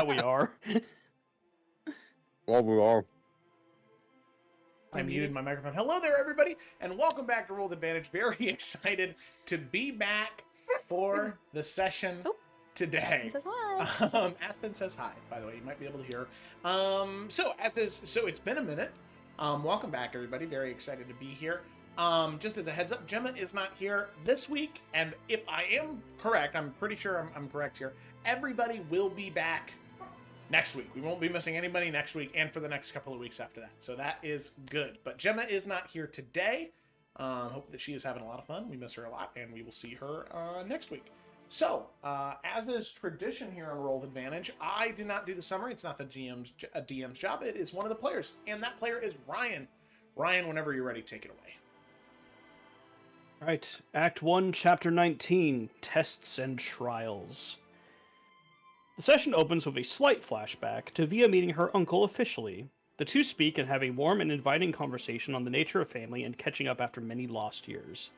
we are. Well, we are. I muted my microphone. Hello there, everybody, and welcome back to Roll Advantage. Very excited to be back for the session today. Aspen says hi. Aspen says hi, by the way. You might be able to hear her. So it's been a minute. Welcome back, everybody. Very excited to be here. Just as a heads up, Gemma is not here this week, and if I am correct, I'm pretty sure I'm correct here, everybody will be back next week. We won't be missing anybody next week and for the next couple of weeks after that. So that is good. But Gemma is not here today. Hope that she is having a lot of fun. We miss her a lot, and we will see her next week. So, as is tradition here on Roll Advantage, I do not do the summary. It's not the DM's job. It is one of the players, and that player is Ryan. Ryan, whenever you're ready, take it away. All right, Act 1, Chapter 19, Tests and Trials. The session opens with a slight flashback to Via meeting her uncle officially. The two speak and have a warm and inviting conversation on the nature of family and catching up after many lost years.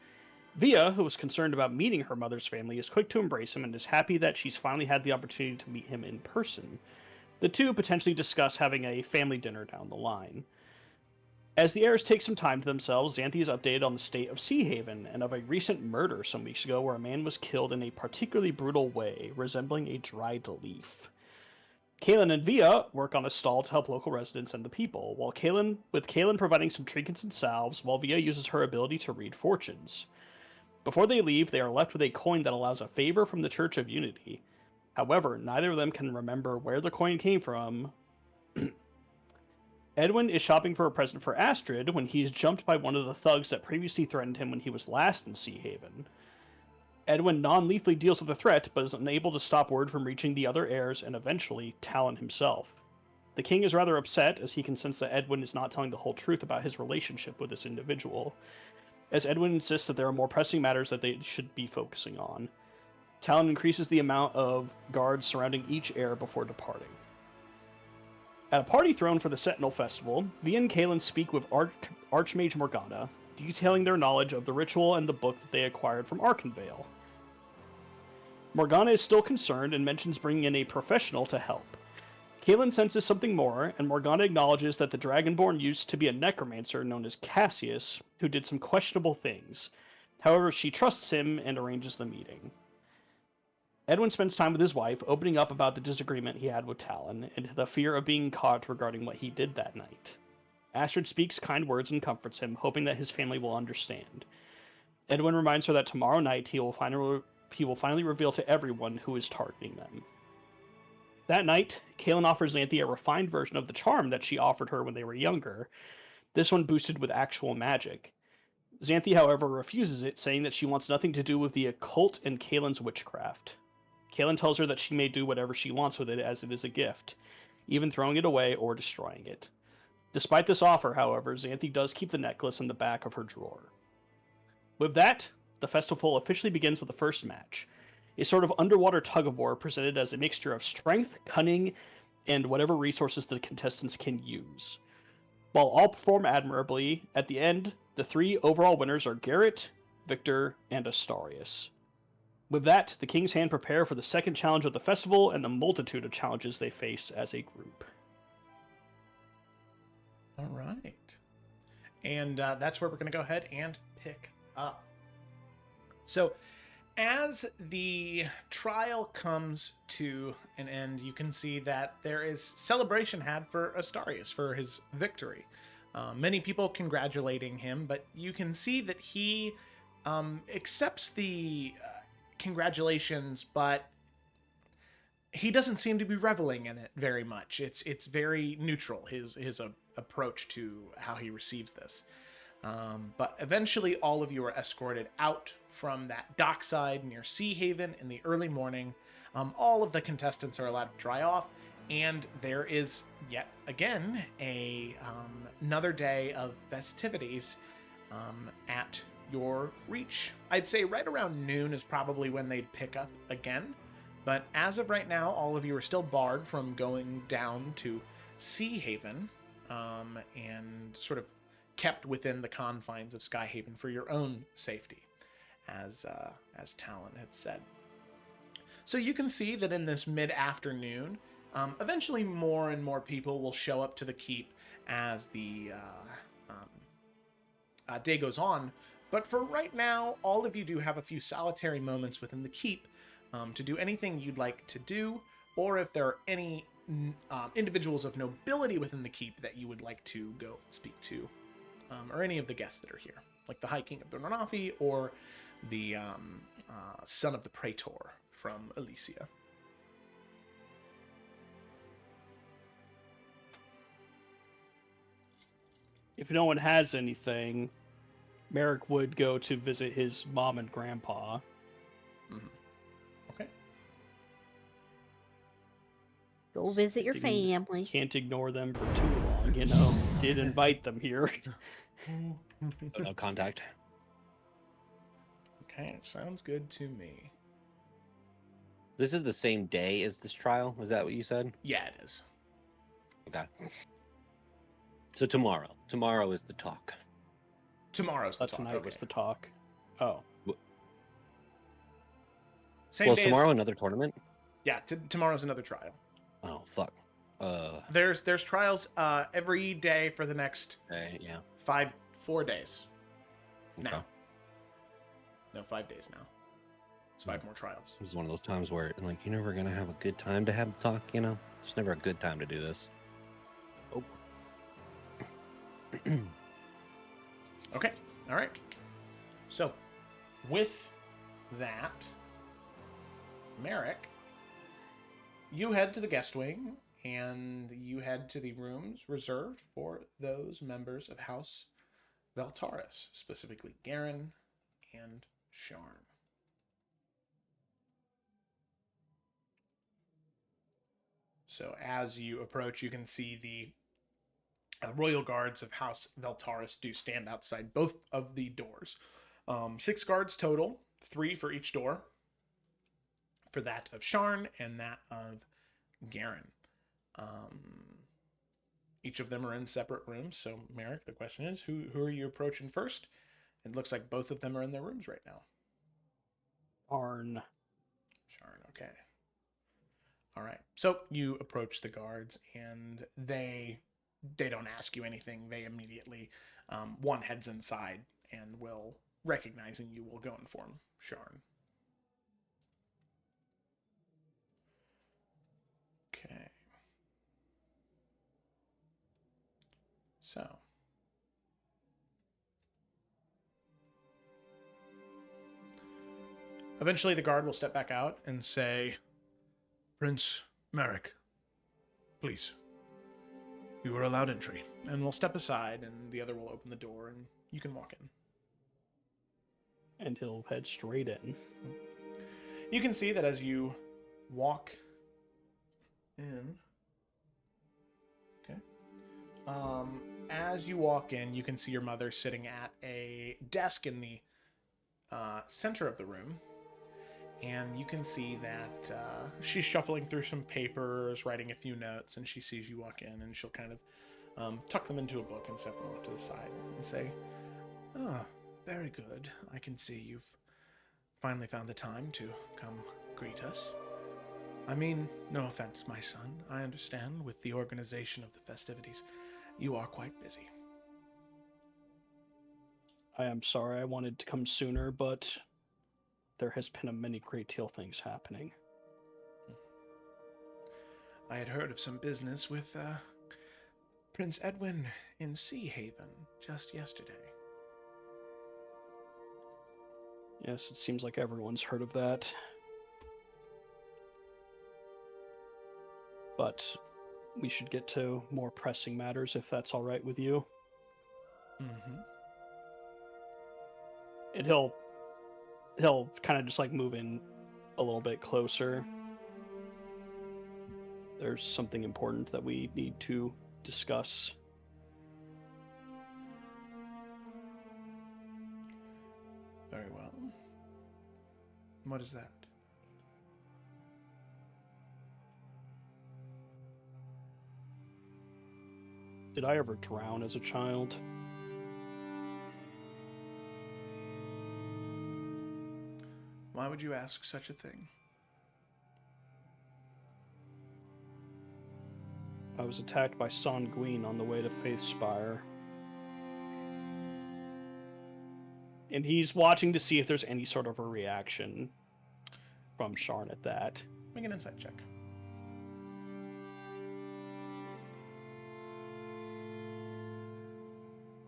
Via, who was concerned about meeting her mother's family, is quick to embrace him and is happy that she's finally had the opportunity to meet him in person. The two potentially discuss having a family dinner down the line. As the heirs take some time to themselves, Xanthi is updated on the state of Sea Haven and of a recent murder some weeks ago where a man was killed in a particularly brutal way, resembling a dried leaf. Kaelin and Via work on a stall to help local residents and the people, with Kaelin providing some trinkets and salves, while Via uses her ability to read fortunes. Before they leave, they are left with a coin that allows a favor from the Church of Unity. However, neither of them can remember where the coin came from. Edwin is shopping for a present for Astrid when he is jumped by one of the thugs that previously threatened him when he was last in Sea Haven. Edwin non-lethally deals with the threat, but is unable to stop word from reaching the other heirs and eventually Talon himself. The king is rather upset as he can sense that Edwin is not telling the whole truth about his relationship with this individual, as Edwin insists that there are more pressing matters that they should be focusing on. Talon increases the amount of guards surrounding each heir before departing. At a party thrown for the Sentinel Festival, Via and Kaelin speak with Archmage Morgana, detailing their knowledge of the ritual and the book that they acquired from Arkenvale. Morgana is still concerned and mentions bringing in a professional to help. Kaelin senses something more, and Morgana acknowledges that the Dragonborn used to be a necromancer known as Cassius, who did some questionable things. However, she trusts him and arranges the meeting. Edwin spends time with his wife, opening up about the disagreement he had with Talon, and the fear of being caught regarding what he did that night. Astrid speaks kind words and comforts him, hoping that his family will understand. Edwin reminds her that tomorrow night he will finally reveal to everyone who is targeting them. That night, Kaelin offers Xanthi a refined version of the charm that she offered her when they were younger, this one boosted with actual magic. Xanthi, however, refuses it, saying that she wants nothing to do with the occult and Kaelin's witchcraft. Kaelin tells her that she may do whatever she wants with it as it is a gift, even throwing it away or destroying it. Despite this offer, however, Xanthi does keep the necklace in the back of her drawer. With that, the festival officially begins with the first match, a sort of underwater tug-of-war presented as a mixture of strength, cunning, and whatever resources the contestants can use. While all perform admirably, at the end, the three overall winners are Garrett, Victor, and Astarius. With that, the King's Hand prepare for the second challenge of the festival and the multitude of challenges they face as a group. All right. And that's where we're going to go ahead and pick up. So, as the trial comes to an end, you can see that there is celebration had for Astarius for his victory. Many people congratulating him, but you can see that he accepts the congratulations, but he doesn't seem to be reveling in it very much. It's very neutral, his approach to how he receives this. But eventually all of you are escorted out from that dockside near Sea Haven in the early morning. All of the contestants are allowed to dry off, and there is yet again another day of festivities at your reach. I'd say right around noon is probably when they'd pick up again. But as of right now, all of you are still barred from going down to Sea Haven and sort of kept within the confines of Sky Haven for your own safety, as Talon had said. So you can see that in this mid-afternoon, Eventually, more and more people will show up to the keep as the day goes on. But for right now, all of you do have a few solitary moments within the keep to do anything you'd like to do, or if there are any individuals of nobility within the keep that you would like to go speak to, or any of the guests that are here, like the High King of the Nornafi or the son of the Praetor from Elysia. If no one has anything, Merrick would go to visit his mom and grandpa. Mm-hmm. Okay. Go visit your family. Can't ignore them for too long, you know. Did invite them here. No contact. Okay, sounds good to me. This is the same day as this trial. Is that what you said? Yeah, it is. Okay. So tomorrow. Tomorrow is the talk. Tomorrow's the talk. Tonight Okay. was the talk. Oh. Same Well, day tomorrow another tournament? Yeah, tomorrow's another trial. Oh, fuck. There's trials every day for the next Yeah. 4 days. Okay. Now. No, 5 days now. It's 5 more trials. This is one of those times where, like, you're never gonna have a good time to have the talk, you know? There's never a good time to do this. Oh. Okay. All right. So, with that, Merrick, you head to the guest wing, and you head to the rooms reserved for those members of House Veltaris, specifically Garen and Sharn. So as you approach, you can see the royal guards of House Veltaris do stand outside both of the doors. 6 guards total, 3 for each door, for that of Sharn and that of Garen. Each of them are in separate rooms. So, Merrick, the question is, who are you approaching first? It looks like both of them are in their rooms right now. Sharn, okay. All right. So you approach the guards, and they don't ask you anything. They immediately, one heads inside and will, recognizing you, will go inform Sharn. Okay. So. Eventually the guard will step back out and say, Prince Merrick, please. You are allowed entry. And we'll step aside, and the other will open the door, and you can walk in. and he'll head straight in. You can see that as you walk in. Okay. As you walk in, you can see your mother sitting at a desk in the center of the room. And you can see that she's shuffling through some papers, writing a few notes, and she sees you walk in, and she'll kind of tuck them into a book and set them off to the side and say, "Oh, very good. I can see you've finally found the time to come greet us. I mean, no offense, my son. I understand with the organization of the festivities, you are quite busy." I am sorry I wanted to come sooner, but there has been a many great deal things happening. I had heard of some business with Prince Edwin in Sea Haven just yesterday. Yes, it seems like everyone's heard of that. But we should get to more pressing matters if that's all right with you. Mm-hmm. And he'll kind of just like move in a little bit closer. There's something important that we need to discuss. Very well. What is that? Did I ever drown as a child? Why would you ask such a thing? was attacked by Sanguine on the way to Faithspire. And he's watching to see if there's any sort of a reaction from Sharn at that. Make an insight check.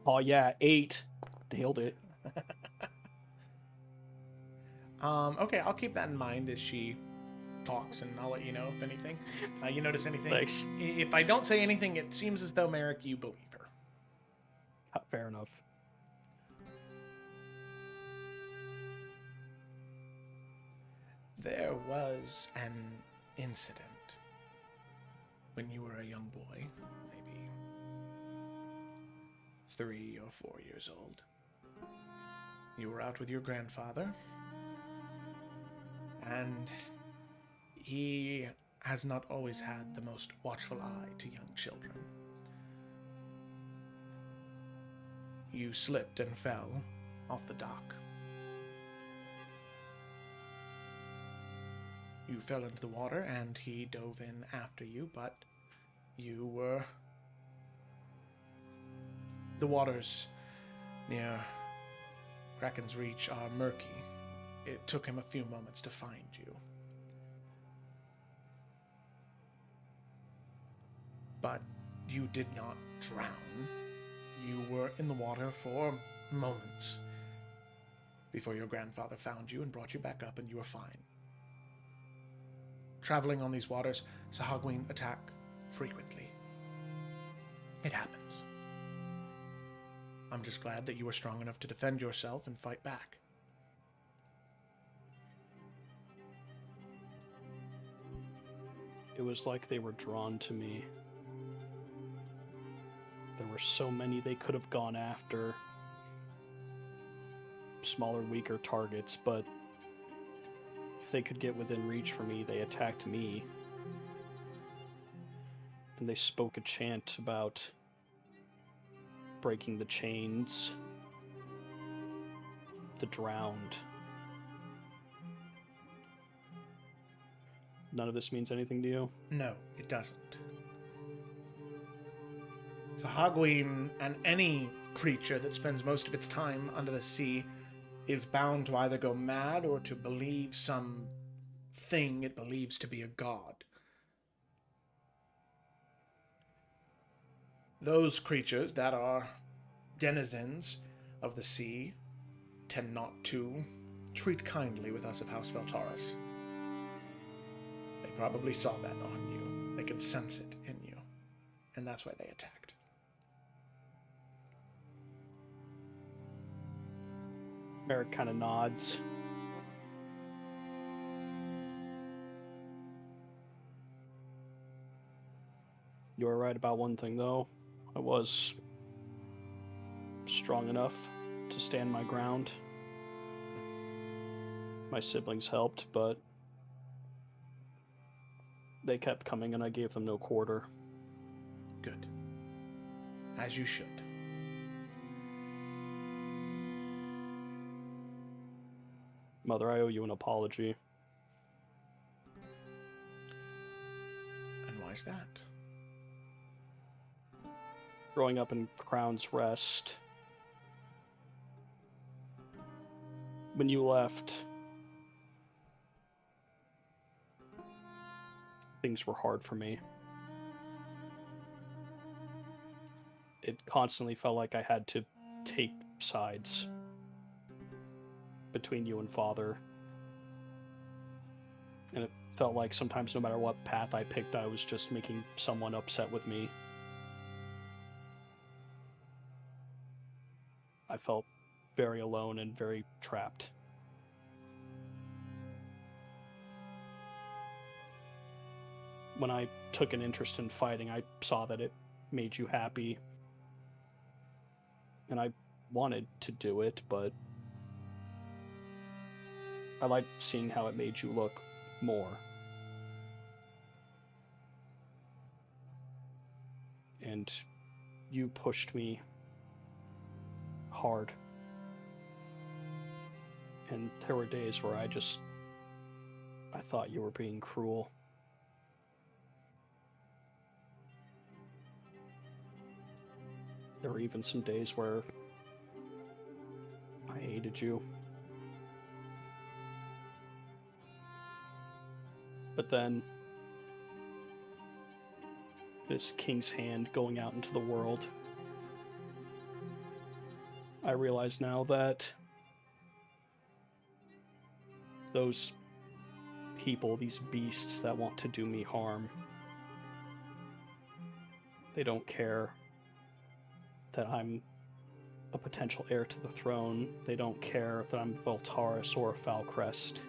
Oh yeah, 8. Nailed it. Okay, I'll keep that in mind as she talks, and I'll let you know if anything. You notice anything? Thanks. If I don't say anything, it seems as though, Merrick, you believe her. Fair enough. There was an incident when you were a young boy, maybe 3 or 4 years old. You were out with your grandfather, and he has not always had the most watchful eye to young children. You slipped and fell off the dock. You fell into the water, and he dove in after you, but you were... The waters near Kraken's Reach are murky. It took him a few moments to find you. But you did not drown. You were in the water for moments before your grandfather found you and brought you back up, and you were fine. Traveling on these waters, Sahagwin attack frequently. It happens. I'm just glad that you were strong enough to defend yourself and fight back. It was like they were drawn to me. There were so many they could have gone after. Smaller, weaker targets, but if they could get within reach for me, they attacked me. And they spoke a chant about breaking the chains, the drowned. None of this means anything to you? No, it doesn't. Sahagwin, and any creature that spends most of its time under the sea, is bound to either go mad or to believe some thing it believes to be a god. Those creatures that are denizens of the sea tend not to treat kindly with us of House Veltaris. They probably saw that on you. They could sense it in you. And that's why they attacked. Merrick kind of nods. You were right about one thing, though. I was strong enough to stand my ground. My siblings helped, but they kept coming and I gave them no quarter. Good. As you should. Mother, I owe you an apology. And why's that? Growing up in Crown's Rest, when you left, things were hard for me. It constantly felt like I had to take sides between you and Father. And it felt like sometimes no matter what path I picked, I was just making someone upset with me. I felt very alone and very trapped. When I took an interest in fighting, I saw that it made you happy. And I wanted to do it, but I liked seeing how it made you look more. And you pushed me hard. And there were days where I thought you were being cruel. There were even some days where I hated you. But then, this king's hand going out into the world, I realize now that those people, these beasts that want to do me harm, they don't care that I'm a potential heir to the throne. They don't care that I'm Voltaris or Falcrest.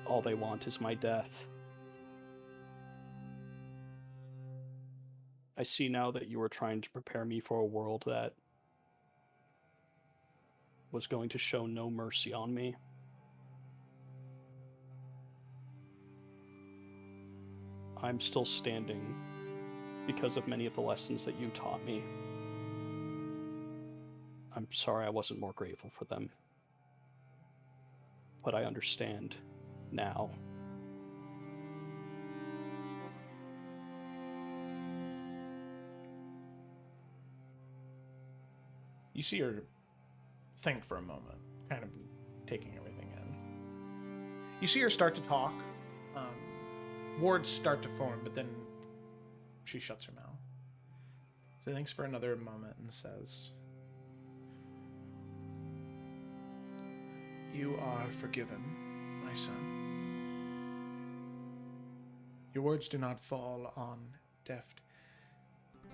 All they want is my death. I see now that you were trying to prepare me for a world that was going to show no mercy on me. I'm still standing because of many of the lessons that you taught me. I'm sorry I wasn't more grateful for them. But I understand now. You see her think for a moment, kind of taking everything in. You see her start to talk. Words start to form, but then she shuts her mouth. She thinks for another moment and says, "You are forgiven, my son. Your words do not fall on deaf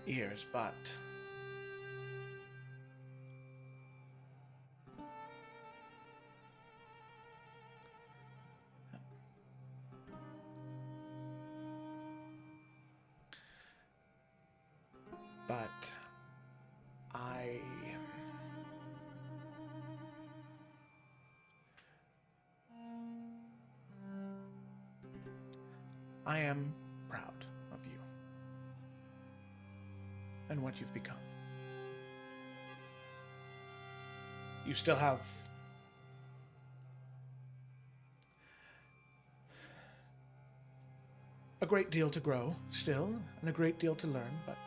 ears, but I am proud of you and what you've become. You still have a great deal to grow still, and a great deal to learn, but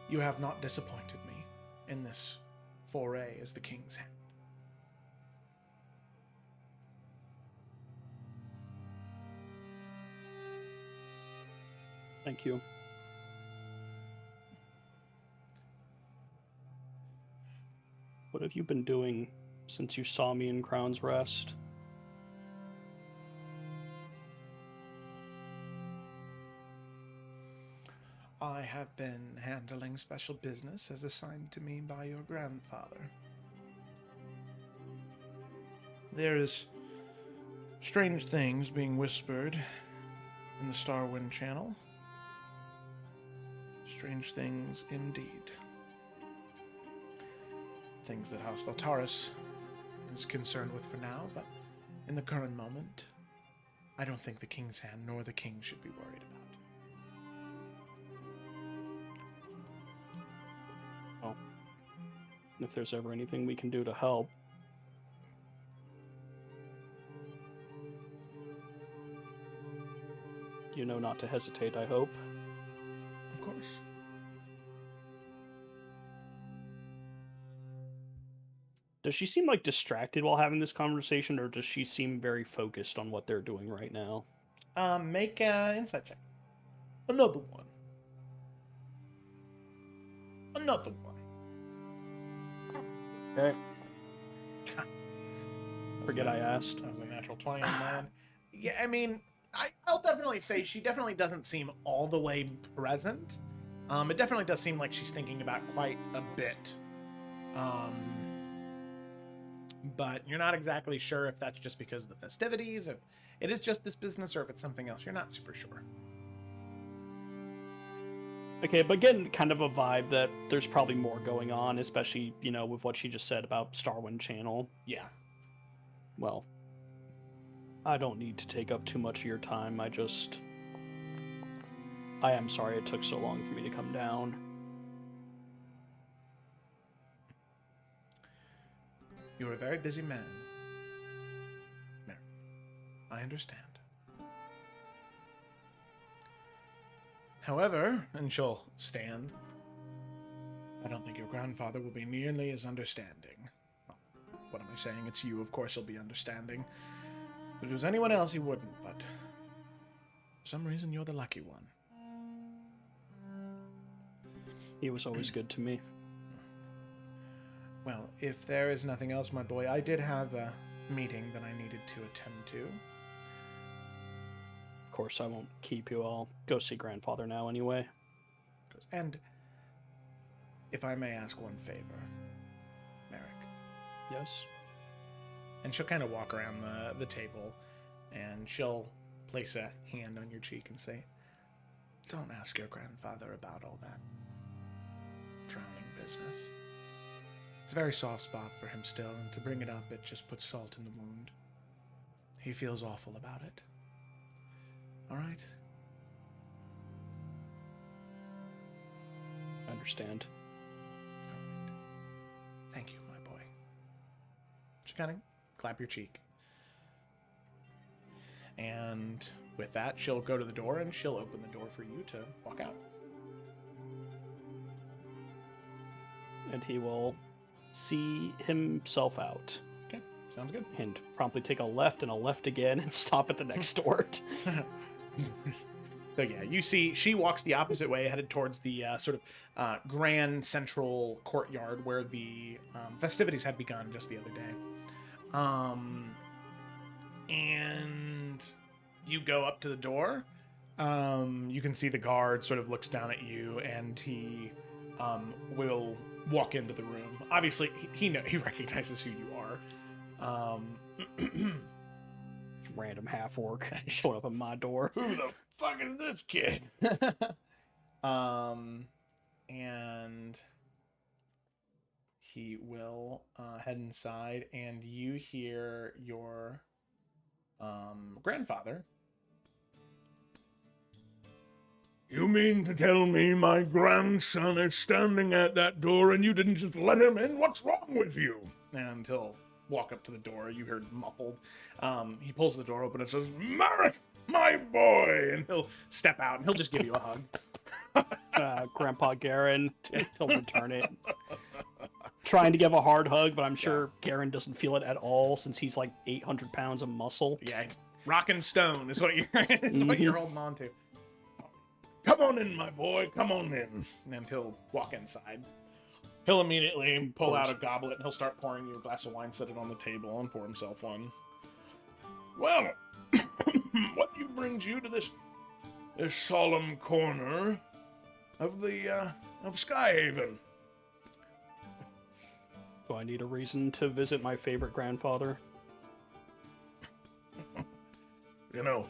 you have not disappointed me in this foray as the King's Hand. Thank you. What have you been doing since you saw me in Crown's Rest? I have been handling special business as assigned to me by your grandfather. There's strange things being whispered in the Starwind Channel. Strange things indeed. Things that House Voltaris is concerned with for now, but in the current moment, I don't think the King's Hand nor the King should be worried about. Oh. If there's ever anything we can do to help. You know not to hesitate, I hope. Of course. Does she seem like distracted while having this conversation, or does she seem very focused on what they're doing right now? Make an insight check. Another one. Another one. Okay. Forget I asked. That was a natural 20 on mine. Yeah, I mean, I'll definitely say she definitely doesn't seem all the way present. It definitely does seem like she's thinking about quite a bit. But you're not exactly sure if that's just because of the festivities, if it is just this business, or if it's something else. You're not super sure. Okay, but getting kind of a vibe that there's probably more going on, especially, you know, with what she just said about Starwind Channel. Yeah. Well, I don't need to take up too much of your time. I am sorry it took so long for me to come down. You're a very busy man, Merrick. I understand. However, and she'll stand, I don't think your grandfather will be nearly as understanding. Well, what am I saying? It's you, of course he'll be understanding. If it was anyone else, he wouldn't, but for some reason you're the lucky one. He was always good to me. Well, if there is nothing else, my boy, I did have a meeting that I needed to attend to. Of course, I won't keep you. I'll go see grandfather now anyway. And if I may ask one favor, Merrick. Yes? And she'll kind of walk around the table, and she'll place a hand on your cheek and say, don't ask your grandfather about all that drowning business. It's a very soft spot for him still, and to bring it up, it just puts salt in the wound. He feels awful about it. All right? I understand. All right. Thank you, my boy. She kind of clap your cheek. And with that, she'll go to the door, and she'll open the door for you to walk out. And he will see himself out. Okay, sounds good. And promptly take a left and a left again and stop at the next door. So yeah, you see she walks the opposite way, headed towards the grand central courtyard where the festivities had begun just the other day. And you go up to the door. You can see the guard sort of looks down at you, and he will walk into the room. Obviously, he recognizes who you are. Random half-orc showing up at my door. Who the fuck is this kid? And he will head inside, and you hear your grandfather. You mean to tell me my grandson is standing at that door and you didn't just let him in? What's wrong with you? And he'll walk up to the door. You heard muffled. He pulls the door open and says, Merrick, my boy! and he'll step out and he'll just give you a hug. Grandpa Garen, he'll return it. Trying to give a hard hug, but I'm sure Garen doesn't feel it at all since he's like 800 pounds of muscle. Yeah, rock and stone is what you're holding on to. Come on in, my boy, come on in. And he'll walk inside. He'll immediately pull out a goblet and he'll start pouring you a glass of wine, set it on the table, and pour himself one. Well, what brings you to this solemn corner of Skyhaven? Do I need a reason to visit my favorite grandfather? You know,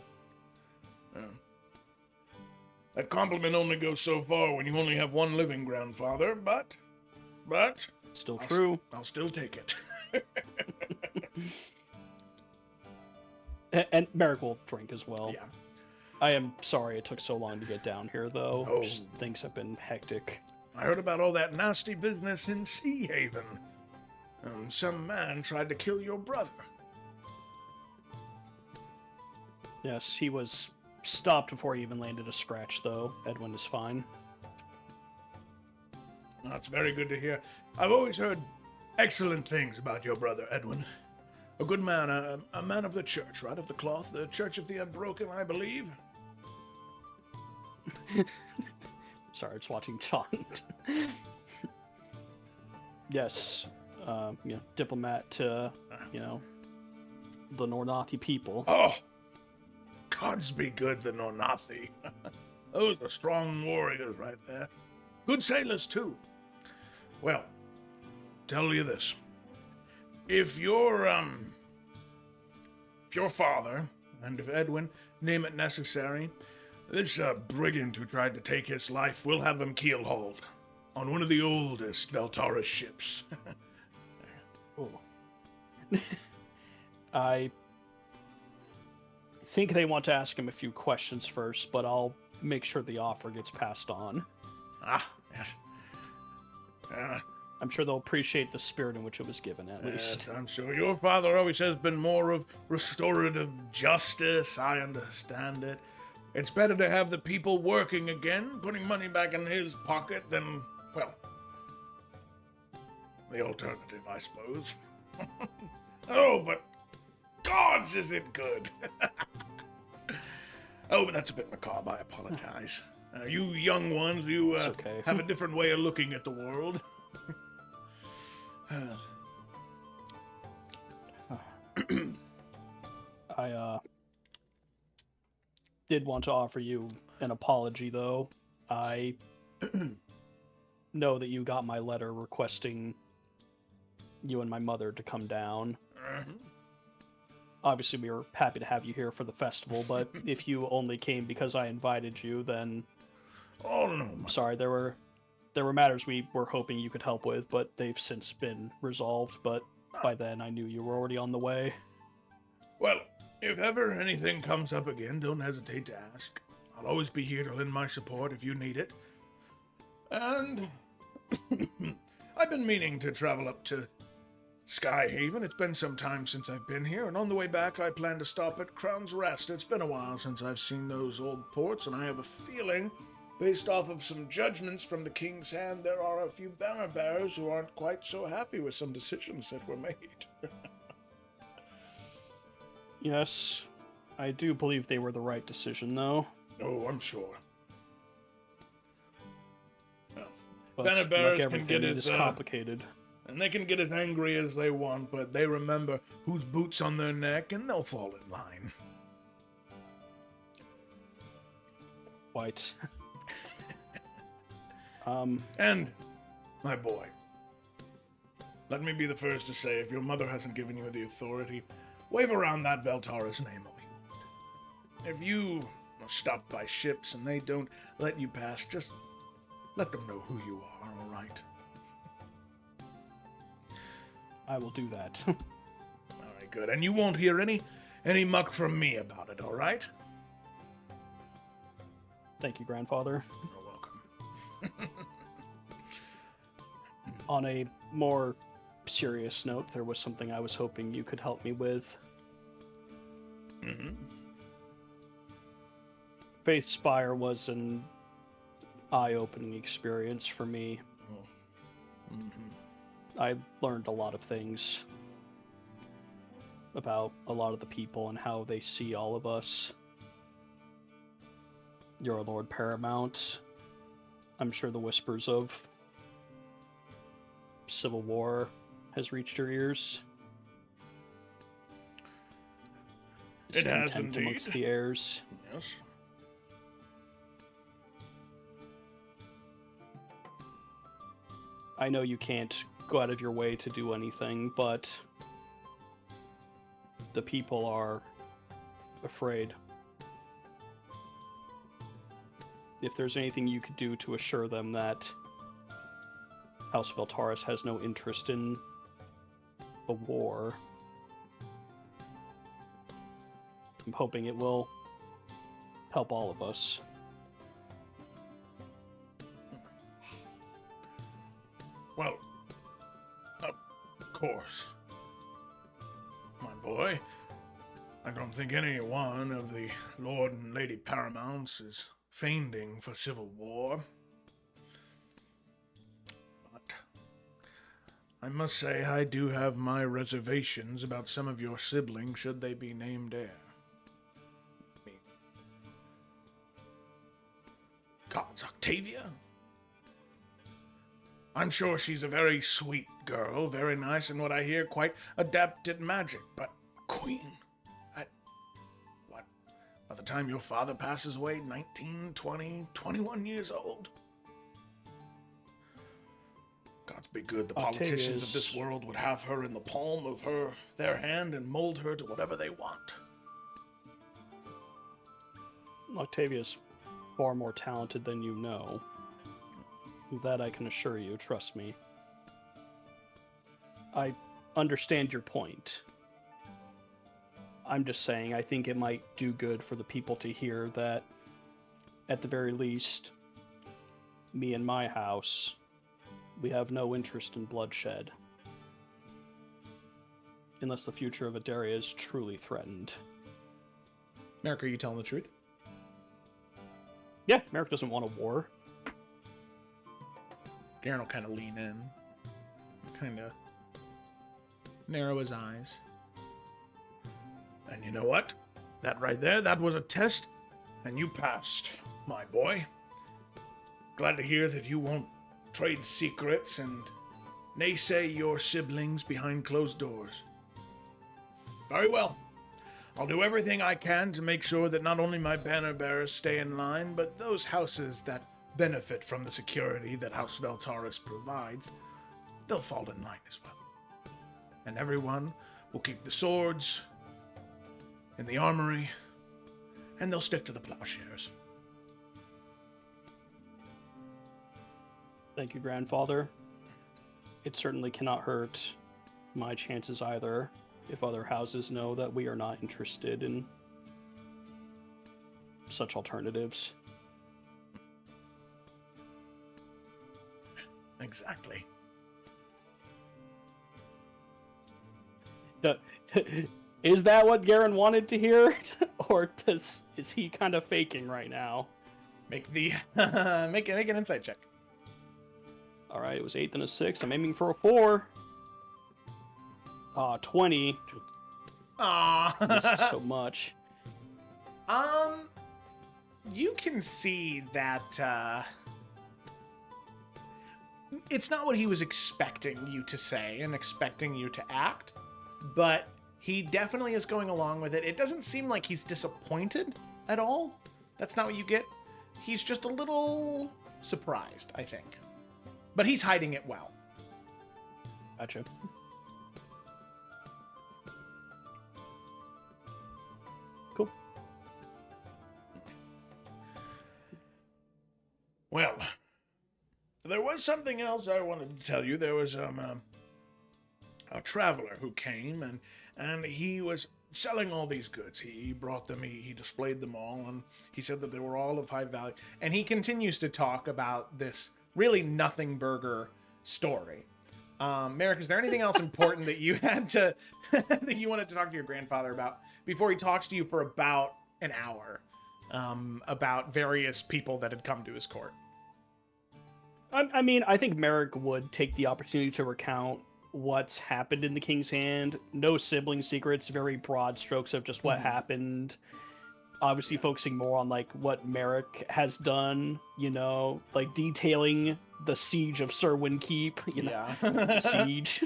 that compliment only goes so far when you only have one living grandfather, but Still true. I'll still take it. And Merrick will drink as well. Yeah. I am sorry it took so long to get down here, though. Oh. Just things have been hectic. I heard about all that nasty business in Sea Haven. Some man tried to kill your brother. Yes, he was stopped before he even landed a scratch, though. Edwin is fine. That's very good to hear. I've always heard excellent things about your brother, Edwin. A good man, a man of the church, right of the cloth, the Church of the Unbroken, I believe. Sorry, I was watching Chant. Yes, diplomat to, the Nornathi people. Oh, gods be good, the Nornathi. Those are strong warriors right there. Good sailors, too. Well, tell you this. If your father, and if Edwin, name it necessary, this brigand who tried to take his life, will have him keelhauled on one of the oldest Veltaris ships. Oh. I think they want to ask him a few questions first, but I'll make sure the offer gets passed on. Ah, yes. I'm sure they'll appreciate the spirit in which it was given, at least. I'm sure your father always has been more of restorative justice. I understand it. it's better to have the people working again, putting money back in his pocket than, well, the alternative, I suppose. Oh, but gods, is it good! Oh, but that's a bit macabre, I apologize. You young ones, you It's okay. have a different way of looking at the world. I did want to offer you an apology, though. I know that you got my letter requesting you and my mother to come down. Obviously, we were happy to have you here for the festival, but if you only came because I invited you, then Oh, no, I'm sorry. There were matters we were hoping you could help with, but they've since been resolved. But by then, I knew you were already on the way. Well, if ever anything comes up again, don't hesitate to ask. I'll always be here to lend my support if you need it. And I've been meaning to travel up to Skyhaven. It's been some time since I've been here, and on the way back I plan to stop at Crown's Rest. It's been a while since I've seen those old ports, and I have a feeling, based off of some judgments from the King's Hand, there are a few banner bearers who aren't quite so happy with some decisions that were made. Yes, I do believe they were the right decision, though. Oh, I'm sure. Well, But banner like bearers can everything, get it as is complicated. and they can get as angry as they want, but they remember whose boots on their neck, and they'll fall in line. Quite. And, my boy, let me be the first to say, if your mother hasn't given you the authority, wave around that Veltara's name all you want. If you are stopped by ships and they don't let you pass, just let them know who you are, all right? I will do that. All right, good. And you won't hear any muck from me about it, all right? Thank you, Grandfather. You're welcome. On a more serious note, there was something I was hoping you could help me with. Mm-hmm. Faith Spire was an eye-opening experience for me. I learned a lot of things about a lot of the people and how they see all of us. Your Lord Paramount. I'm sure the whispers of civil war has reached your ears. It has Discontent indeed. amongst the heirs. Yes. I know you can't go out of your way to do anything, but the people are afraid. If there's anything you could do to assure them that House Veltaris has no interest in a war, I'm hoping it will help all of us. Well, of course. My boy, I don't think any one of the Lord and Lady Paramounts is feigning for civil war. But I must say I do have my reservations about some of your siblings should they be named heir. I mean, gods, Octavia? I'm sure she's a very sweet girl, very nice, and what I hear, quite adept at magic. But Queen, what? By the time your father passes away, 19, 20, 21 years old? Gods be good, the politicians of this world would have her in the palm of their hand and mold her to whatever they want. Octavia's far more talented than you know. That I can assure you, trust me. I understand your point. I'm just saying, I think it might do good for the people to hear that, at the very least, me and my house, we have no interest in bloodshed. Unless the future of Adaria is truly threatened. Merrick, are you telling the truth? Yeah, Merrick doesn't want a war. Garen will kind of lean in, kind of narrow his eyes. And you know what? That right there, that was a test, and you passed, my boy. Glad to hear that you won't trade secrets and naysay your siblings behind closed doors. Very well. I'll do everything I can to make sure that not only my banner bearers stay in line, but those houses that benefit from the security that House Veltaris provides, they'll fall in line as well. And everyone will keep the swords in the armory, and they'll stick to the plowshares. Thank you, grandfather. It certainly cannot hurt my chances either if other houses know that we are not interested in such alternatives. Exactly. Is that what Garen wanted to hear? Or is he kind of faking right now? Make the make an insight check. All right, it was 8 and a 6. I'm aiming for a 4. 20. This is so much. You can see that it's not what he was expecting you to say and expecting you to act, but he definitely is going along with it. It doesn't seem like he's disappointed at all. That's not what you get. He's just a little surprised, I think. But he's hiding it well. Gotcha. Cool. Well, there was something else I wanted to tell you. There was a traveler who came, and he was selling all these goods. He brought them, he displayed them all, and he said that they were all of high value. And he continues to talk about this really nothing burger story. Merrick, is there anything else important that you had to that you wanted to talk to your grandfather about before he talks to you for about an hour about various people that had come to his court? I mean, I think Merrick would take the opportunity to recount what's happened in the King's Hand. No sibling secrets, very broad strokes of just what happened. Obviously focusing more on like what Merrick has done, you know, like detailing the siege of Serwyn Keep, you know, the siege.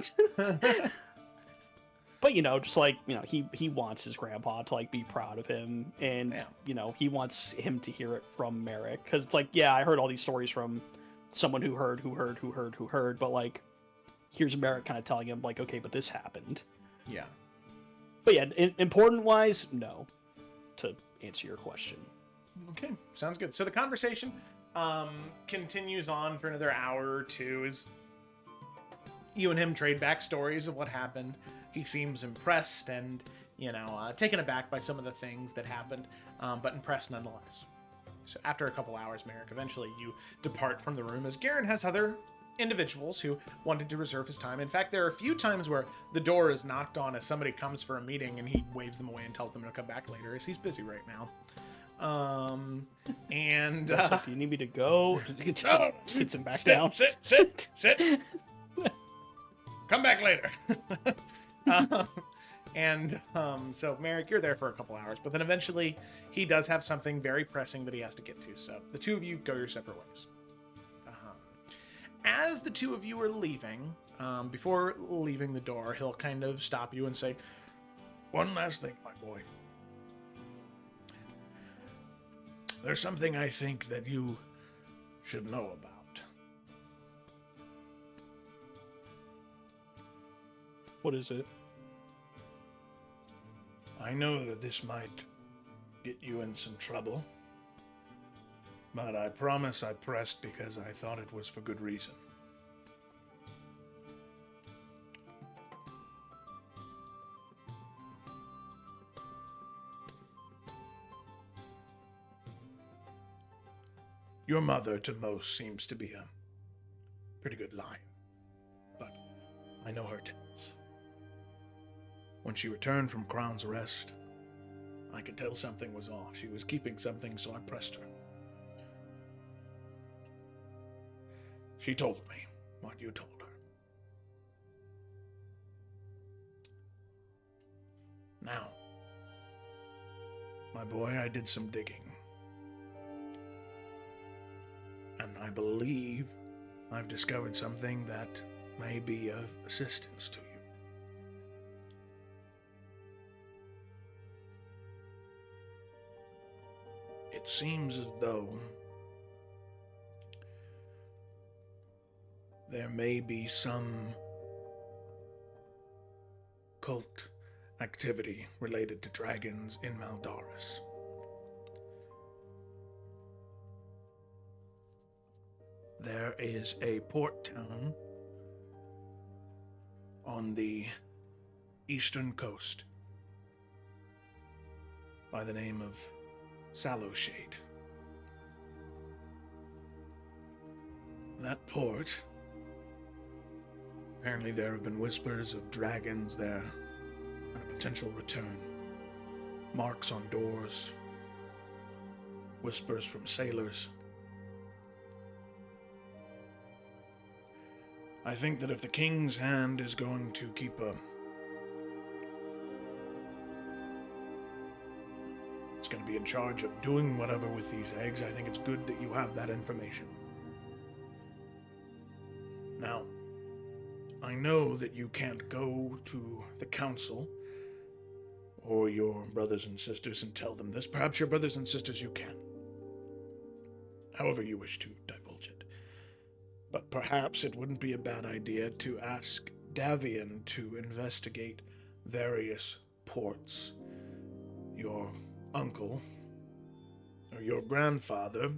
But, you know, just like, you know, he wants his grandpa to like be proud of him, and you know, he wants him to hear it from Merrick, because it's like, yeah, I heard all these stories from someone who heard, but like, here's Merrick kind of telling him like, okay, but this happened. Yeah. But yeah, important wise, no, to answer your question. Okay, sounds good. So the conversation continues on for another hour or two as you and him trade back stories of what happened. He seems impressed and, you know, taken aback by some of the things that happened, but impressed nonetheless. So after a couple hours, Merrick, eventually you depart from the room as Garen has other individuals who wanted to reserve his time. In fact, there are a few times where the door is knocked on as somebody comes for a meeting and he waves them away and tells them to come back later as he's busy right now. And So do you need me to go? No, Sits him back sit, down. Sit. Come back later. So Merrick, you're there for a couple hours, but then eventually he does have something very pressing that he has to get to. So the two of you go your separate ways. As the two of you are leaving, before leaving the door, he'll kind of stop you and say, One last thing, my boy. There's something I think that you should know about. What is it? I know that this might get you in some trouble, but I promise I pressed because I thought it was for good reason. Your mother, to most, seems to be a pretty good liar, but I know her tales. When she returned from Crown's arrest, I could tell something was off. She was keeping something, so I pressed her. She told me what you told her. Now, my boy, I did some digging. And I believe I've discovered something that may be of assistance to you. It seems as though there may be some cult activity related to dragons in Maldaris. There is a port town on the eastern coast by the name of Sallowshade. That port, apparently there have been whispers of dragons there and a potential return. Marks on doors, whispers from sailors. I think that if the King's Hand is going to keep it's going to be in charge of doing whatever with these eggs, I think it's good that you have that information. Now, I know that you can't go to the council or your brothers and sisters and tell them this. Perhaps your brothers and sisters you can. However you wish to divulge it. But perhaps it wouldn't be a bad idea to ask Davian to investigate various ports. Your uncle, or your grandfather,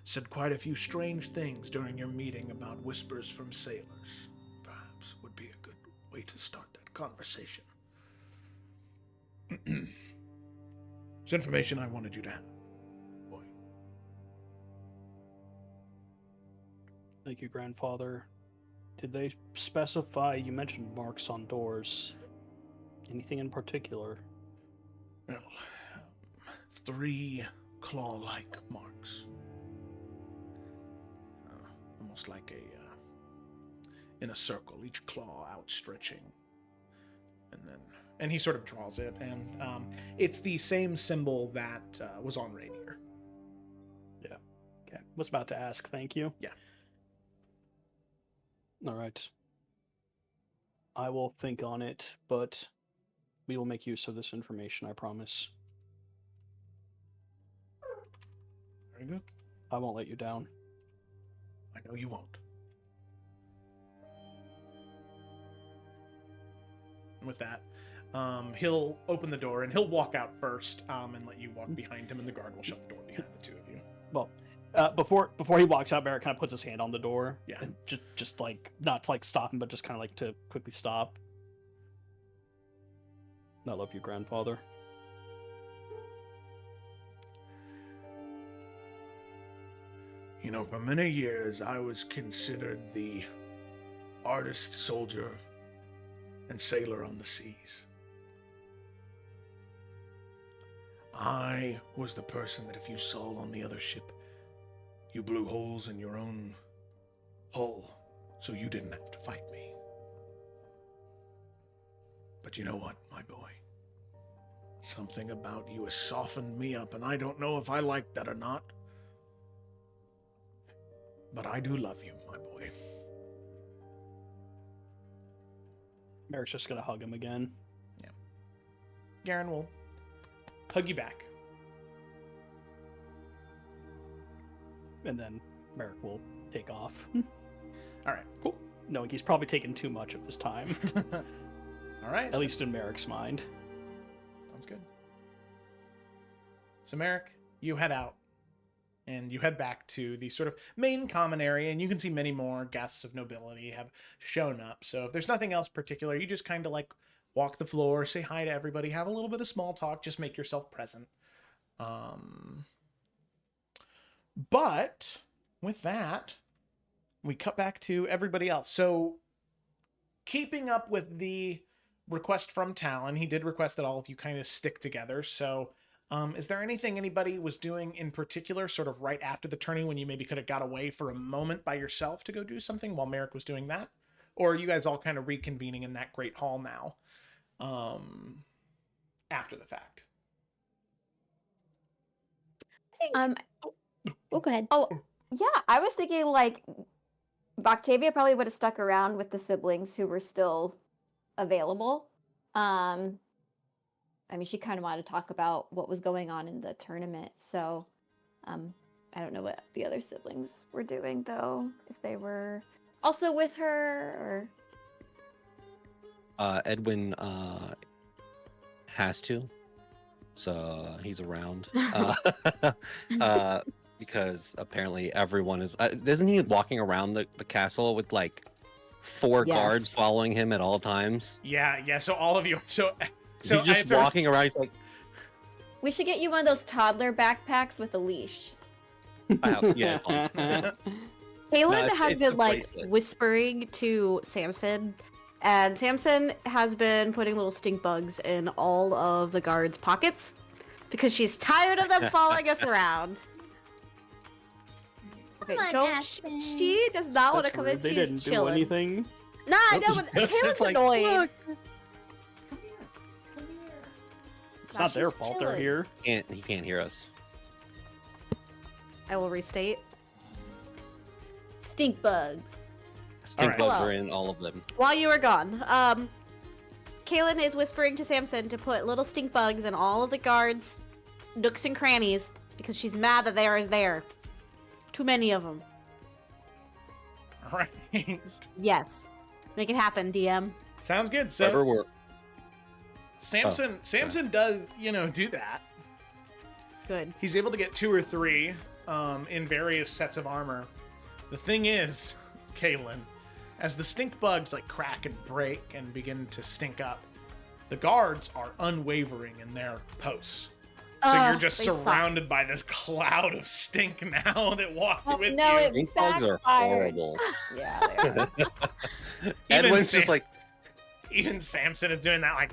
said quite a few strange things during your meeting about whispers from sailors. Perhaps would be a good way to start that conversation. It's information I wanted you to have, boy. Thank you, grandfather. Did they specify, you mentioned marks on doors, anything in particular? Well, 3 claw-like marks. Almost like in a circle, each claw outstretching. And he sort of draws it, and it's the same symbol that was on Rainier. Yeah. Okay. Was about to ask, thank you. Yeah. All right. I will think on it, but we will make use of this information, I promise. Very good. I won't let you down. I know you won't. And with that, he'll open the door and he'll walk out first and let you walk behind him, and the guard will shut the door behind the two of you. Well, before he walks out, Barrett kind of puts his hand on the door. Yeah. And just like, not to like stop him, but just kind of like to quickly stop. I love you, grandfather. You know, for many years, I was considered the artist, soldier, and sailor on the seas. I was the person that if you saw on the other ship, you blew holes in your own hull so you didn't have to fight me. But you know what, my boy? Something about you has softened me up, and I don't know if I like that or not. But I do love you, my boy. Merrick's just gonna hug him again. Yeah. Garen will hug you back. And then Merrick will take off. All right, cool. Knowing he's probably taken too much of his time. All right. At least in Merrick's mind. Sounds good. So, Merrick, you head out. And you head back to the sort of main common area, and you can see many more guests of nobility have shown up. So if there's nothing else particular, you just kind of like walk the floor, say hi to everybody, have a little bit of small talk, just make yourself present. But with that, we cut back to everybody else. So keeping up with the request from Talon, he did request that all of you kind of stick together. So Is there anything anybody was doing in particular, sort of right after the tourney, when you maybe could have got away for a moment by yourself to go do something while Merrick was doing that? Or are you guys all kind of reconvening in that great hall now, after the fact? Oh, go ahead. Oh, yeah, I was thinking like Octavia probably would have stuck around with the siblings who were still available. I mean, she kind of wanted to talk about what was going on in the tournament, so I don't know what the other siblings were doing though, if they were also with her or Edwin has to, so he's around. Because apparently everyone is. Isn't he walking around the castle with like 4 Yes. guards following him at all times? Yeah. So all of you. So He's just walking around. He's like, we should get you one of those toddler backpacks with a leash. yeah. Kaylin it's has the been like bracelet. whispering to Samson, and Samson has been putting little stink bugs in all of the guards' pockets because she's tired of them following us around. Okay, Come on, don't. Aspen. She does not want to That's come rude. in. They She's didn't do chilling. anything. Nah, I know, but It's Kaylin's like, annoying. look. It's Nah, not their she's fault they're chilling. here. He can't hear us. I will restate. Stink bugs. Stink right. bugs Hello. are in all of them. While you were gone, Kaylin is whispering to Samson to put little stink bugs in all of the guards' nooks and crannies because she's mad that they are there. Too many of them. All right. Yes. Make it happen, DM. Sounds good. Wherever So we're. Samson does, do that. Good. He's able to get 2 or 3 in various sets of armor. The thing is, Kaylin, as the stink bugs like crack and break and begin to stink up, the guards are unwavering in their posts. So you're just they suck. surrounded by this cloud of stink now that walks Oh, with no, you. it Stink bugs are backfired. horrible. Yeah, they are. Edwin's Sam- just like, Even Samson is doing that like,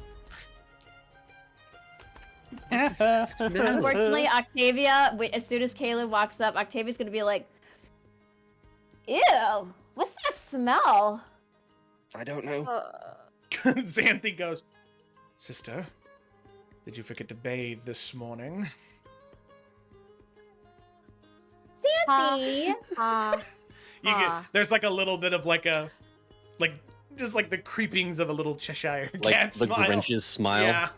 Unfortunately, Octavia, as soon as Caleb walks up, Octavia's gonna be like, ew, what's that smell? I don't know. Xanthi goes, Sister, did you forget to bathe this morning? Sandy! There's like a little bit of just like the creepings of a little Cheshire Like cat the smile. Grinch's smile. Yeah.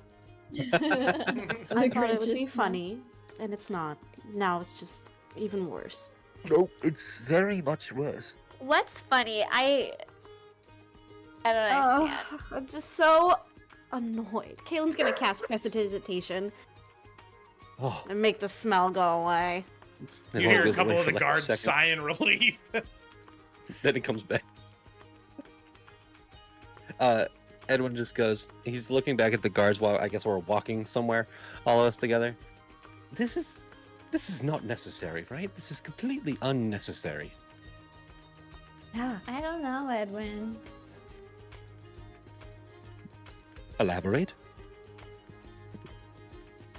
I thought it would be Grinch's funny, and it's not. Now it's just even worse. No, it's very much worse. What's funny? I don't understand. I'm just so annoyed. Kaylin's gonna cast Prestidigitation Oh, and make the smell go away. and You it hear a goes couple away of for the like a guards second, sigh in relief. Then it comes back. Edwin just goes. He's looking back at the guards while I guess we're walking somewhere, all of us together. This is not necessary, right? This is completely unnecessary. Yeah. I don't know, Edwin. Elaborate.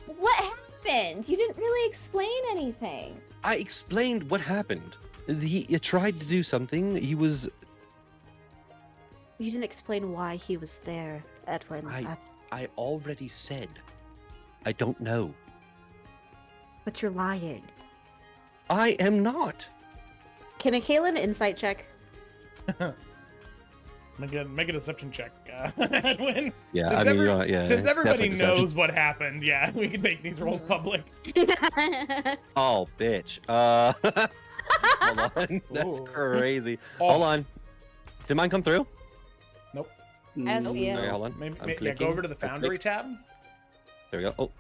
What happened? You didn't really explain anything. I explained what happened. He tried to do something. He was. You didn't explain why he was there, Edwin. I already said. I don't know. But you're lying. I am not. Can a Kaylin insight check? Make a deception check, Edwin. Yeah, Since I mean, every- yeah. Since it's everybody definitely deception. knows what happened, yeah, we can make these rolls public. Oh, bitch. Hold on. That's Ooh. crazy. Oh. Hold on. Did mine come through? I don't see it. Okay, hold on. Maybe, I'm yeah, clicking. go over to the I Foundry clicked. tab. There we go. Oh.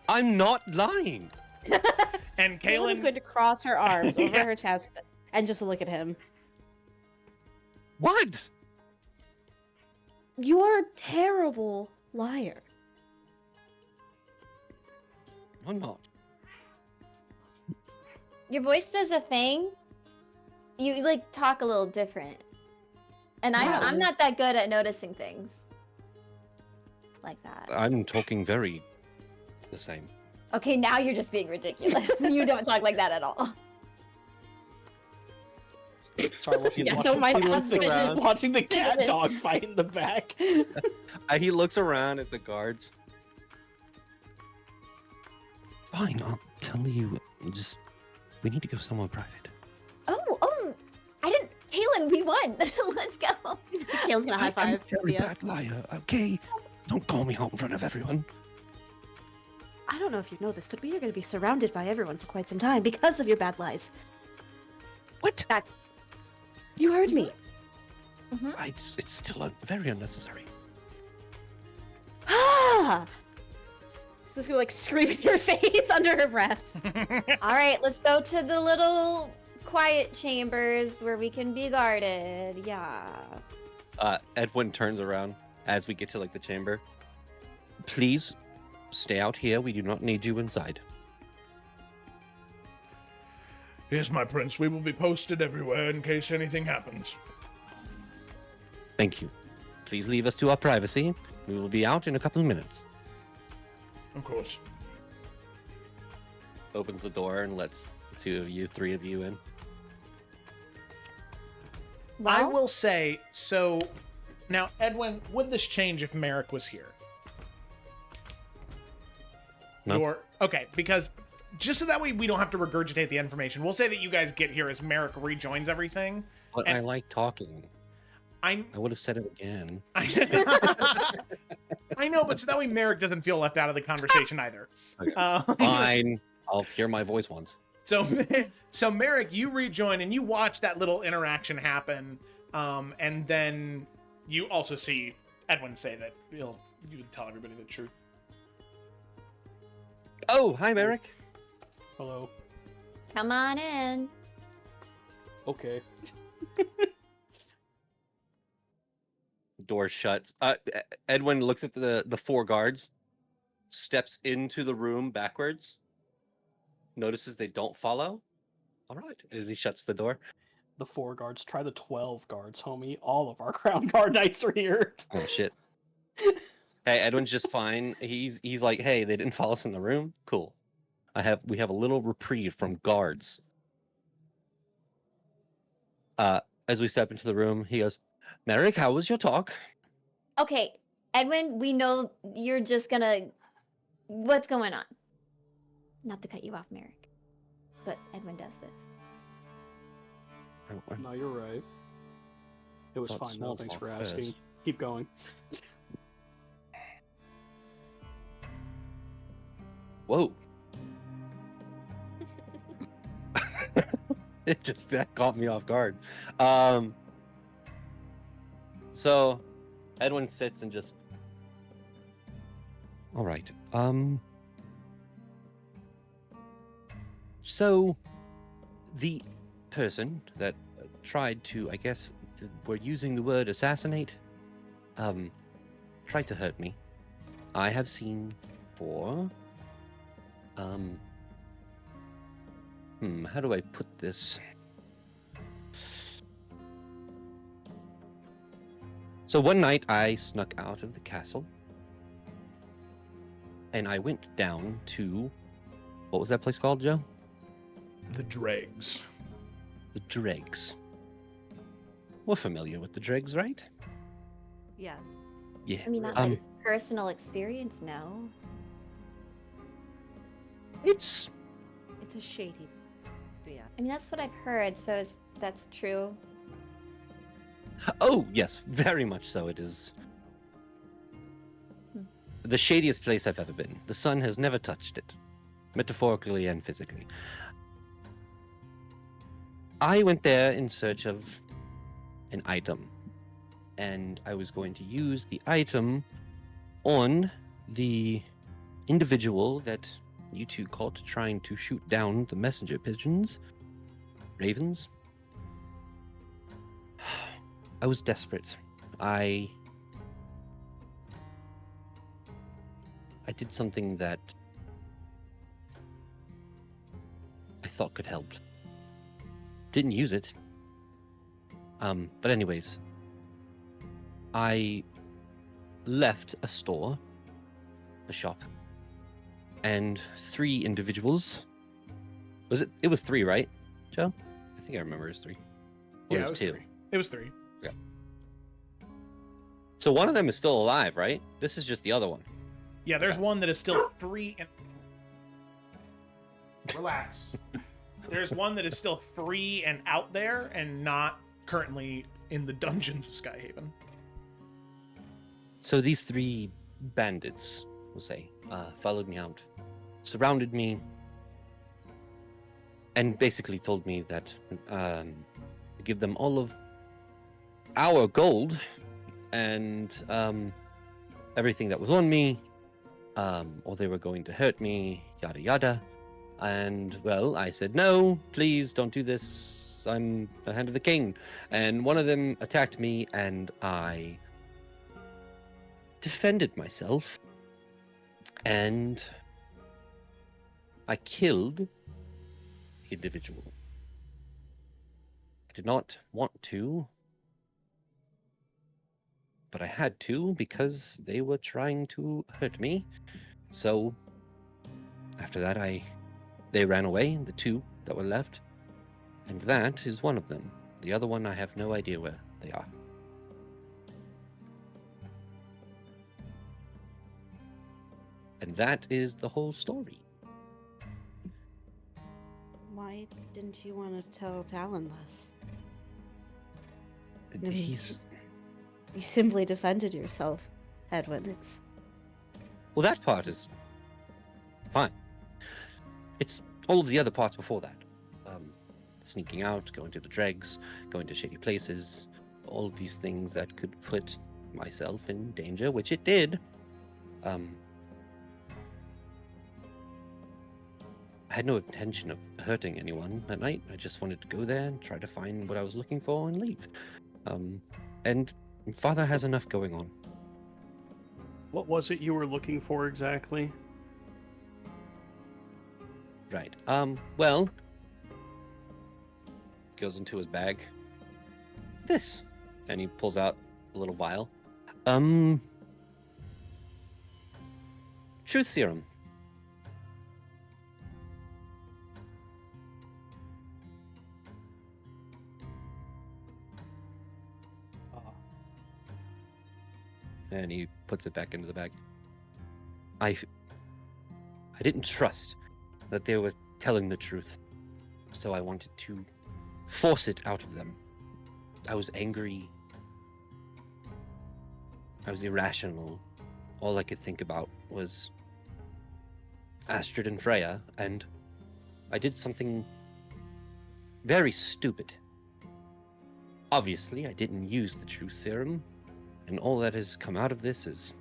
I'm not lying. And Kaylin's Kaylin, going to cross her arms over Yeah. her chest and just look at him. What? You're a terrible liar. I'm not. Your voice does a thing. You like talk a little different. And I'm not that good at noticing things. like that. I'm talking very the same. Okay, now you're just being ridiculous. You don't talk like that at all. Sorry, watching, Yeah, watching, no, my watching husband. watching the cat Cinnamon. dog fight in the back. He looks around at the guards. Fine, I'll tell you. Just, we need to go somewhere private. Oh, I didn't. Kaylin, we won. Let's go. Kaylin's gonna high I'm a five. very Thea. bad liar, okay? Don't call me out in front of everyone. I don't know if you know this, but we are going to be surrounded by everyone for quite some time because of your bad lies. What? That's. You heard me. It's still very unnecessary. Ah! So this gonna like scream in your face under her breath. All right, let's go to the little quiet chambers where we can be guarded. Yeah. Edwin turns around as we get to like the chamber. Please stay out here. We do not need you inside. Yes, my prince, we will be posted everywhere in case anything happens. Thank you. Please leave us to our privacy. We will be out in a couple of minutes. Of course. Opens the door and lets the three of you in. I Well, will say, so now, Edwin, would this change if Merrick was here? No. Okay, because just so that way we don't have to regurgitate the information, we'll say that you guys get here as Merrick rejoins everything. But And- I like talking. I I would have said it again. I know, but so that way Merrick doesn't feel left out of the conversation either. Okay. Um, Fine. I'll hear my voice once. So Merrick, you rejoin and you watch that little interaction happen, and then you also see Edwin say that you would tell everybody the truth. Oh, hi, Merrick. Hello. come on in. Okay. Door shuts. Edwin looks at the four guards, steps into the room backwards, notices they don't follow. All right, and he shuts the door. The 4 guards. Try the 12 guards, homie. All of our crown guard knights are here. Oh shit. Hey, Edwin's just fine. He's like, hey, they didn't follow us in the room. Cool. We have a little reprieve from guards. As we step into the room, he goes, Merrick, how was your talk? Okay, Edwin, we know you're just gonna. What's going on? Not to cut you off, Merrick, but Edwin does this. No, you're right. It was Thought fine. small No, thanks talk for first. asking. Keep going. Whoa. That caught me off guard. So Edwin sits and just, all right. So the person that tried to, I guess, we're using the word assassinate, tried to hurt me. I have seen for, how do I put this? So one night I snuck out of the castle and I went down to, what was that place called, Joe? The dregs. The Dregs. We're familiar with the Dregs, right? Yeah. Yeah. I mean, not like personal experience, no. It's It's a shady. Yeah. I mean, that's what I've heard. So that's true. oh yes, very much so. It is the shadiest place I've ever been. The sun has never touched it, metaphorically and physically. I went there in search of an item, and I was going to use the item on the individual that you two caught trying to shoot down the messenger pigeons, ravens. I was desperate. I did something that I thought could help. Didn't use it. But anyways, I left a store the shop, and 3 individuals. Was it? It was 3, right, Joe? I think I remember it was 3. Or Yeah, it was 2. 3. It was 3. So one of them is still alive, right? This is just the other one. Yeah, there's one that is still free and... Relax. There's one that is still free and out there and not currently in the dungeons of Skyhaven. So these 3 bandits, we'll say, followed me out, surrounded me, and basically told me that to give them all of our gold and everything that was on me, or they were going to hurt me, yada yada. And, well, I said, no, please don't do this. I'm the hand of the king. And one of them attacked me, and I defended myself. And I killed the individual. I did not want to, but I had to because they were trying to hurt me. So, after that, they ran away, the 2 that were left, and that is one of them. The other one, I have no idea where they are. And that is the whole story. Why didn't you want to tell Talon this? I mean, He's... You simply defended yourself, Edwin. It's... Well, that part is fine. It's all of the other parts before that. Sneaking out, going to the dregs, going to shady places, all of these things that could put myself in danger, which it did. I had no intention of hurting anyone that night. I just wanted to go there and try to find what I was looking for and leave. And Father has enough going on. What was it you were looking for exactly? Right. Well, goes into his bag. This. And he pulls out a little vial. Truth serum. And he puts it back into the bag. I didn't trust that they were telling the truth, so I wanted to force it out of them. I was angry. I was irrational. All I could think about was Astrid and Freya, and I did something very stupid. Obviously, I didn't use the truth serum, and all that has come out of this is,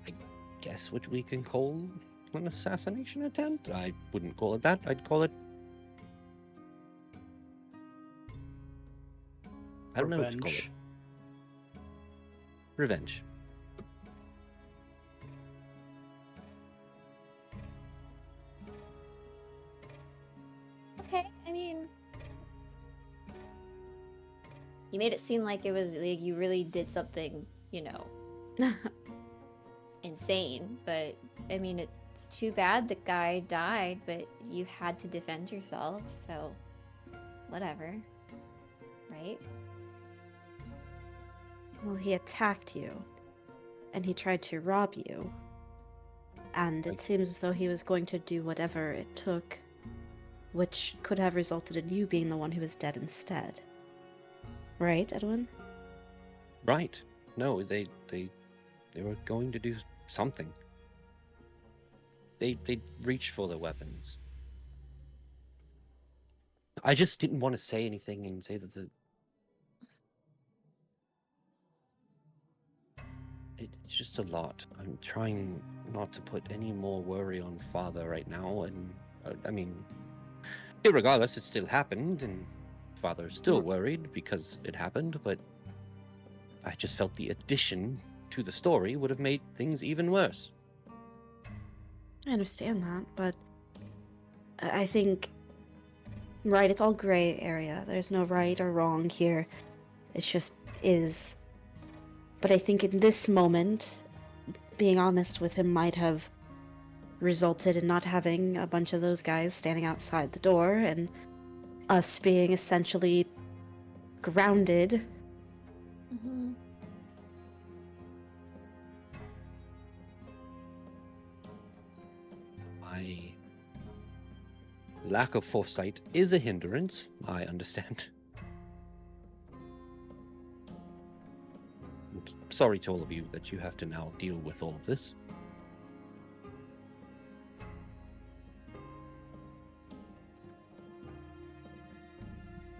I guess, what we can call an assassination attempt? I wouldn't call it that. I'd call it... I don't know what to call it. Revenge. Okay, I mean, you made it seem like it was like you really did something, insane. But I mean, it's too bad the guy died, but you had to defend yourself, so whatever, right? Well, he attacked you, and he tried to rob you. And it seems as though he was going to do whatever it took, which could have resulted in you being the one who was dead instead. Right, Edwin? Right. No, they were going to do something. They reached for their weapons. I just didn't want to say anything and say that it's just a lot. I'm trying not to put any more worry on Father right now, and I mean, irregardless, it still happened, and Father's still worried because it happened, but I just felt the addition to the story would have made things even worse. I understand that, but I think, right, it's all gray area. There's no right or wrong here. It just is. But I think in this moment, being honest with him might have resulted in not having a bunch of those guys standing outside the door and us being essentially grounded. Mm-hmm. My lack of foresight is a hindrance, I understand. I'm sorry to all of you that you have to now deal with all of this.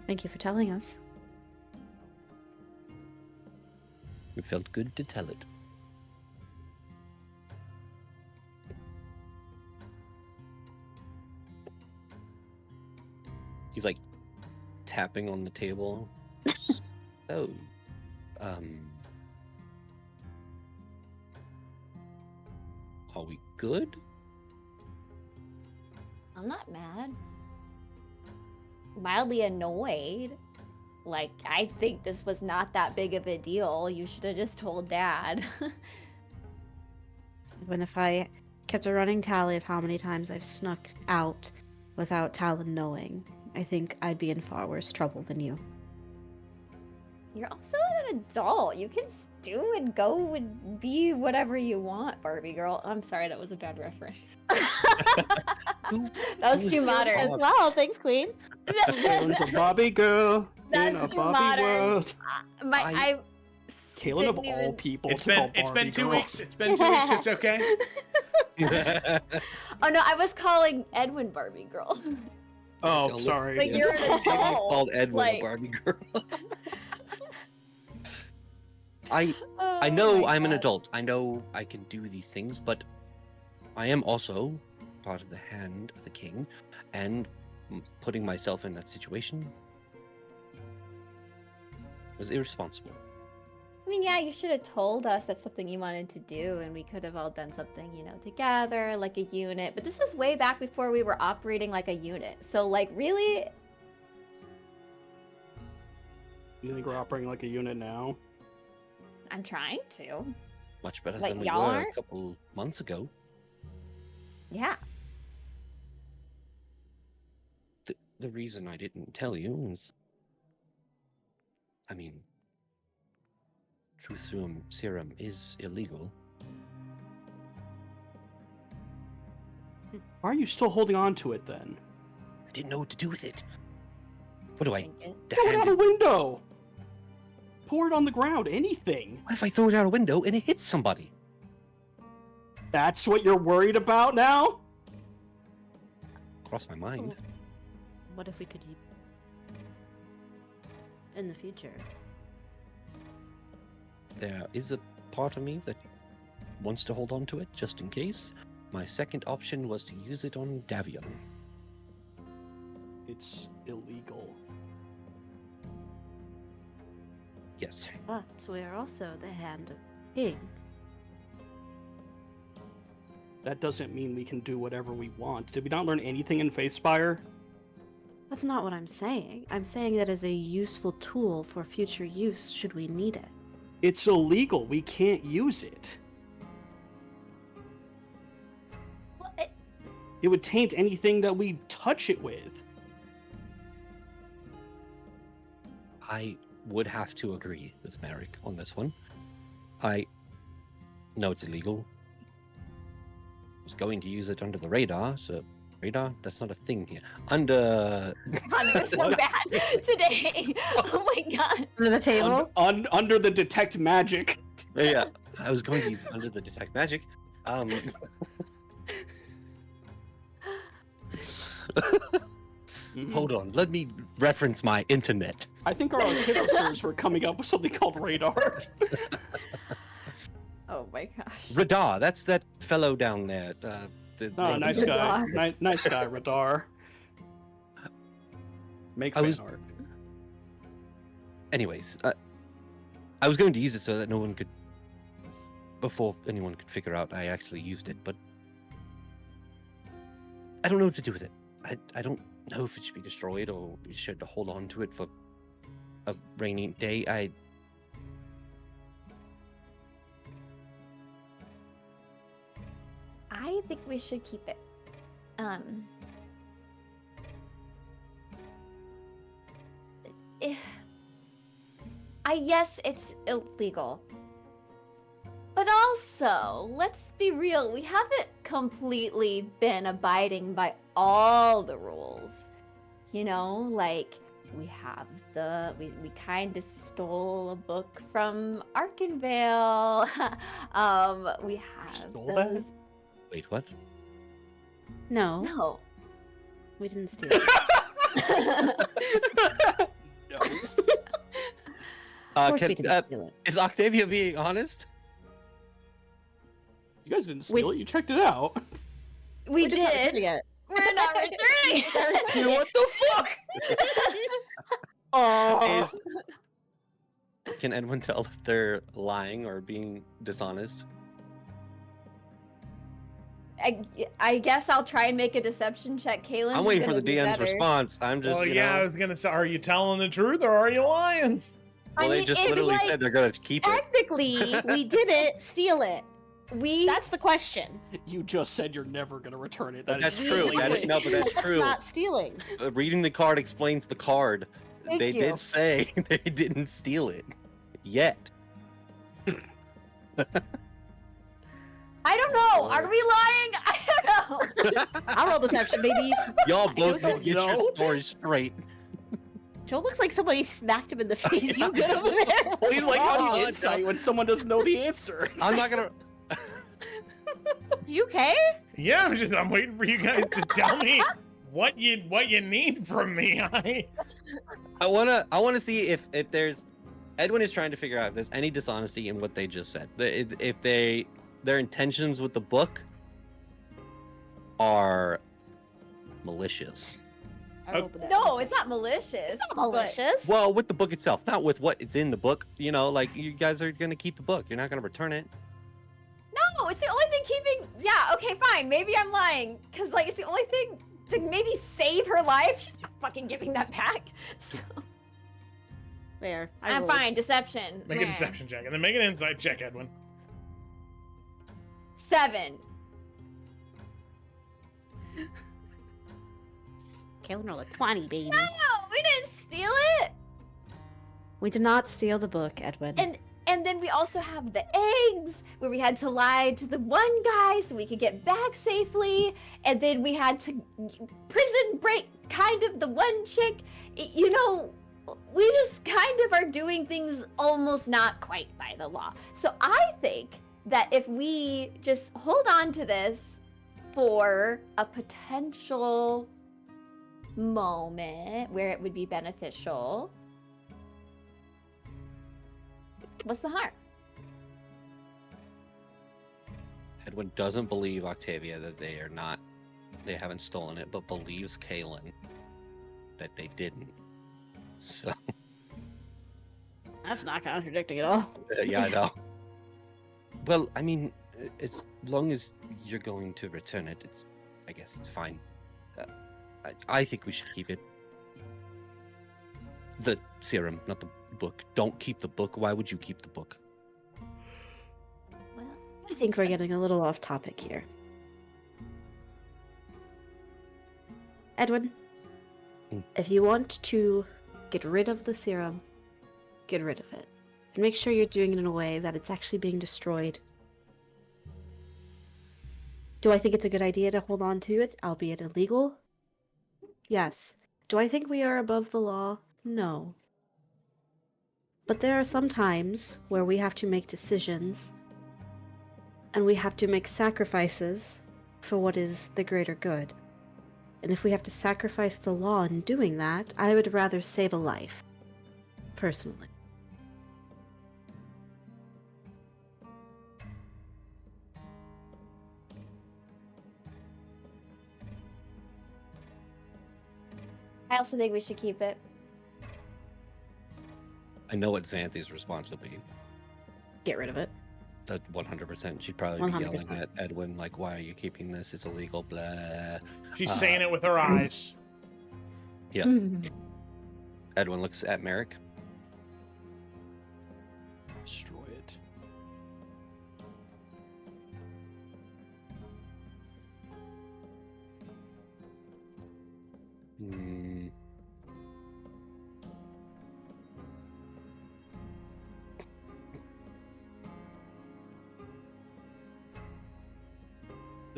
Thank you for telling us. It felt good to tell it. He's like tapping on the table. Oh, are we good? I'm not mad. Mildly annoyed. Like, I think this was not that big of a deal. You should have just told Dad. Even if I kept a running tally of how many times I've snuck out without Talon knowing, I think I'd be in far worse trouble than you. You're also an adult. You can do and go and be whatever you want, Barbie girl. I'm sorry, that was a bad reference. That was too modern. As well, thanks, Queen. Kaylin's a Bobby girl in a That's too Bobby modern. world. I Kaylin of didn't all even- people It's to been call it's Barbie been 2 girl. weeks. It's been 2 weeks. It's okay. Oh no, I was calling Edwin Barbie girl. Oh, sorry. Like, you're an I adult. called Edwin like- a Barbie girl. I Oh know my I'm an God. adult. I know I can do these things, but I am also part of the hand of the king, and putting myself in that situation was irresponsible. I mean, yeah, you should have told us that's something you wanted to do, and we could have all done something, together, like a unit. But this was way back before we were operating like a unit. So, like, really, You think we're operating like a unit now? I'm trying to. Much better Like, than we y'all were a aren't? couple months ago. Yeah. The reason I didn't tell you is, I mean, truth serum is illegal. Why are you still holding on to it then? I didn't know what to do with it. What do I? Drink it. Throw it hand out a it? window! Pour it on the ground, anything. What if I throw it out a window and it hits somebody? That's what you're worried about now? Cross my mind. What if we could use in the future? There is a part of me that wants to hold on to it just in case. My second option was to use it on Davion. It's illegal. Yes. But we're also the hand of king. That doesn't mean we can do whatever we want. Did we not learn anything in Faithspire? That's not what I'm saying. I'm saying that as a useful tool for future use should we need it. It's illegal. We can't use it. Well, It would taint anything that we touch it with. I would have to agree with Merrick on this one. I know it's illegal. I was going to use it under the radar, so radar? That's not a thing here. Under God, it was so bad today. Oh my God. Under the table? Under the detect magic. yeah, I was going to use it under the detect magic. Hold on, let me reference my internet. I think our artificers were coming up with something called radar. Oh my gosh. Radar, that's that fellow down there. Oh, nice guy. Radar. Nice guy, Radar. Make I fan was- art. Anyways, I was going to use it so that no one could, before anyone could figure out I actually used it, but I don't know what to do with it. I don't know if it should be destroyed or we should hold on to it for a rainy day. I think we should keep it. Yes, it's illegal. But also, let's be real, we haven't completely been abiding by all the rules. You know, like we have we kind of stole a book from Arkenvale. We have Stole that? those. Wait, what? No, No. we didn't steal it. No. Of course Can- we didn't steal it. is Octavia being honest? You guys didn't We- steal it. You checked it out. We We're just not did. returning it. We're not returning it. What the fuck? Oh, Is- Can Edwin tell if they're lying or being dishonest? I guess I'll try and make a deception check. Kaylin. I'm waiting for the DM's response. I'm just, Well, you yeah, I know. was gonna say, are you telling the truth or are you lying? Well, they just literally said they're gonna keep it. technically, we didn't steal it. That's the question. You just said you're never gonna return it. But That is that's true. silly. No, but that's true. not stealing. Reading the card explains the card. Thank They you. did say they didn't steal it yet. I don't know. Are we lying? I don't know. I'll roll deception, baby. Y'all both so need to get your no. stories straight. Joe looks like somebody smacked him in the face. You good over there? Well, you like how Oh, you insight when someone doesn't know the answer. I'm not gonna. You okay? Yeah, I'm waiting for you guys to tell me what you need from me. I wanna see if there's. Edwin is trying to figure out if there's any dishonesty in what they just said. If their intentions with the book are malicious. I rolled it No, out. it's not malicious. It's not malicious. Well, with the book itself, not with what is in the book. You know, like you guys are gonna keep the book. You're not gonna return it. No, it's the only thing keeping. Yeah, okay, fine. Maybe I'm lying. Because, like, it's the only thing to maybe save her life. She's not fucking giving that back. So, There. I'm rolled. fine. Deception. Make a Meh. deception check, and then make an insight check, Edwin. 7. Kaylin rolled a 20, baby. No, we didn't steal it. We did not steal the book, Edwin. And then we also have the eggs, where we had to lie to the one guy so we could get back safely. And then we had to prison break kind of the one chick. You know, we just kind of are doing things almost not quite by the law. So I think that if we just hold on to this for a potential moment where it would be beneficial, what's the harm? Edwin doesn't believe Octavia that they haven't stolen it, but believes Kaylin that they didn't. So That's not contradicting at all. yeah, I know. Well, I mean, as long as you're going to return it, I guess it's fine. I think we should keep it. The serum, not the book. Don't keep the book. Why would you keep the book? Well, I think we're getting a little off topic here. Edwin, if you want to get rid of the serum, get rid of it. And make sure you're doing it in a way that it's actually being destroyed. Do I think it's a good idea to hold on to it, albeit illegal? Yes. Do I think we are above the law? No. But there are some times where we have to make decisions, and we have to make sacrifices for what is the greater good. And if we have to sacrifice the law in doing that, I would rather save a life. Personally. I also think we should keep it. I know what Xanthi's response would be. Get rid of it. That 100%. She'd probably be yelling 100%. at Edwin, like, why are you keeping this? It's illegal, blah. She's saying it with her eyes. Yeah. Edwin looks at Merrick. Destroy it.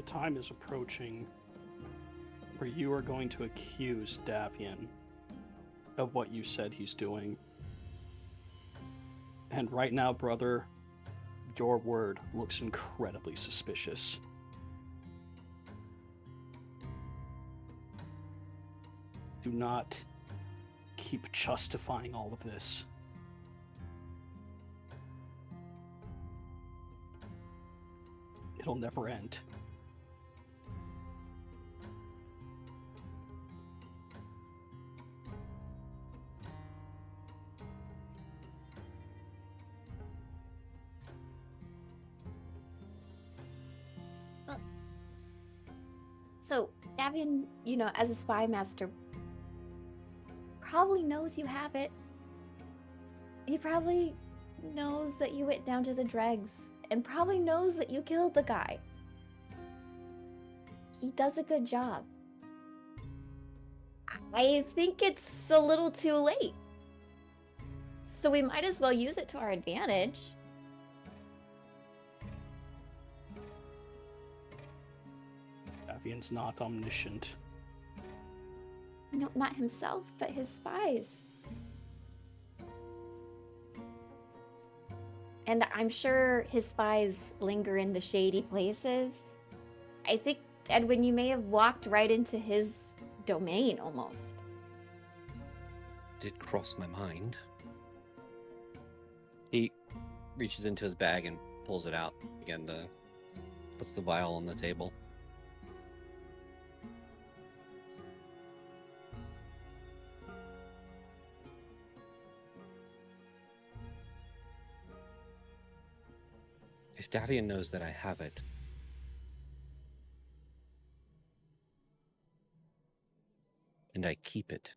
time is approaching where you are going to accuse Davian of what you said he's doing. And right now, brother, your word looks incredibly suspicious. Do not keep justifying all of this. It'll never end. So, Davian, you know, as a spy master, probably knows you have it. He probably knows that you went down to the dregs, and probably knows that you killed the guy. He does a good job. I think it's a little too late. So we might as well use it to our advantage. Davian's not omniscient. No, not himself, but his spies. And I'm sure his spies linger in the shady places. I think, Edwin, you may have walked right into his domain almost. Did cross my mind. He reaches into his bag and pulls it out again. Puts the vial on the table. If Davian knows that I have it, and I keep it,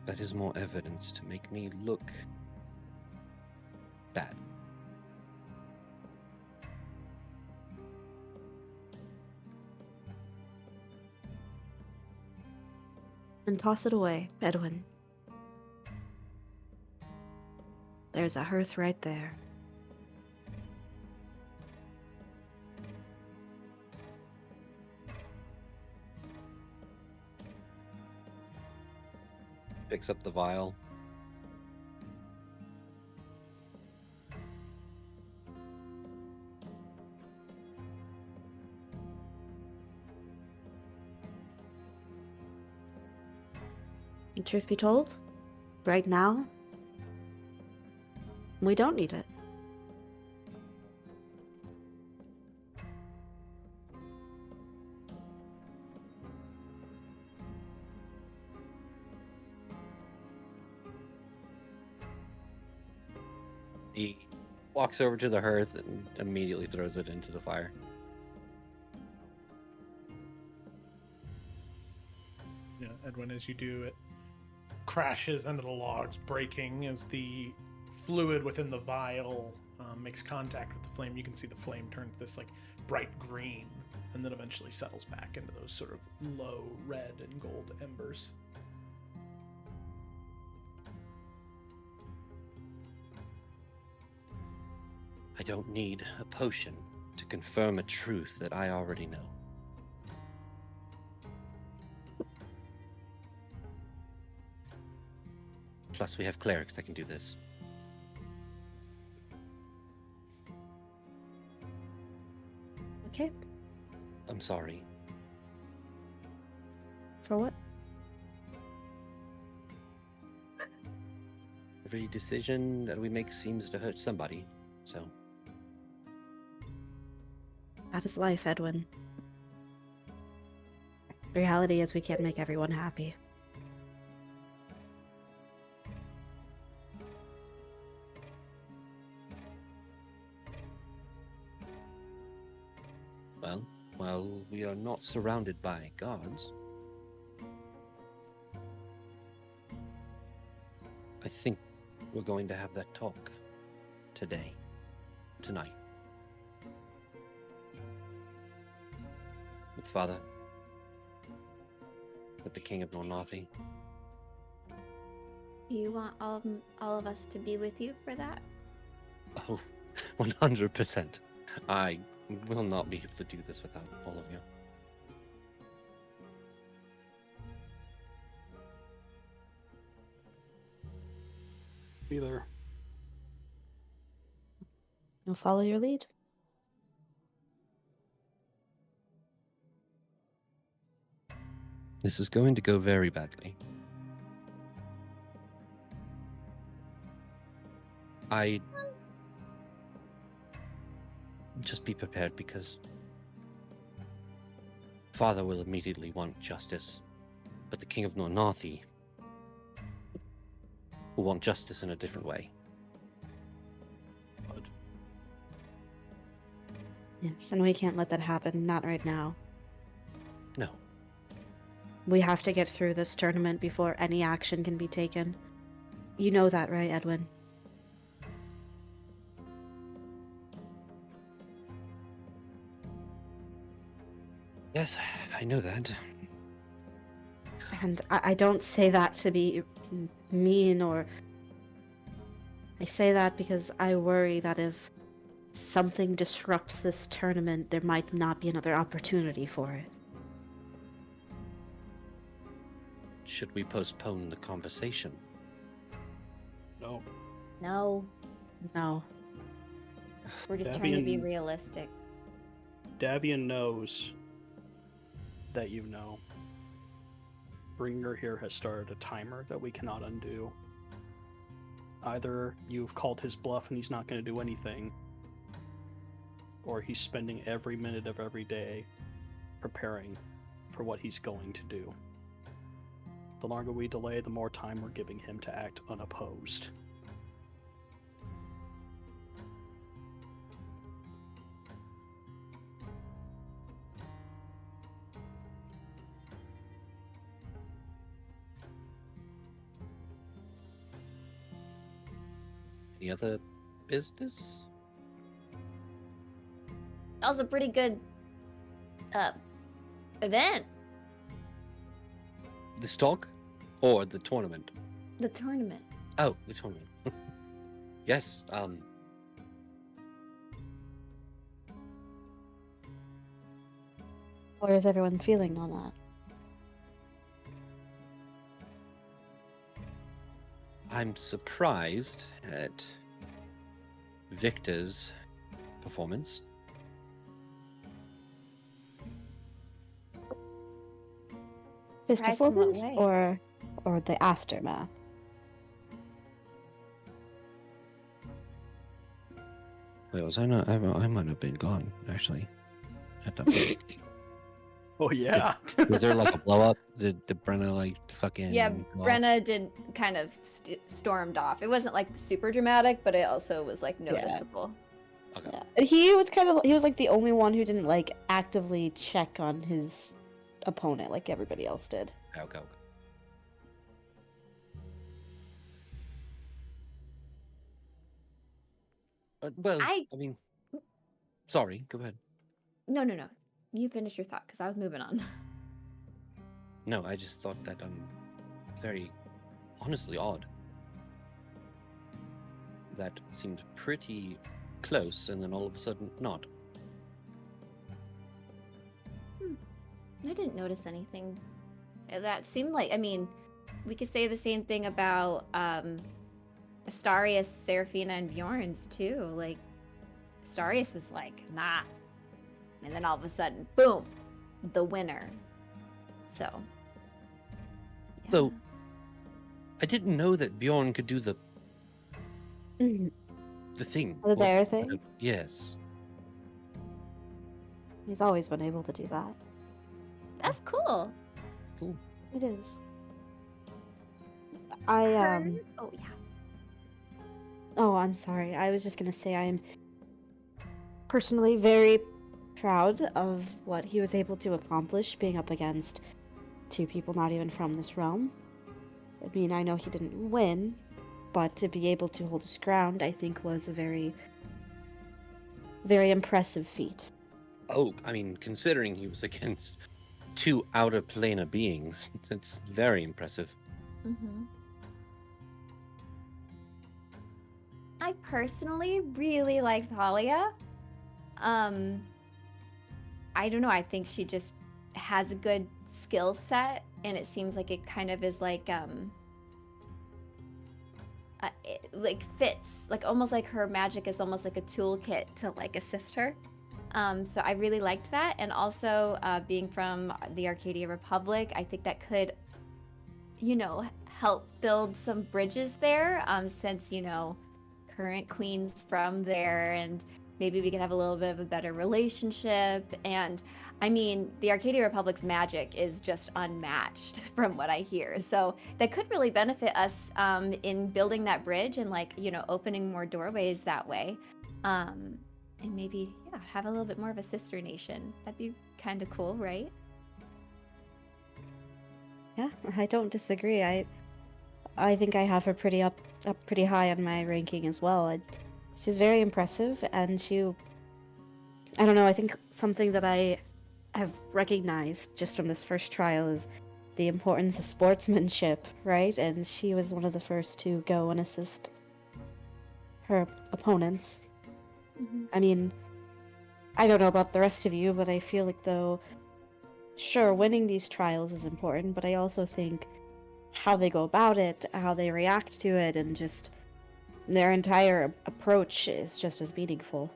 that is more evidence to make me look bad. And toss it away, Edwin. There's a hearth right there. Picks up the vial. And truth be told, right now, we don't need it. He walks over to the hearth and immediately throws it into the fire. Yeah, Edwin, as you do, it crashes into the logs, breaking as the fluid within the vial makes contact with the flame. You can see the flame turn to this like bright green, and then eventually settles back into those sort of low red and gold embers. I don't need a potion to confirm a truth that I already know. Plus, we have clerics that can do this. Okay, I'm sorry. for what? Every decision that we make seems to hurt somebody, so... That is life, Edwin. Reality is we can't make everyone happy. Well, while we are not surrounded by guards, I think we're going to have that talk today, tonight. With Father, with the King of Nornathi. Do you want all of us to be with you for that? Oh, 100%. I will not be able to do this without all of you. Either. I'll follow your lead. This is going to go very badly. Just be prepared, because Father will immediately want justice, but the King of Nornathi will want justice in a different way. But Yes, and we can't let that happen. Not right now. No. We have to get through this tournament before any action can be taken. You know that, right, Edwin? Yes, I know that. And I don't say that to be mean or... I say that because I worry that if something disrupts this tournament, there might not be another opportunity for it. Should we postpone the conversation? no. No, No. we're just trying to be Davian- realistic. Davian knows that you know. Bringer here has started a timer that we cannot undo. Either you've called his bluff and he's not going to do anything, or he's spending every minute of every day preparing for what he's going to do. The longer we delay, the more time we're giving him to act unopposed. Any other business? That was a pretty good event. This talk? Or the tournament? The tournament. Oh, the tournament. Yes, Where is everyone feeling on that? I'm surprised at Victor's performance. His Surprised in what performance way? or the aftermath? Wait, was I not? I might have been gone, actually. At that point. Oh yeah. Was there like a blow up? Did Brenna like fucking? Yeah, go off? Brenna did kind of stormed off. It wasn't like super dramatic, but it also was like noticeable. Okay. Yeah. He was like the only one who didn't like actively check on his opponent like everybody else did. Okay. Well, I- I mean, sorry. Go ahead. No. You finish your thought because I was moving on. No, I just thought that very honestly odd. That seemed pretty close, and then all of a sudden not. I didn't notice anything. That seemed like, I mean, we could say the same thing about Astarius, Seraphina, and Bjorn's too. Like, Astarius was like, nah. And then all of a sudden, boom, the winner. So. So, I didn't know that Bjorn could do the thing. The bear thing? Yes. He's always been able to do that. That's cool. Cool. It is. Oh, yeah. Oh, I'm sorry. I was just gonna say I'm personally very proud of what he was able to accomplish being up against two people not even from this realm. I mean, I know he didn't win, but to be able to hold his ground, I think was a very, very impressive feat. Oh, I mean, considering he was against two outer planar beings, it's very impressive. Mm-hmm. I personally really like Thalia. I don't know. I think she just has a good skill set, and it seems like it kind of is like it, like fits, like almost like her magic is almost like a toolkit to like assist her. So I really liked that, and also being from the Arcadia Republic, I think that could, you know, help build some bridges there. Since you know, current queen's from there, and maybe we could have a little bit of a better relationship. And I mean, the Arcadia Republic's magic is just unmatched from what I hear. So that could really benefit us in building that bridge and like, you know, opening more doorways that way. And maybe, yeah, have a little bit more of a sister nation. That'd be kind of cool, right? Yeah, I don't disagree. I think I have her up pretty high on my ranking as well. She's very impressive, and I don't know, I think something that I have recognized just from this first trial is the importance of sportsmanship, right? And she was one of the first to go and assist her opponents. Mm-hmm. I mean, I don't know about the rest of you, but I feel like though, sure, winning these trials is important, but I also think how they go about it, how they react to it, and just their entire approach is just as meaningful.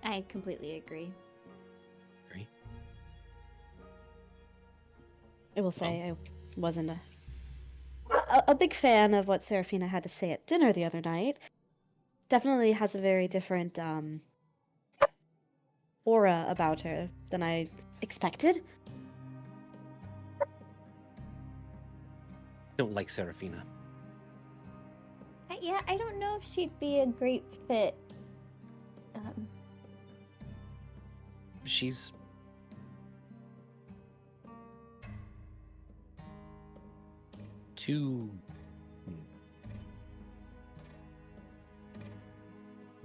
I completely agree. Great. I will say I wasn't a big fan of what Serafina had to say at dinner the other night. Definitely has a very different aura about her than I expected. Don't like Serafina. Yeah, I don't know if she'd be a great fit. She's too.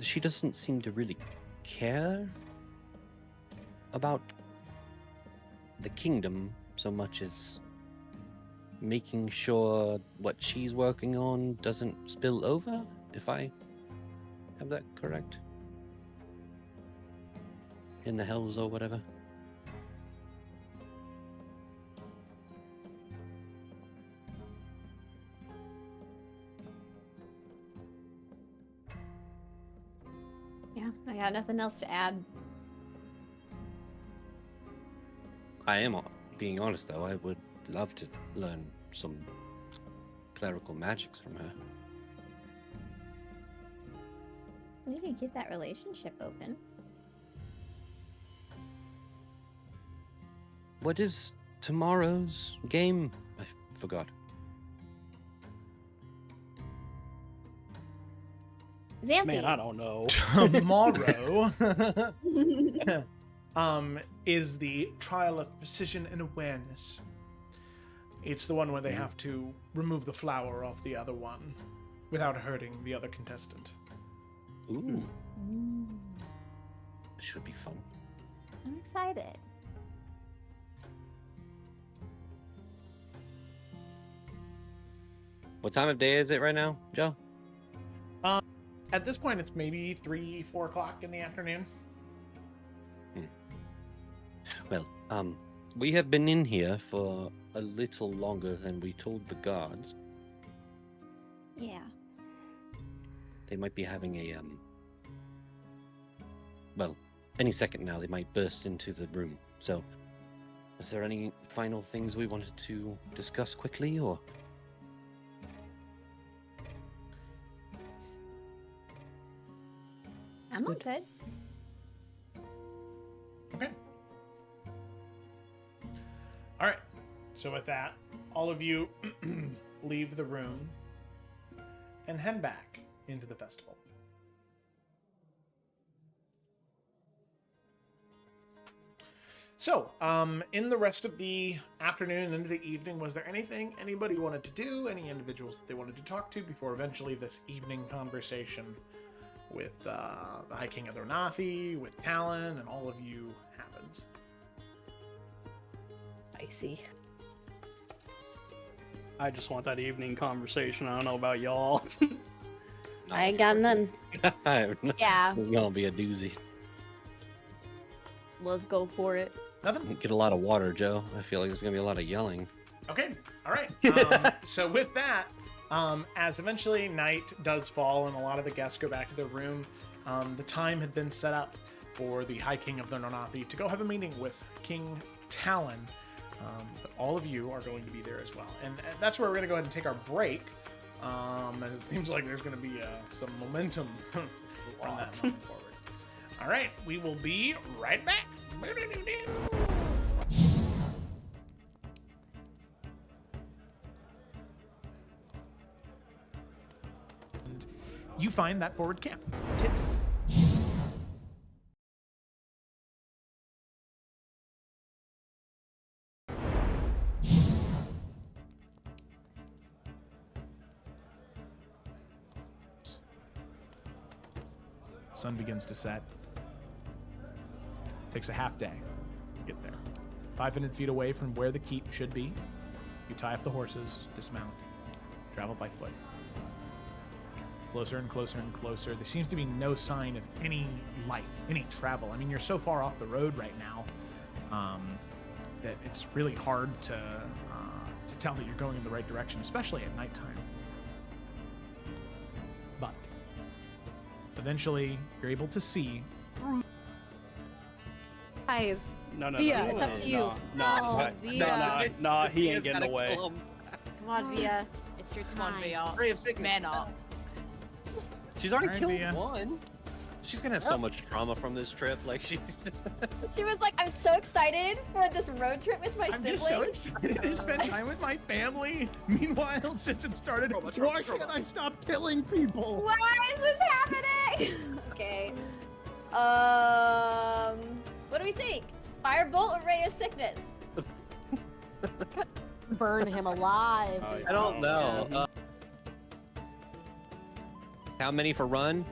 She doesn't seem to really care about the kingdom so much as making sure what she's working on doesn't spill over, if I have that correct. In the hells or whatever. Yeah, I got nothing else to add. I am being honest though, I would love to learn some clerical magics from her. We could keep that relationship open. What is tomorrow's game? I forgot. Xanthi. Man, I don't know. Tomorrow is the trial of precision and awareness. It's the one where they have to remove the flower off the other one without hurting the other contestant. Ooh. This should be fun. I'm excited. What time of day is it right now, Joe? At this point, it's maybe 3, 4 o'clock in the afternoon. Well, we have been in here for a little longer than we told the guards. Yeah. They might be having a, well, any second now they might burst into the room. So, is there any final things we wanted to discuss quickly, or? I'm all good. Okay. All right. So with that, all of you leave the room and head back into the festival. So, in the rest of the afternoon and into the evening, was there anything anybody wanted to do? Any individuals that they wanted to talk to before eventually this evening conversation with the High King of the Renathi, with Talon, and all of you happens? I see. I just want that evening conversation. I don't know about y'all. I ain't got none. Yeah, It's gonna be a doozy. Let's go for it. Nothing? Get a lot of water, Joe. I feel like there's gonna be a lot of yelling. Okay, all right. So with that, as eventually night does fall and a lot of the guests go back to their room, the time had been set up for the High King of the Nornathi to go have a meeting with King Talon. But all of you are going to be there as well. And that's where we're going to go ahead and take our break. As it seems like there's going to be some momentum from that moment forward. All right, we will be right back. And you find that forward camp. Tits. Sun begins to set. Takes a half day to get there. 500 feet away from where the keep should be, you tie up the horses, dismount, travel by foot. Closer and closer and closer. There seems to be no sign of any life, any travel. I mean, you're so far off the road right now that it's really hard to tell that you're going in the right direction, especially at nighttime. But eventually, you're able to see. Guys, No, Via, no, it's up to you. No, Oh, Via. he ain't getting away. Come on, Via. It's your Come on, time. Via. Ray of sickness. Man up. She's already Alright, killed Via. one. She's gonna have so much trauma from this trip. Like she. she was like, "I'm so excited for this road trip with my I'm siblings." just so excited to spend time with my family. Meanwhile, since it started, why can't I stop killing people? Why is this happening? Okay. What do we think? Firebolt or Ray of Sickness? Burn him alive. I don't know. How many for run?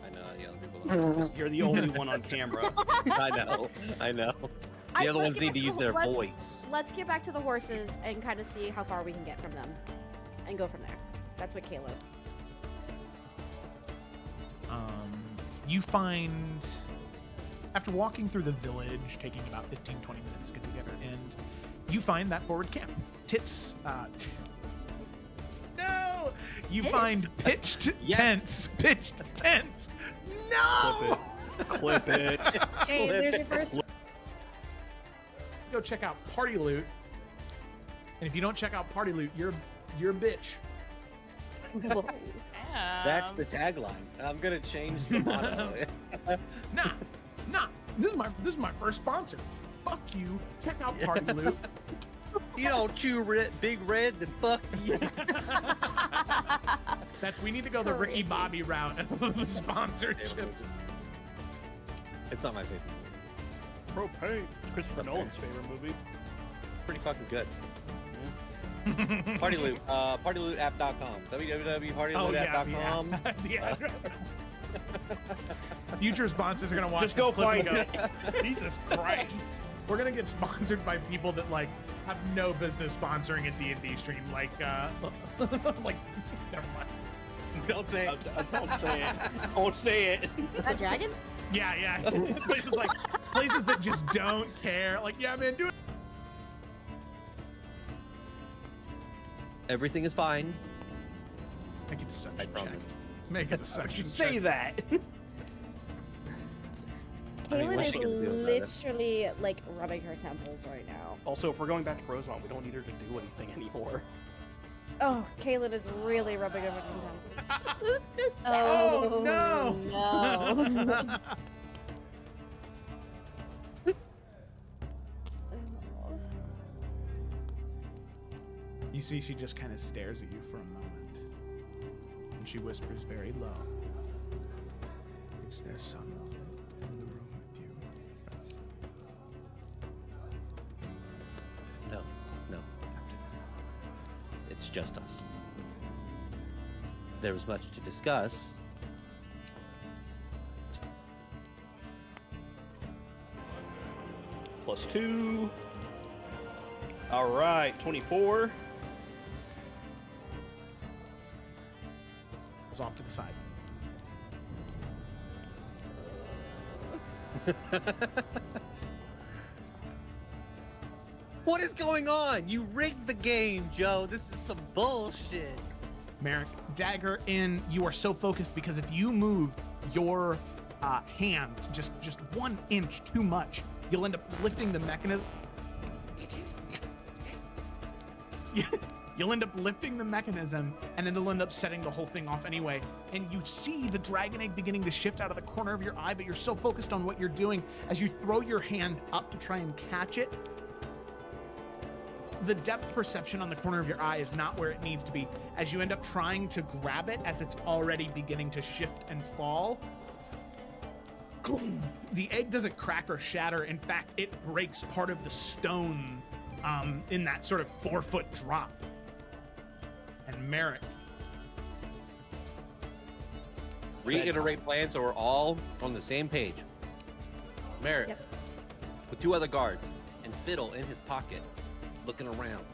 I know the other people don't. You're the only one on camera. I know. The other ones need to use their let's- voice. Let's get back to the horses and kind of see how far we can get from them, and go from there. That's what Caleb. You find, after walking through the village, taking about 15-20 minutes to get together, and you find that forward camp. Tits. No! You find pitched tents. Pitched tents. No! Clip it. Hey, there's your first. Go check out Party Loot. And if you don't check out Party Loot, you're a bitch. That's the tagline. I'm gonna change the motto. Nah. This is my first sponsor. Fuck you. Check out Party Loot. You don't chew big red, then fuck you. We need to go the Ricky Bobby route of sponsorship. It's not my favorite. Propane. Christopher Nolan's favorite movie. Pretty fucking good. Party Loot. PartyLootApp.com. www.partylootapp.com. Yeah. Future sponsors are gonna watch Just this go clip find and go, Jesus Christ. We're gonna get sponsored by people that like have no business sponsoring a D&D stream, like like never mind. Don't say it. Don't say it. Don't say it. That dragon? Yeah. places that just don't care. Like, yeah, man, do it. Everything is fine. Make a deception I check. promise. Make a deception Say check. that. Kaylin what's is she gonna do about it? literally like rubbing her temples right now. Also, if we're going back to Rosemont, we don't need her to do anything anymore. Oh, Kaylin is really rubbing her temples. Oh, no. No. You see, she just kind of stares at you for a moment, and she whispers very low, "Is there someone in the room with you, Francis?" No. It's just us. There was much to discuss. +2. All right, 24. pulls off to the side. What is going on? You rigged the game, Joe. This is some bullshit. Merrick, dagger in. You are so focused because if you move your hand just 1 inch too much, you'll end up lifting the mechanism. You'll end up lifting the mechanism, and then it'll end up setting the whole thing off anyway. And you see the dragon egg beginning to shift out of the corner of your eye, but you're so focused on what you're doing as you throw your hand up to try and catch it. The depth perception on the corner of your eye is not where it needs to be, as you end up trying to grab it as it's already beginning to shift and fall. The egg doesn't crack or shatter. In fact, it breaks part of the stone in that sort of 4-foot drop. And Merrick. Reiterate plan so we're all on the same page. Merrick, with 2 other guards, and Fiddle in his pocket, looking around.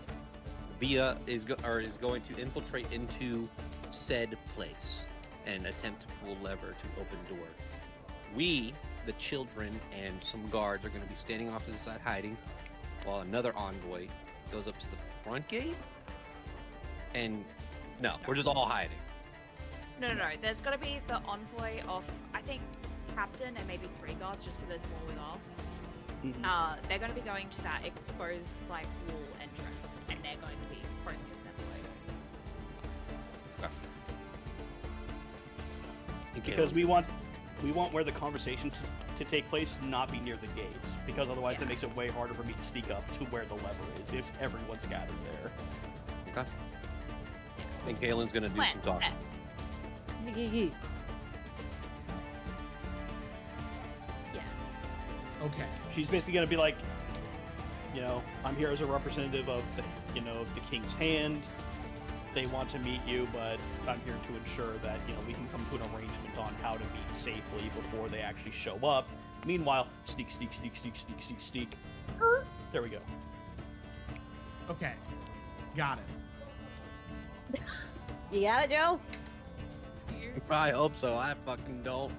Via is going to infiltrate into said place and attempt to pull lever to open door. We, the children, and some guards are going to be standing off to the side hiding, while another envoy goes up to the front gate. And no, we're just all hiding. No. There's got to be the envoy of, I think, captain and maybe 3 guards, just so there's more with us. They're going to be going to that exposed like wall entrance, and they're going to be processing that way. Because we want where the conversation to take place not be near the gates, because otherwise that makes it way harder for me to sneak up to where the lever is if everyone's gathered there. Okay. I think Kalen's gonna do some talking. Yes. Okay. She's basically gonna be like, I'm here as a representative of the king's hand. They want to meet you, but I'm here to ensure that we can come to an arrangement on how to meet safely before they actually show up. Meanwhile, sneak. There we go. Okay. Got it. You got it, Joe? I hope so. I fucking don't.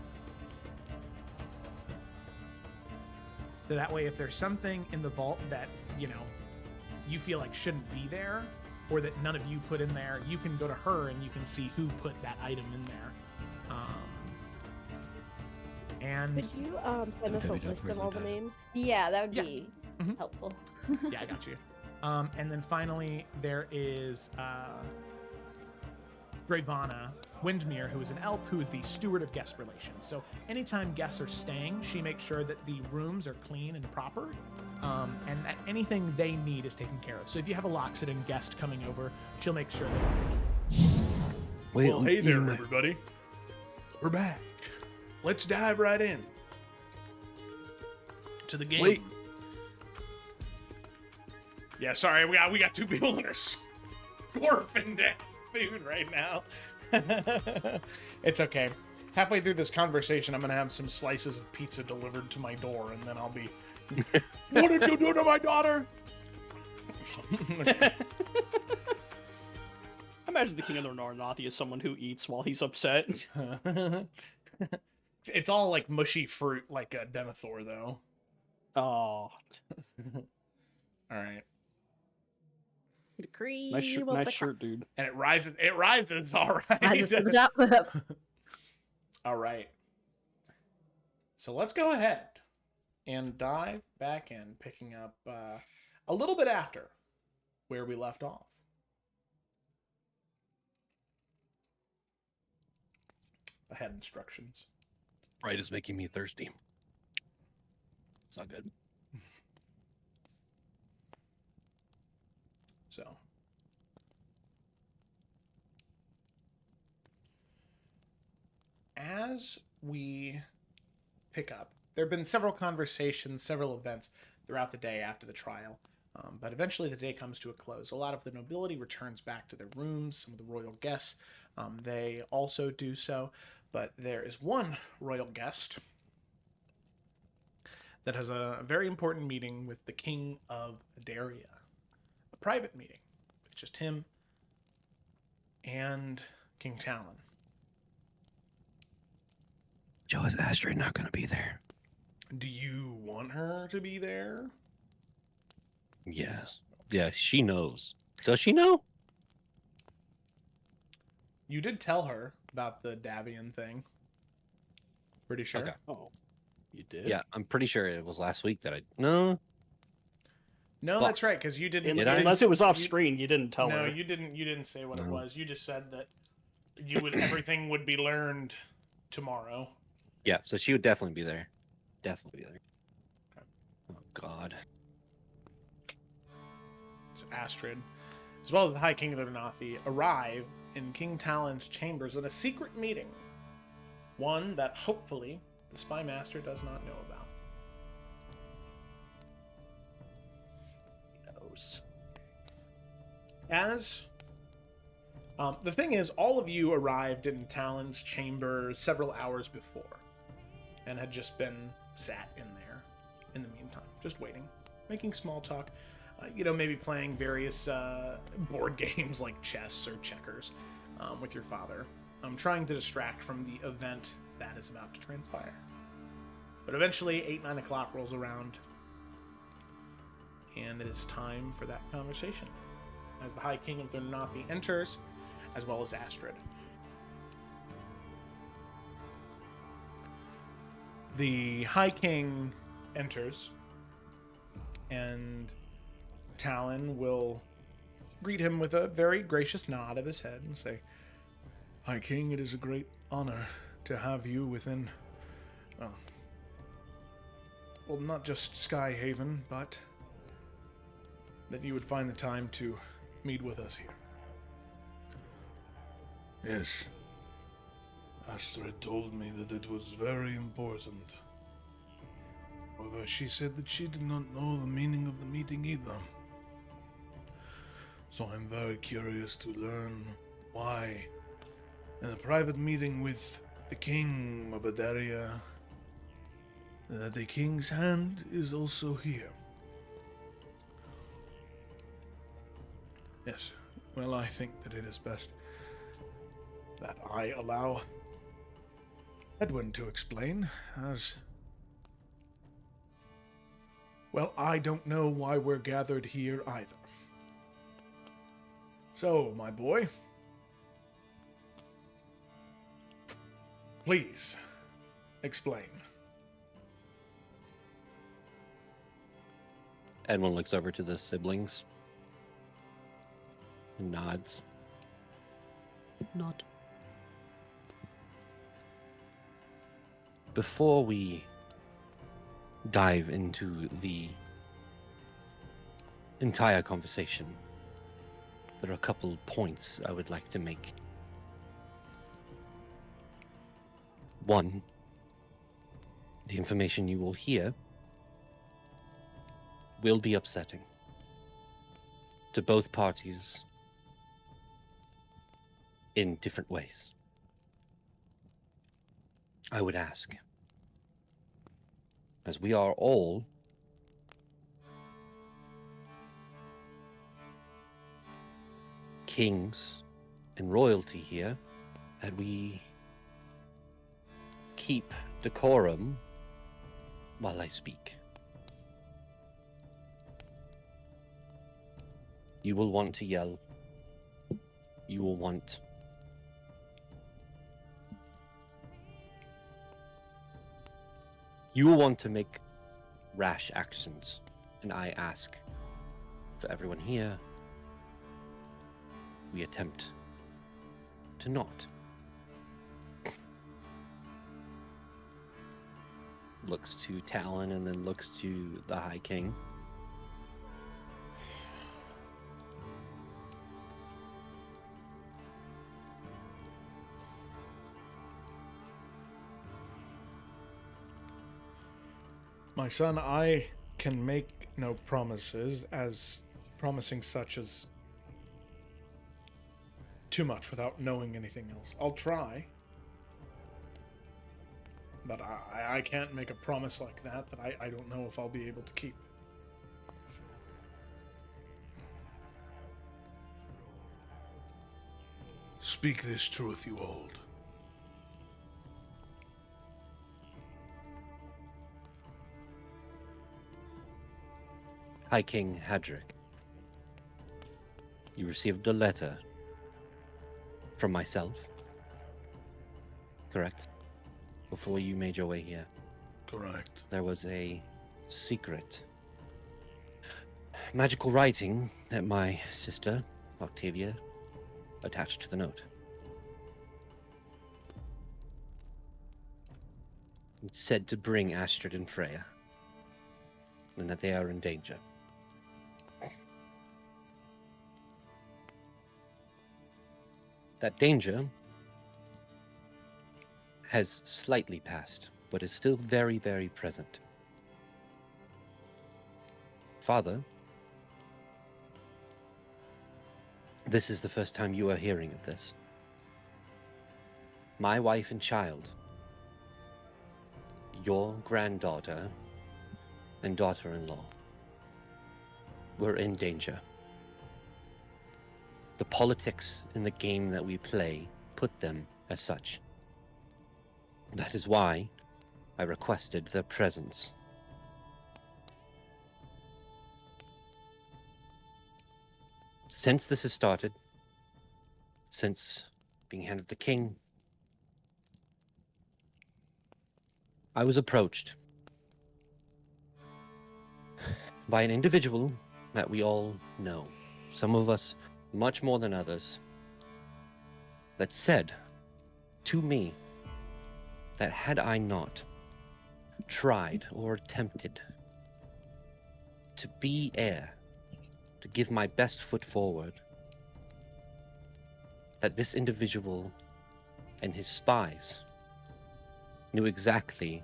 So that way, if there's something in the vault that, you feel like shouldn't be there, or that none of you put in there, you can go to her and you can see who put that item in there. And Could you send us a list of all the names? Yeah, that would be helpful. yeah, I got you. And then finally, there is Dravana Windmere, who is an elf who is the steward of guest relations. So anytime guests are staying, she makes sure that the rooms are clean and proper, and that anything they need is taken care of. So if you have a Loxodon guest coming over, she'll make sure that. Wait, Well, hey there, everybody. We're back. Let's dive right in to the game. Wait. Yeah, sorry, we got 2 people that are scorfing down food right now. It's okay. Halfway through this conversation, I'm gonna have some slices of pizza delivered to my door, and then I'll be. What did you do to my daughter? Imagine the king of the Nornathi is someone who eats while he's upset. It's all like mushy fruit, like a Denethor, though. Oh. All right. Decree. Nice shirt, dude. And it rises. All right. Rises to the top. All right. So let's go ahead and dive back in, picking up a little bit after where we left off. I had instructions. Right is making me thirsty. It's not good. So. As we pick up, there have been several conversations, several events throughout the day after the trial, but eventually the day comes to a close. A lot of the nobility returns back to their rooms, some of the royal guests, they also do so, but there is one royal guest that has a very important meeting with the King of Daria. A private meeting with just him and King Talon. Joe, is Astrid not going to be there? Do you want her to be there? Yes. Yeah, she knows. Does she know? You did tell her about the Davian thing. Pretty sure. Okay. Oh, you did? Yeah, I'm pretty sure it was last week that I... No? No, Fuck. that's right, because you didn't. Did I? Unless it was off you- screen, you didn't tell No, her. you didn't. You didn't say what it No. was. You just said that you would everything would be learned tomorrow. Yeah, so she would definitely be there. Definitely be there. Okay. Oh, God. So Astrid, as well as the High King of the Renathi, arrive in King Talon's chambers at a secret meeting. One that hopefully the Spy Master does not know about. He knows. As the thing is, all of you arrived in Talon's chamber several hours before, and had just been sat in there in the meantime, just waiting, making small talk. Maybe playing various board games like chess or checkers with your father. Trying to distract from the event that is about to transpire. But eventually, 8-9 o'clock rolls around, and it is time for that conversation. As the High King of the Renathi enters, as well as Astrid. The High King enters, and Talon will greet him with a very gracious nod of his head and say, High King, it is a great honor to have you within, well, not just Skyhaven, but that you would find the time to meet with us here. Yes. Astrid told me that it was very important. However, she said that she did not know the meaning of the meeting either. So I'm very curious to learn why, in a private meeting with the King of Adaria, that the King's hand is also here. Yes, well, I think that it is best that I allow Edwin to explain, as... well, I don't know why we're gathered here either. So, my boy, please explain. Edwin looks over to the siblings and nods. Nod. Before we dive into the entire conversation, there are a couple points I would like to make. One, the information you will hear will be upsetting to both parties in different ways. I would ask, as we are all kings and royalty here, that we keep decorum while I speak. You will want to yell. You will want to make rash actions, and I ask for everyone here, we attempt to not. Looks to Talon and then looks to the High King. My son, I can make no promises, as promising such as too much without knowing anything else. I'll try, but I can't make a promise like that I don't know if I'll be able to keep. Speak this truth you hold. High King Hadric, you received a letter from myself, correct? Before you made your way here. Correct. There was a secret magical writing that my sister, Octavia, attached to the note. It said to bring Astrid and Freya, and that they are in danger. That danger has slightly passed, but is still very, very present. Father, this is the first time you are hearing of this. My wife and child, your granddaughter and daughter-in-law, were in danger. The politics in the game that we play put them as such. That is why I requested their presence. Since this has started, since being hand of the king, I was approached by an individual that we all know, some of us much more than others, that said to me that had I not tried or attempted to be heir, to give my best foot forward, that this individual and his spies knew exactly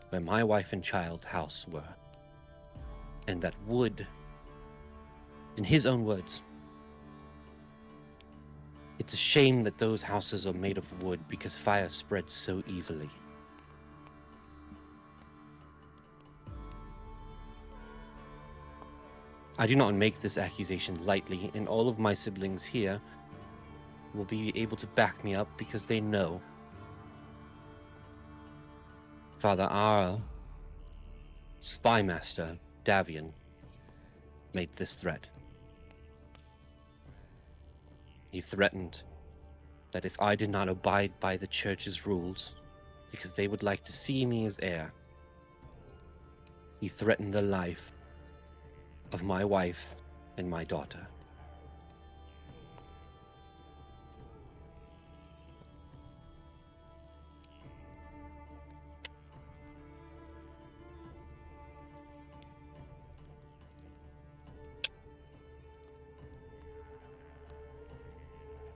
where my wife and child house were, and that would, in his own words, it's a shame that those houses are made of wood because fire spreads so easily. I do not make this accusation lightly, and all of my siblings here will be able to back me up because they know. Father, our spy master, Davian, made this threat. He threatened that if I did not abide by the church's rules, because they would like to see me as heir, he threatened the life of my wife and my daughter.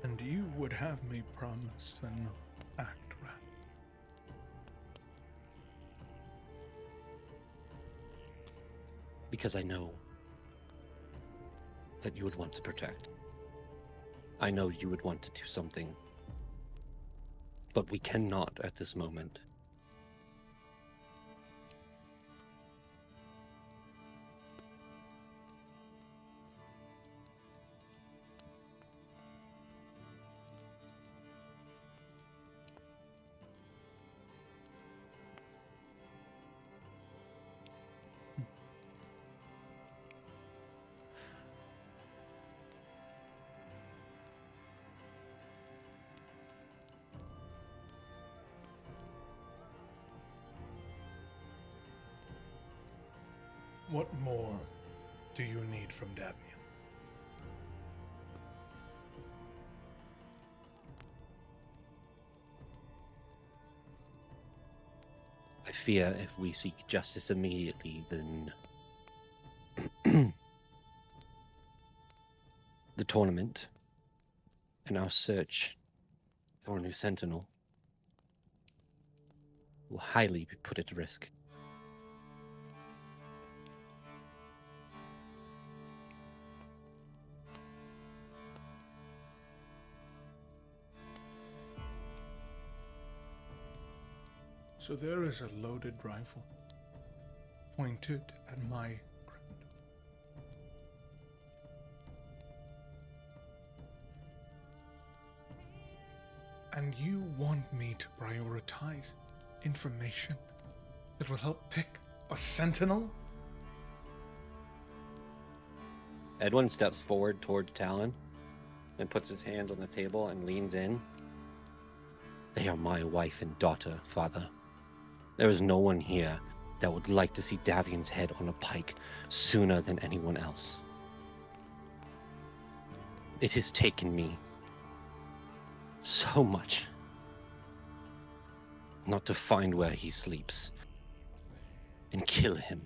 And you would have me promise to not act right. Because I know that you would want to protect. I know you would want to do something, but we cannot at this moment. What more do you need from Davian? I fear if we seek justice immediately, then the tournament and our search for a new sentinel will highly be put at risk. So there is a loaded rifle pointed at my granddaughter. And you want me to prioritize information that will help pick a sentinel? Edwin steps forward towards Talon and puts his hands on the table and leans in. They are my wife and daughter, Father. There is no one here that would like to see Davian's head on a pike sooner than anyone else. It has taken me so much not to find where he sleeps and kill him.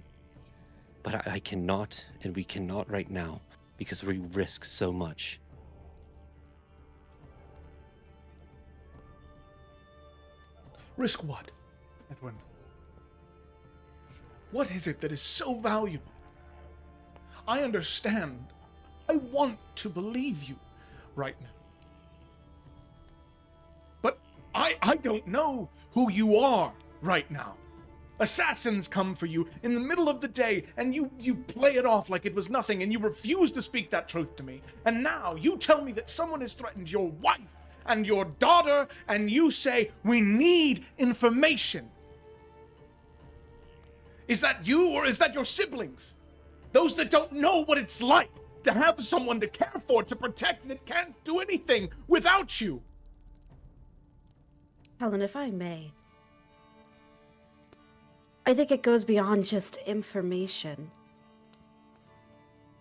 But I cannot, and we cannot right now, because we risk so much. Risk what, Edwin? What is it that is so valuable? I understand. I want to believe you right now. But I don't know who you are right now. Assassins come for you in the middle of the day, and you play it off like it was nothing, and you refuse to speak that truth to me. And now you tell me that someone has threatened your wife and your daughter, and you say, we need information. Is that you, or is that your siblings? Those that don't know what it's like to have someone to care for, to protect, that can't do anything without you. Helen, if I may, I think it goes beyond just information.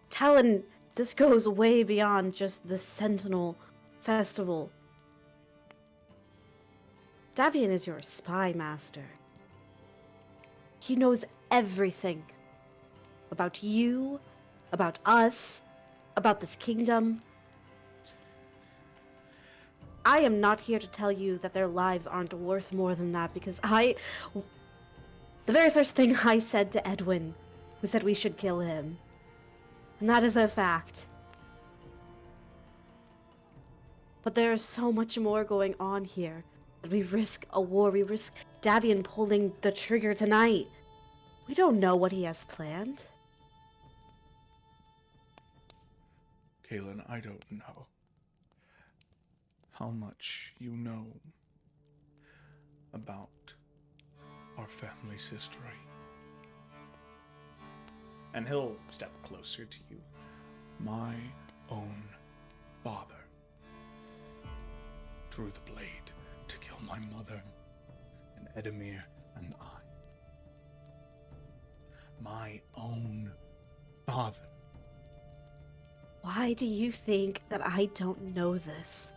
Talon, this goes way beyond just the Sentinel Festival. Davian is your spy master. He knows everything about you, about us, about this kingdom. I am not here to tell you that their lives aren't worth more than that, because the very first thing I said to Edwin was that we should kill him. And that is a fact. But there is so much more going on here. That we risk a war, we risk Davian pulling the trigger tonight. We don't know what he has planned. Kaylin, I don't know how much you know about our family's history. And he'll step closer to you. My own father drew the blade to kill my mother and Edemir and I. My own father. Why do you think that I don't know this?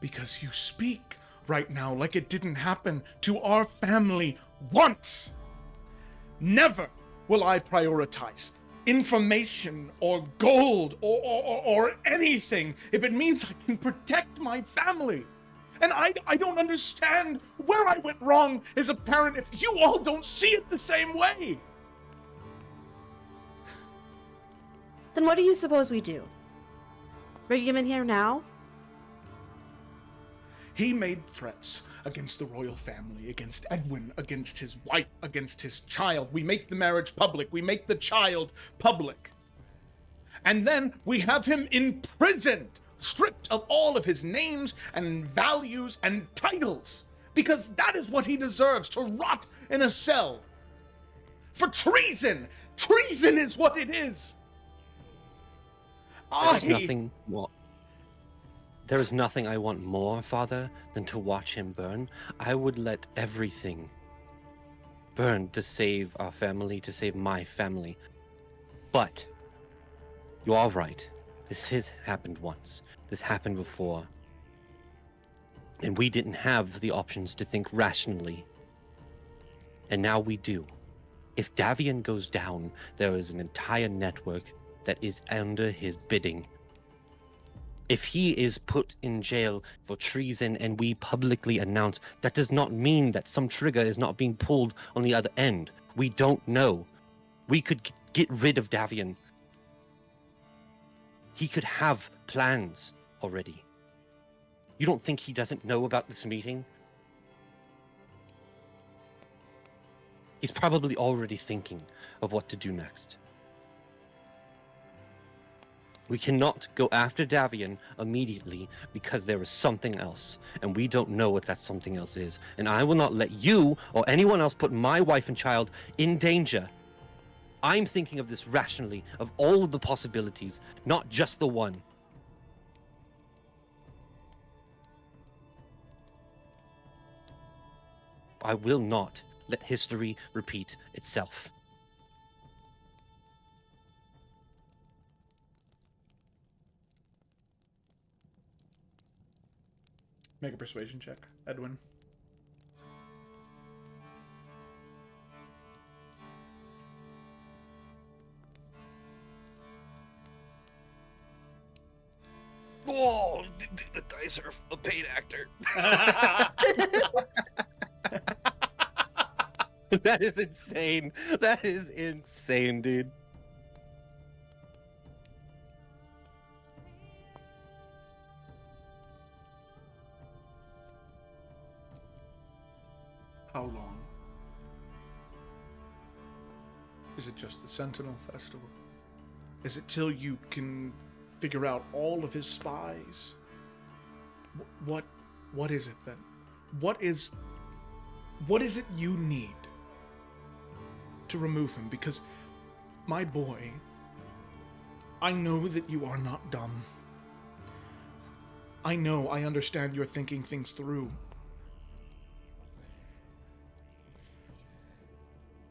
Because you speak right now like it didn't happen to our family once. Never will I prioritize information or gold or anything if it means I can protect my family. And I don't understand where I went wrong as a parent if you all don't see it the same way. Then what do you suppose we do? Bring him in here now? He made threats against the royal family, against Edwin, against his wife, against his child. We make the marriage public. We make the child public. And then we have him imprisoned, stripped of all of his names and values and titles, because that is what he deserves, to rot in a cell. For treason! Treason is what it is! There is nothing I want more, Father, than to watch him burn. I would let everything burn to save our family, to save my family. But you are right. This has happened once. This happened before. And we didn't have the options to think rationally. And now we do. If Davian goes down, there is an entire network that is under his bidding. If he is put in jail for treason and we publicly announce, that does not mean that some trigger is not being pulled on the other end. We don't know. We could get rid of Davian. He could have plans already. You don't think he doesn't know about this meeting? He's probably already thinking of what to do next. We cannot go after Davian immediately because there is something else, and we don't know what that something else is. And I will not let you or anyone else put my wife and child in danger I'm thinking of this rationally, of all of the possibilities, not just the one. I will not let history repeat itself. Make a persuasion check, Edwin. Oh, the dice are a paid actor. That is insane. That is insane, dude. How long? Is it just the Sentinel Festival? Is it till you can figure out all of his spies? What is it then? What is it you need to remove him? Because, my boy, I know that you are not dumb. I understand you're thinking things through.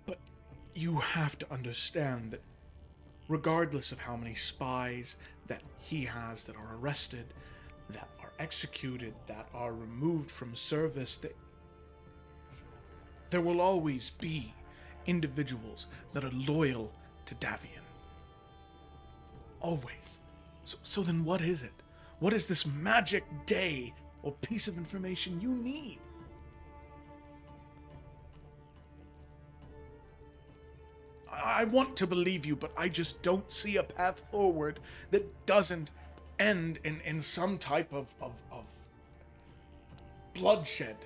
But you have to understand that regardless of how many spies that he has that are arrested, that are executed, that are removed from service, there will always be individuals that are loyal to Davian. Always. So then what is it? What is this magic day or piece of information you need? I want to believe you, but I just don't see a path forward that doesn't end in some type of bloodshed.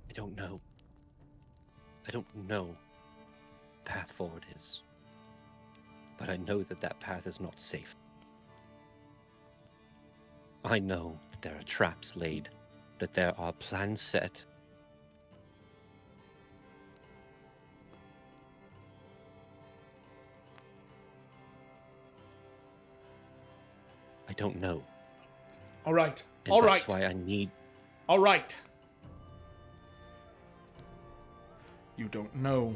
I don't know. I don't know what the path forward is. But I know that that path is not safe. I know that there are traps laid, that there are plans set. I don't know. All right. And All that's right. why I need... All right. You don't know.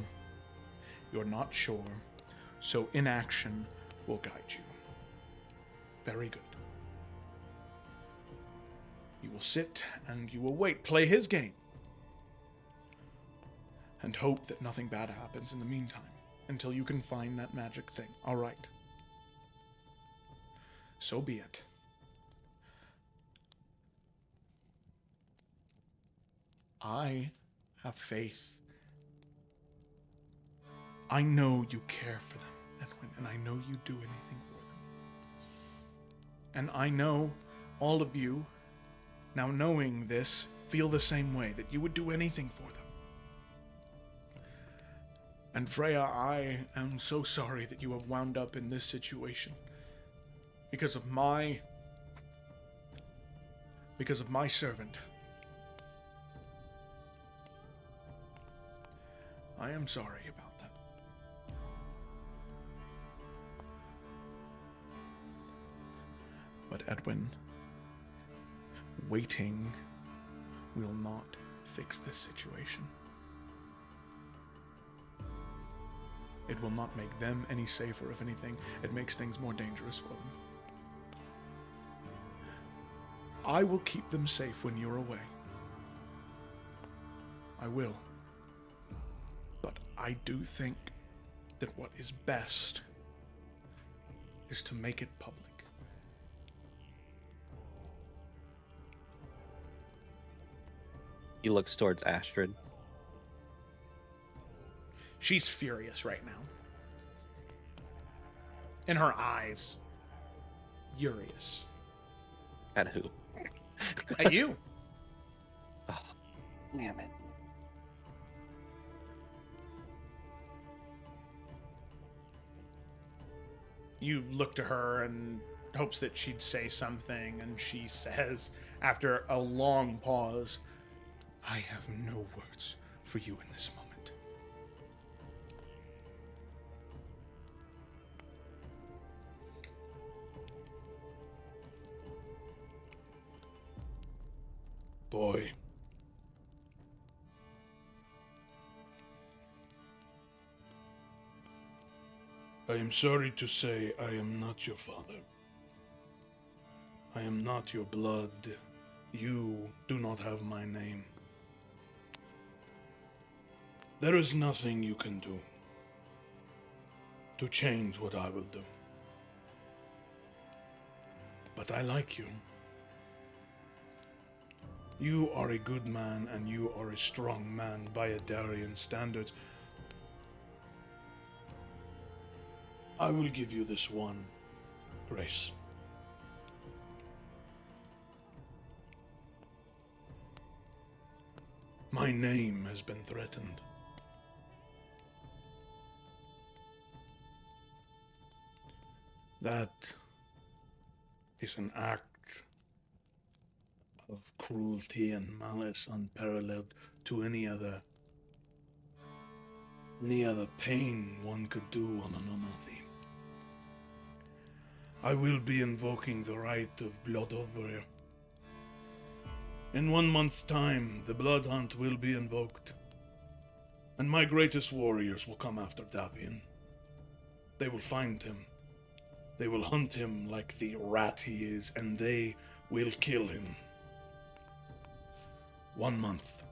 You're not sure. So inaction will guide you. Very good. You will sit and you will wait. Play his game. And hope that nothing bad happens in the meantime. Until you can find that magic thing. All right. So be it. I have faith. I know you care for them, Edwin, and I know you do anything for them. And I know all of you, now knowing this, feel the same way, that you would do anything for them. And Freya, I am so sorry that you have wound up in this situation. Because of my servant. I am sorry about that. But Edwin, waiting will not fix this situation. It will not make them any safer. If anything, it makes things more dangerous for them. I will keep them safe when you're away. I will. But I do think that what is best is to make it public. He looks towards Astrid. She's furious right now. In her eyes. Furious. At who? At you. Oh, damn it. You look to her and hopes that she'd say something, and she says, after a long pause, I have no words for you in this moment. Boy. I am sorry to say I am not your father. I am not your blood. You do not have my name. There is nothing you can do to change what I will do. But I like you. You are a good man, and you are a strong man by Adarian standards. I will give you this one grace. My name has been threatened. That is an act of cruelty and malice unparalleled to any other pain one could do on an Onathi. I will be invoking the right of blood over. In 1 month's time, the blood hunt will be invoked, and my greatest warriors will come after Davian. They will find him. They will hunt him like the rat he is, and they will kill him. 1 month.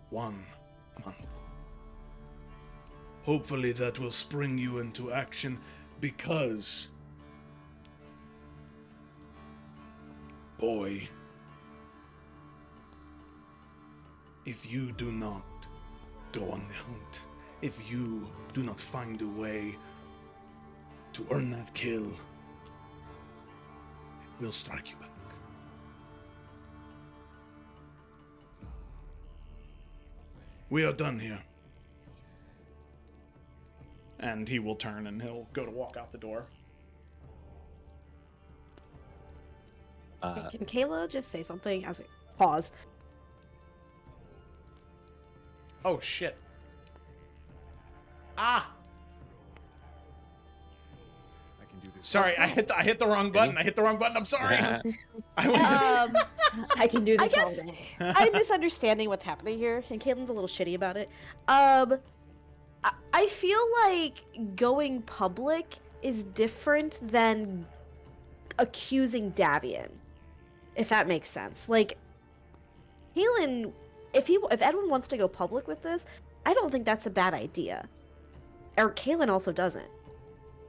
1 month. Hopefully that will spring you into action, because, boy, if you do not go on the hunt, if you do not find a way to earn that kill, it will strike you back. We are done here. And he will turn and he'll go to walk out the door. Can Kayla just say something as a pause? Oh shit. Ah! I can do this. Sorry, I hit the wrong button. I hit the wrong button. I'm sorry. I went to I can do I this all guess day. I'm misunderstanding what's happening here, and Caitlin's a little shitty about it. I feel like going public is different than accusing Davian, if that makes sense. Like, Caitlin, if Edwin wants to go public with this, I don't think that's a bad idea. Or Caitlin also doesn't.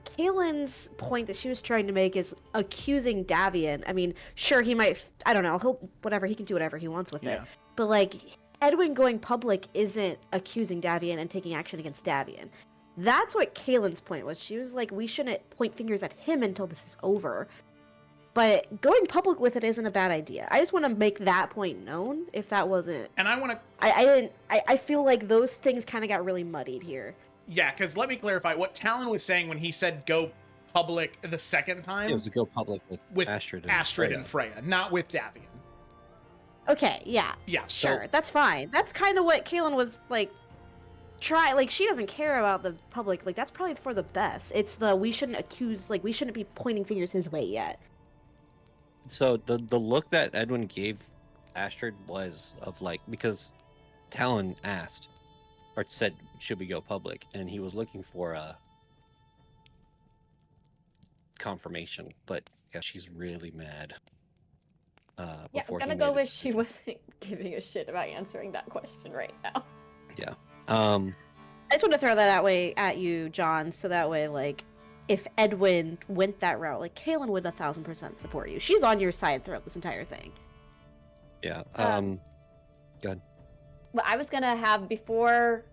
Caitlin's point that she was trying to make is accusing Davian. I mean, sure, he might, I don't know, he can do whatever he wants with it. But, like, Edwin going public isn't accusing Davian and taking action against Davian. That's what Caitlin's point was. She was like, we shouldn't point fingers at him until this is over. But going public with it isn't a bad idea. I just want to make that point known, if that wasn't... And I want to... I feel like those things kind of got really muddied here. Yeah, because let me clarify. What Talon was saying when he said go public the second time... It was to go public with Astrid and Freya, not with Davian. Okay, yeah. Yeah. Sure, that's fine. That's kind of what Caitlin was, like, she doesn't care about the public. Like, that's probably for the best. It's we shouldn't be pointing fingers his way yet. So the look that Edwin gave Astrid was of, like, because Talon asked, or said, should we go public? And he was looking for a confirmation, but yeah, she's really mad. Yeah, I'm gonna go with she wasn't giving a shit about answering that question right now. Yeah. I just want to throw that at you, John, so that way, like, if Edwin went that route, like, Kaylin would 1000% support you. She's on your side throughout this entire thing. Yeah. Go ahead. Well, I was gonna have, before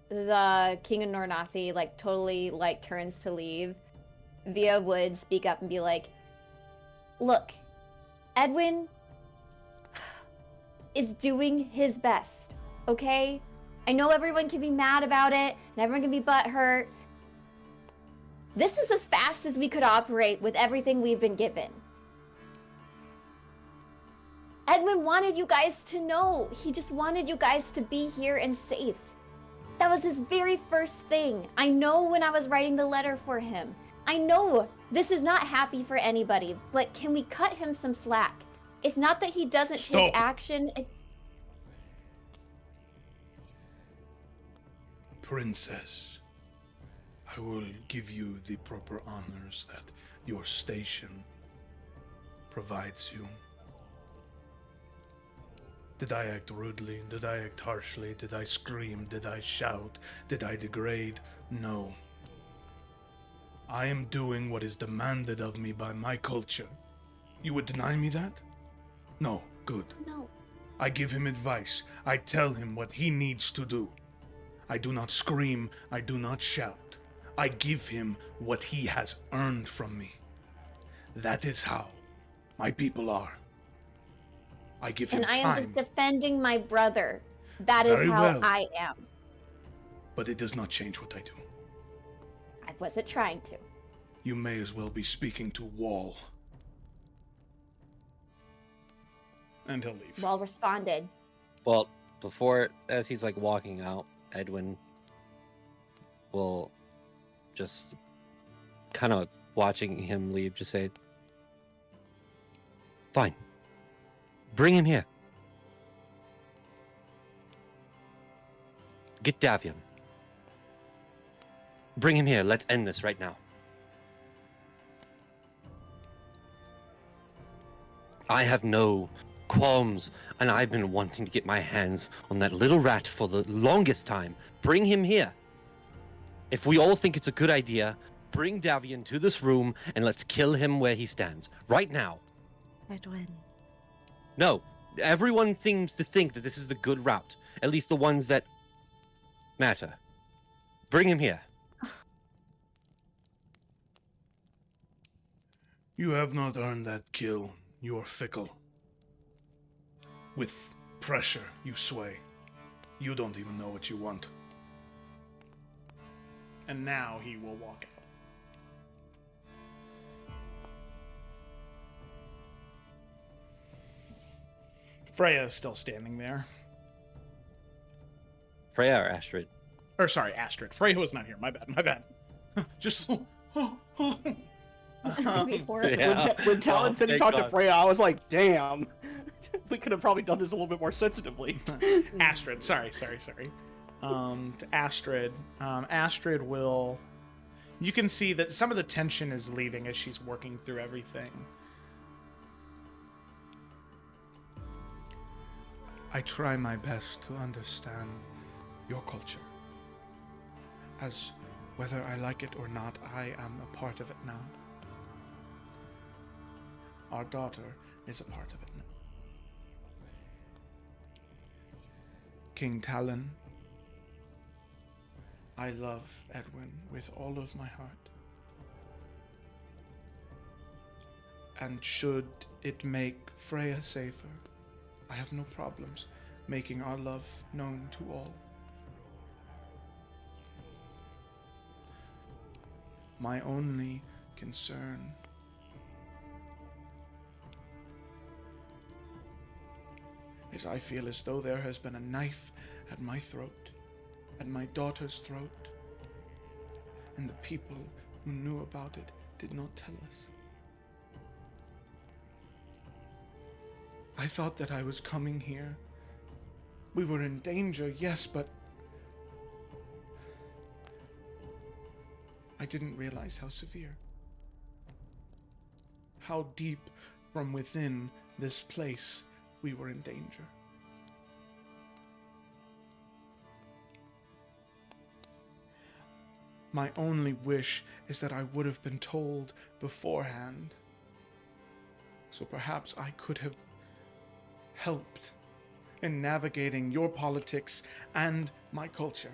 the King of Nornathi, like, totally, like, turns to leave, Via would speak up and be like, look, Edwin is doing his best, okay? I know everyone can be mad about it, and everyone can be butthurt. This is as fast as we could operate with everything we've been given. Edwin wanted you guys to know. He just wanted you guys to be here and safe. That was his very first thing. I know when I was writing the letter for him. I know this is not happy for anybody, but can we cut him some slack? It's not that he doesn't take action. Princess, I will give you the proper honors that your station provides you. Did I act rudely? Did I act harshly? Did I scream? Did I shout? Did I degrade? No. I am doing what is demanded of me by my culture. You would deny me that? No. Good. No. I give him advice. I tell him what he needs to do. I do not scream. I do not shout. I give him what he has earned from me. That is how my people are. I give him time. And I am just time. defending my brother. That is Very how well. I am. But it does not change what I do. I wasn't trying to. You may as well be speaking to Wall. And he'll leave. Well responded. Well, before, as he's like walking out, Edwin will just kind of watching him leave, just say, "Fine. Bring him here. Get Davian. Bring him here. Let's end this right now." I have no qualms, and I've been wanting to get my hands on that little rat for the longest time. Bring him here. If we all think it's a good idea, bring Davian to this room and let's kill him where he stands. Right now. Edwin. No, everyone seems to think that this is the good route. At least the ones that matter. Bring him here. You have not earned that kill. You are fickle. With pressure, you sway. You don't even know what you want. And now he will walk out. Freya is still standing there. Freya or Astrid? Or sorry, Astrid. Freya was not here. My bad. Just Yeah. When Talon Oh, said he thank talked to God. Freya, I was like, damn. We could have probably done this a little bit more sensitively. Astrid. Sorry. To Astrid. Astrid will. You can see that some of the tension is leaving as she's working through everything. I try my best to understand your culture. As whether I like it or not, I am a part of it now. Our daughter is a part of it now. King Talon, I love Edwin with all of my heart. And should it make Freya safer, I have no problems making our love known to all. My only concern is I feel as though there has been a knife at my throat, at my daughter's throat, and the people who knew about it did not tell us. I thought that I was coming here. We were in danger, yes, but I didn't realize how severe. How deep from within this place we were in danger. My only wish is that I would have been told beforehand. So perhaps I could have helped in navigating your politics and my culture.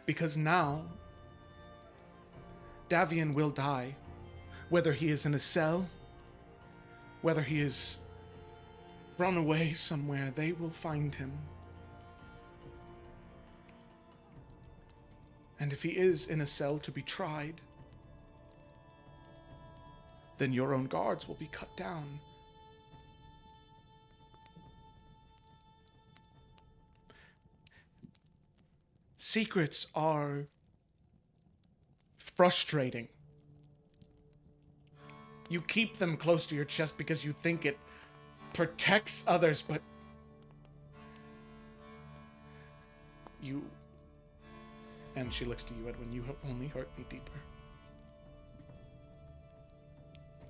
Because now, Davian will die, whether he is in a cell, whether he is run away somewhere, they will find him. And if he is in a cell to be tried, then your own guards will be cut down. Secrets are frustrating. You keep them close to your chest because you think it protects others, but you... And she looks to you, Edwin. You have only hurt me deeper.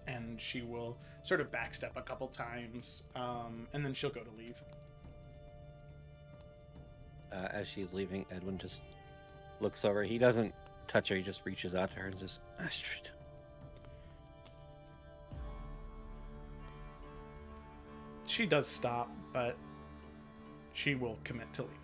And she will sort of backstep a couple times, and then she'll go to leave. As she's leaving, Edwin just looks over. He doesn't touch her. He just reaches out to her and says, Astrid. She does stop, but she will commit to leaving.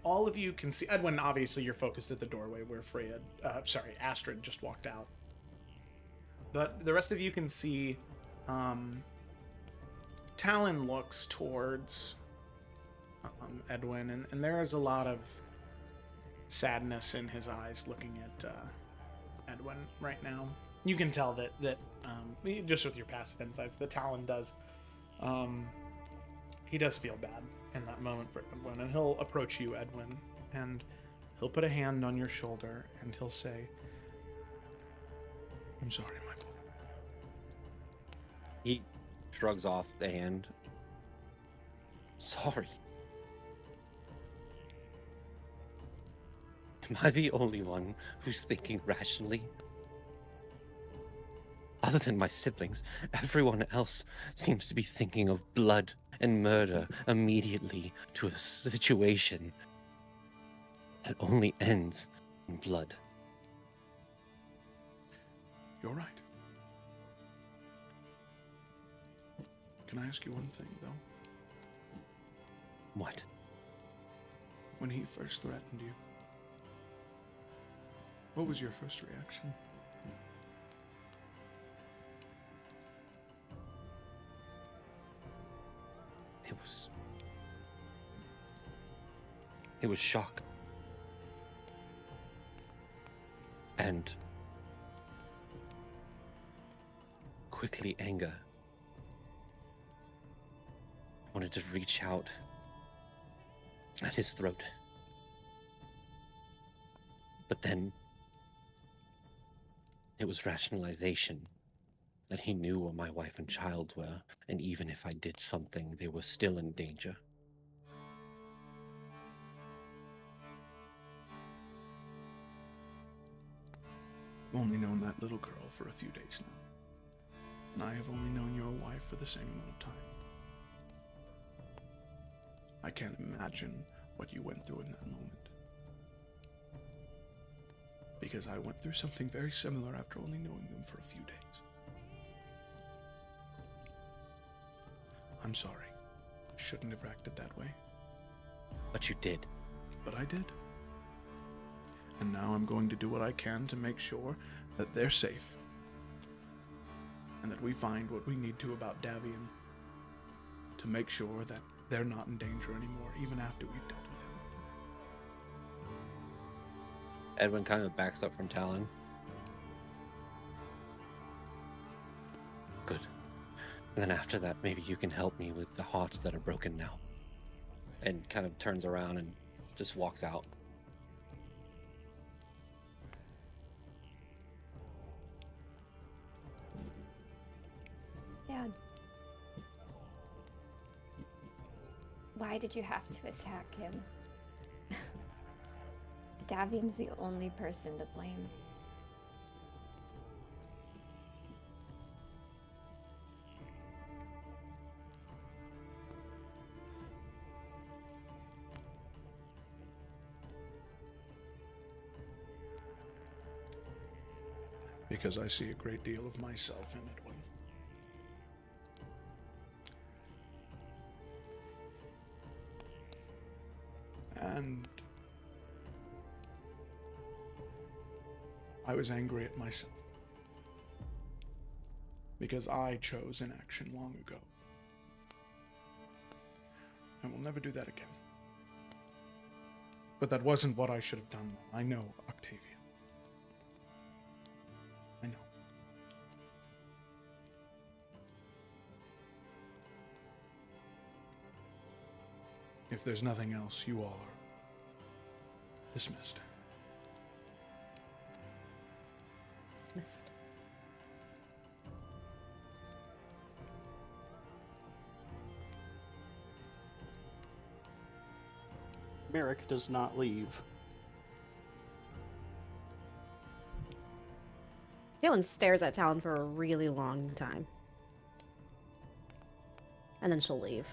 All of you can see... Edwin, obviously, you're focused at the doorway where Astrid just walked out. But the rest of you can see... Talon looks towards Edwin, and there is a lot of sadness in his eyes looking at Edwin right now. You can tell that just with your passive insights, that Talon does... he does feel bad in that moment for Edwin, and he'll approach you, Edwin, and he'll put a hand on your shoulder, and he'll say, I'm sorry, my boy. He shrugs off the hand. Sorry. Am I the only one who's thinking rationally? Other than my siblings, everyone else seems to be thinking of blood and murder immediately to a situation that only ends in blood. You're right. Can I ask you one thing, though? What? When he first threatened you, what was your first reaction? It was shock. And quickly anger. I wanted to reach out at his throat. But then it was rationalization that he knew where my wife and child were, and even if I did something, they were still in danger. I've only known that little girl for a few days now, and I have only known your wife for the same amount of time. I can't imagine what you went through in that moment, because I went through something very similar after only knowing them for a few days. I'm sorry. I shouldn't have acted that way. But you did. But I did. And now I'm going to do what I can to make sure that they're safe. And that we find what we need to about Davian to make sure that they're not in danger anymore, even after we've dealt with him. Edwin kind of backs up from Talon. Good. And then after that, maybe you can help me with the hearts that are broken now. And kind of turns around and just walks out. Dad. Why did you have to attack him? Davian's the only person to blame. Because I see a great deal of myself in Edwin. And I was angry at myself because I chose inaction long ago. I will never do that again. But that wasn't what I should have done. I know, Octavia. I know. If there's nothing else, you all are dismissed. Dismissed. Merrick does not leave. Kaylin stares at Talon for a really long time. And then she'll leave.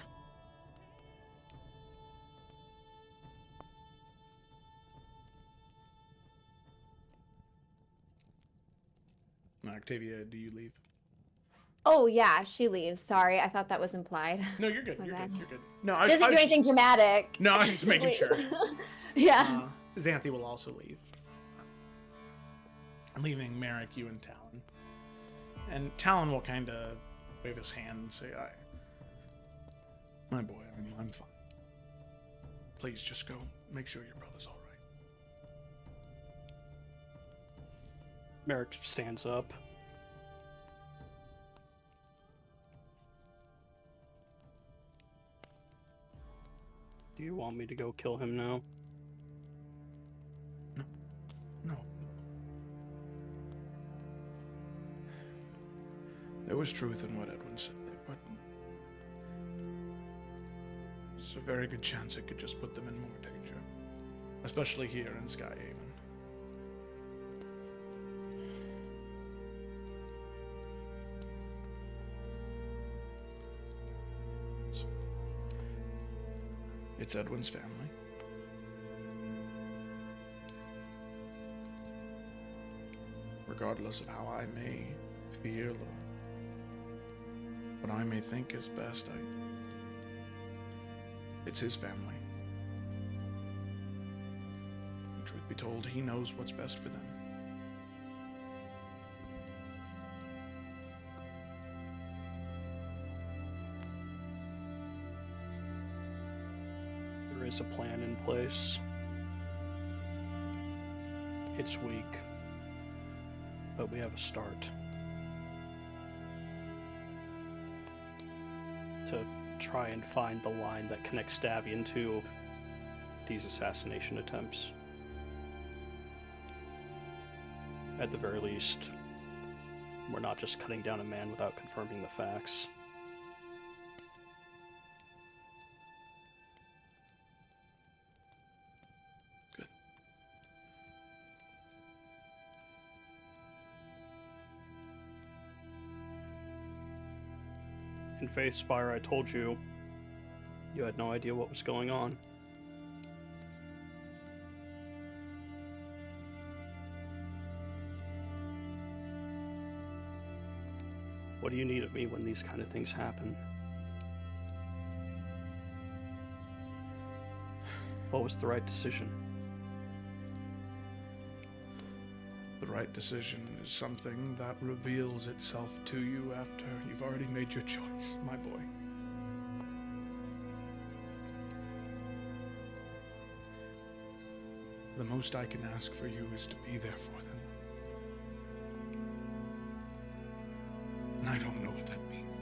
Octavia, do you leave? Oh yeah, she leaves. Sorry, I thought that was implied. No, you're good. My You're bad. good. You're good. No, She doesn't do anything dramatic. No, I'm She just making leaves. sure. Yeah. Xanthi will also leave, leaving Merrick, you, and Talon. And Talon will kind of wave his hand and say, my boy, I'm fine. Please just go make sure your brother's all right. Merrick stands up. Do you want me to go kill him now? No. There was truth in what Edwin said, but there's a very good chance it could just put them in more danger. Especially here in Skyhaven. So, it's Edwin's family. Regardless of how I may feel or what I may think is best, it's his family. And truth be told, he knows what's best for them. There is a plan in place. It's weak, but we have a start. To try and find the line that connects Davian to these assassination attempts. At the very least, we're not just cutting down a man without confirming the facts. Good. In Faith Spire, I told you, you had no idea what was going on. What do you need of me when these kind of things happen? What was the right decision? The right decision is something that reveals itself to you after you've already made your choice, my boy. The most I can ask for you is to be there for them. And I don't know what that means.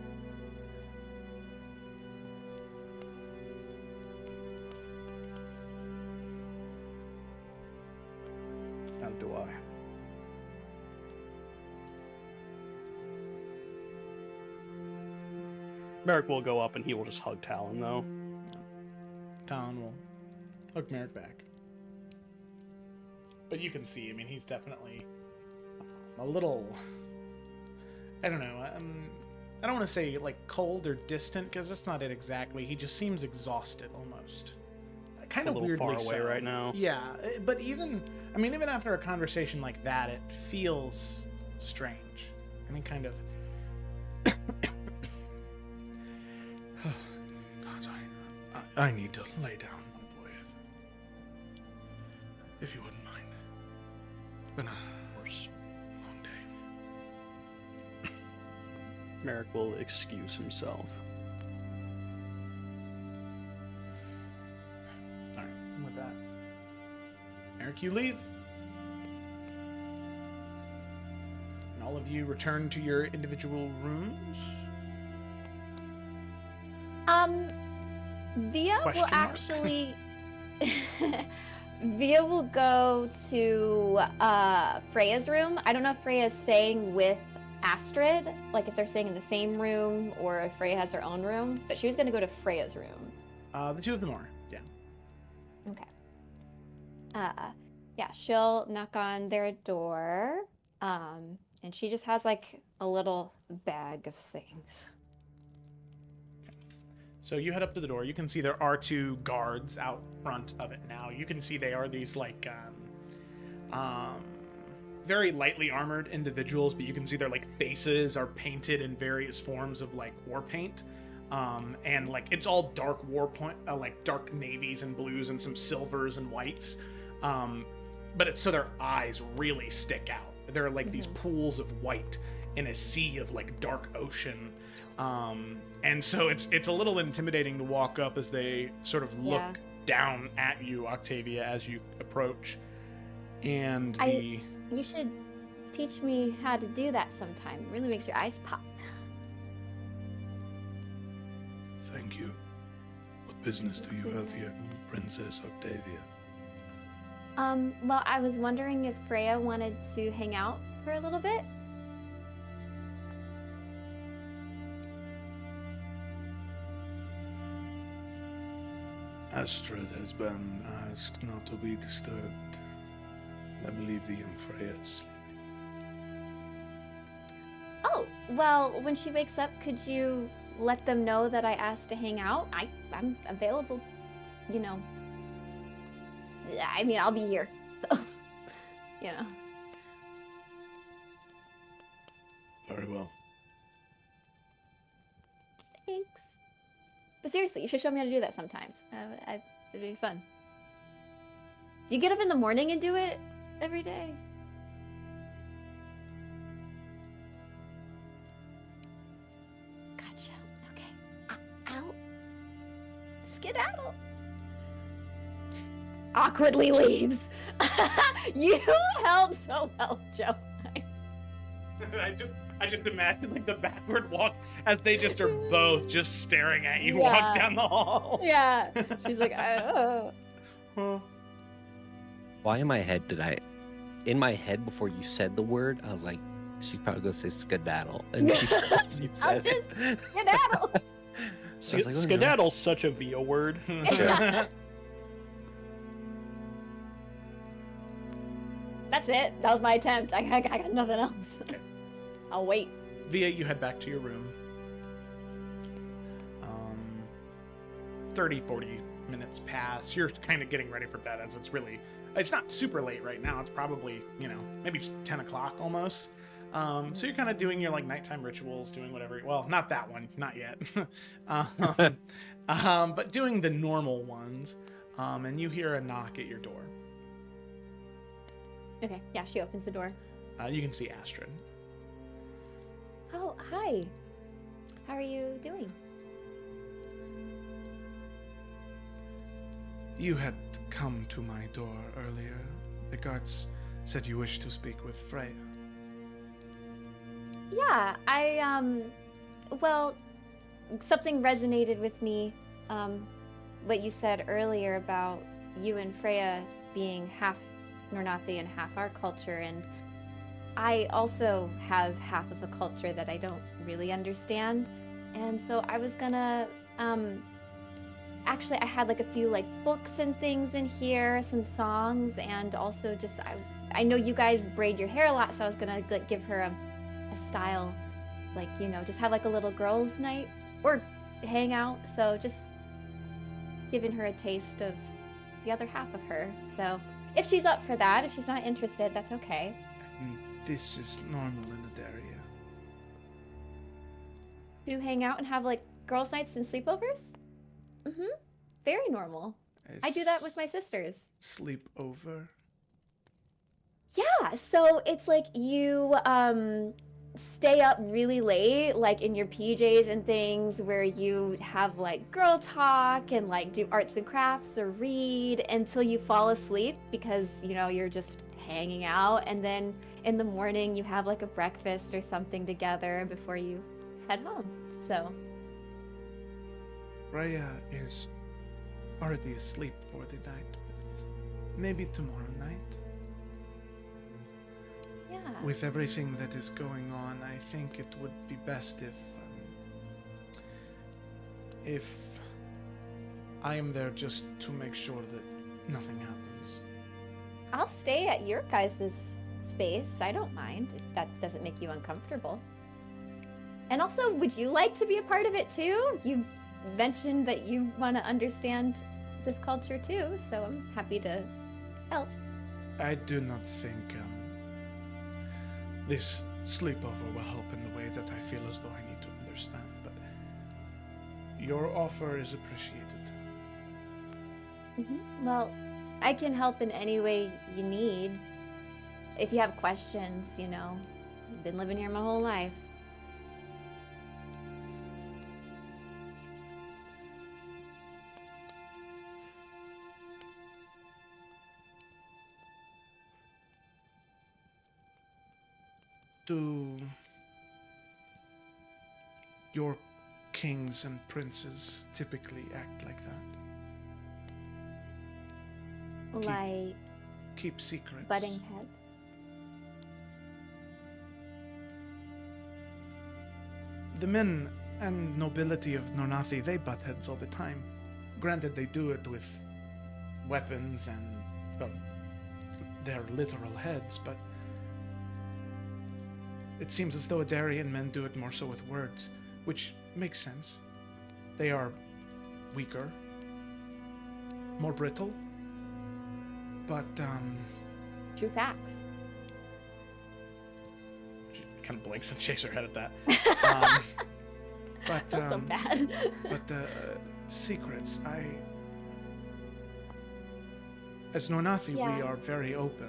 And do I. Merrick will go up and he will just hug Talon, though. Talon will hook Merrick back. But you can see, I mean, he's definitely a little, I don't know, I don't want to say like cold or distant, because that's not it exactly. He just seems exhausted almost. Kind A of little weirdly far away so. right now. Yeah, but even after a conversation like that, it feels strange. Any kind of God, I need to lay down, my boy. if you wouldn't mind. It's been a course. long day. Merrick will excuse himself. All right, and with that, Eric, you leave. And all of you return to your individual rooms. Via Question will mark? actually Via will go to Freya's room. I don't know if Freya is staying with Astrid, like if they're staying in the same room or if Freya has her own room, but she was going to go to Freya's room. The two of them are, yeah. Okay. Yeah, she'll knock on their door, and she just has like a little bag of things. So you head up to the door. You can see there are two guards out front of it now. You can see they are these like very lightly armored individuals, but you can see their like faces are painted in various forms of like war paint. And like it's all dark war point, like dark navies and blues and some silvers and whites. But it's so their eyes really stick out. They're like these pools of white in a sea of like dark ocean. And so it's a little intimidating to walk up as they sort of look down at you, Octavia, as you approach. And You should teach me how to do that sometime. It really makes your eyes pop. Thank you. What business do you have here, Princess Octavia? Well, I was wondering if Freya wanted to hang out for a little bit. Astrid has been asked not to be disturbed. I believe the young Freya is sleeping. Oh, well, when she wakes up, could you let them know that I asked to hang out? I'm available, you know. I mean, I'll be here, so, you know. Very well. Thanks. But seriously, you should show me how to do that sometimes. It'd be fun. Do you get up in the morning and do it every day? Gotcha. Okay. Ow. Skedaddle. Awkwardly leaves. You held so well, Joe. I just imagine like the backward walk as they just are both just staring at you Yeah. walk down the hall. Yeah. She's like, oh. Why in my head did I, in my head before you said the word, I was like, she's probably gonna say skedaddle, and she I'll said just it. skedaddle. I was like, oh, no. Skedaddle's such a VO word. That's it. That was my attempt. I got nothing else. Okay. I'll wait. Via, you head back to your room. 30, 40 minutes pass. You're kind of getting ready for bed as it's not super late right now. It's probably, maybe just 10 o'clock almost. So you're kind of doing your like nighttime rituals, doing whatever. Well, not that one, not yet. But doing the normal ones. And you hear a knock at your door. Okay. Yeah, she opens the door. You can see Astrid. Oh, hi. How are you doing? You had come to my door earlier. The guards said you wished to speak with Freya. Yeah, well, something resonated with me, what you said earlier about you and Freya being half Nornathi and half our culture, and I also have half of a culture that I don't really understand, and so I was gonna, actually I had like a few like books and things in here, some songs, and also just, I know you guys braid your hair a lot, so I was gonna like give her a style, like, just have like a little girls' night or hang out. So just giving her a taste of the other half of her. So if she's up for that, if she's not interested, that's okay. This is normal in Adaria. To hang out and have like girls' nights and sleepovers? Mm-hmm. Very normal. I do that with my sisters. Sleep over Yeah, so it's like you stay up really late, like in your PJs and things, where you have like girl talk and like do arts and crafts or read until you fall asleep because, you know, you're just hanging out. And then in the morning, you have like a breakfast or something together before you head home. So, Rhea is already asleep for the night. Maybe tomorrow night. yeah. With everything that is going on, I think it would be best if I am there just to make sure that nothing happens. I'll stay at your guys' space. I don't mind if that doesn't make you uncomfortable. And also, would you like to be a part of it too? You mentioned that you want to understand this culture too, so I'm happy to help. I do not think this sleepover will help in the way that I feel as though I need to understand, but your offer is appreciated. Well, I can help in any way you need. If you have questions, you know, I've been living here my whole life. Do your kings and princes typically act like that? Like Keep secrets? butting heads. The men and nobility of Nornathi, they butt heads all the time. Granted, they do it with weapons and, well, their literal heads, but it seems as though Adarian men do it more so with words, which makes sense. They are weaker, more brittle, but, True facts. She kind of blinks and shakes her head at that. But, That's so bad. but secrets, as Nornathi, we Yeah. are very open.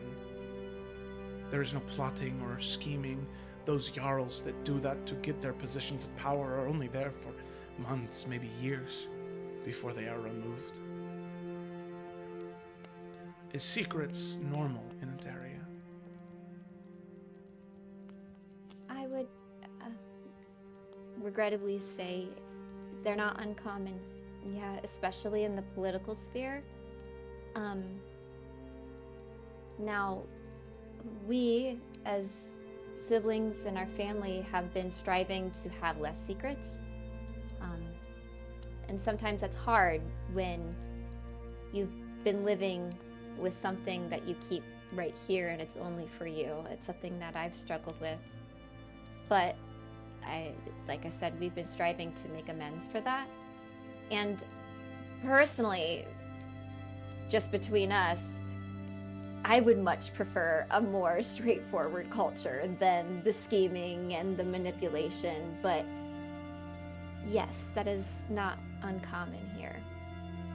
There is no plotting or scheming. Those Jarls that do that to get their positions of power are only there for months, maybe years, before they are removed. Is secrets normal in Adaria? I would regrettably say they're not uncommon. Yeah, especially in the political sphere. Now, we as siblings in our family have been striving to have less secrets. And sometimes that's hard when you've been living with something that you keep right here and it's only for you. It's something that I've struggled with. But like I said, we've been striving to make amends for that. And personally, just between us, I would much prefer a more straightforward culture than the scheming and the manipulation. But yes, that is not uncommon here.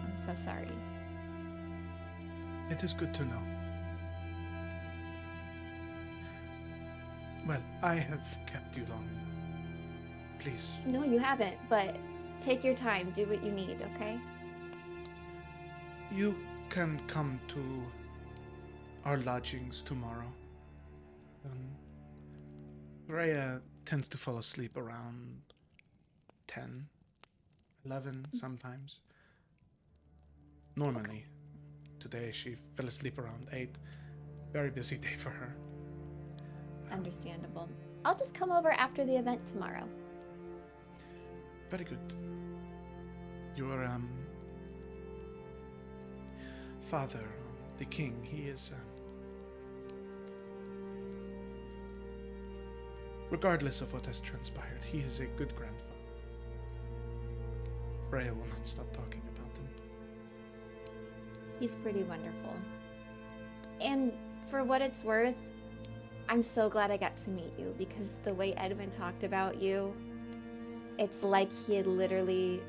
I'm so sorry. It is good to know. Well, I have kept you long enough. Please. No, you haven't, but take your time. Do what you need, okay? You can come to our lodgings tomorrow. Rhea tends to fall asleep around 10, 11 sometimes. Normally. Today she fell asleep around 8. Very busy day for her. Understandable. I'll just come over after the event tomorrow. Very good. Your father, the king, he is regardless of what has transpired, he is a good grandfather. Rhea will not stop talking about him. He's pretty wonderful. And for what it's worth, I'm so glad I got to meet you because the way Edwin talked about you, it's like he had literally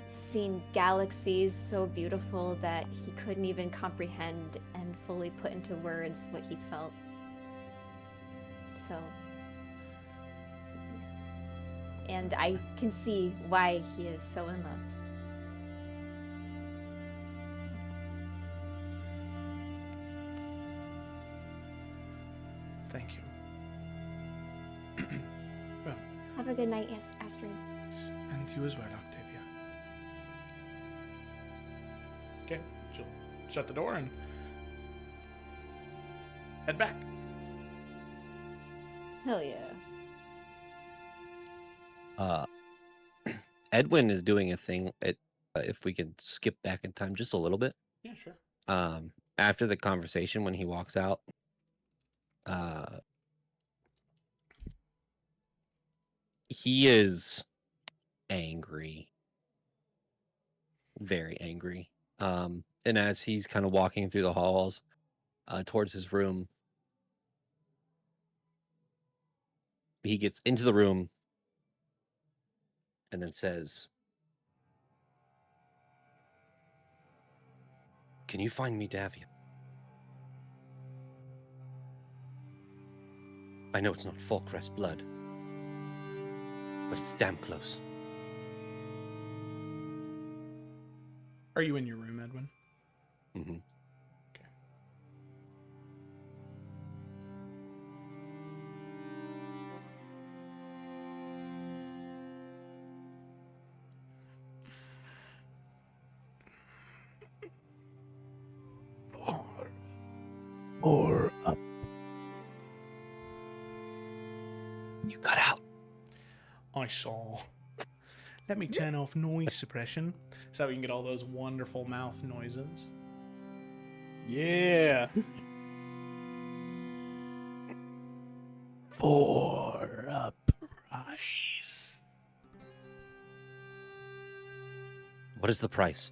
seen galaxies so beautiful that he couldn't even comprehend, and even fully put into words what he felt. So, and I can see why he is so in love. Thank you. Well, Have a good night, Astrid. and you as well, Octavia. Okay, she'll shut the door and head back. Hell yeah. Edwin is doing a thing. If we can skip back in time just a little bit. Yeah, sure. After the conversation, when he walks out, he is angry, very angry. And as he's kind of walking through the halls towards his room, he gets into the room and then says, "Can you find me Davian? I know it's not Falkrest blood, but it's damn close." Are you in your room, Edwin? Mm-hmm. Okay. Or up. You got out. I saw. Let me turn off noise suppression so we can get all those wonderful mouth noises. Yeah. For a price. What is the price?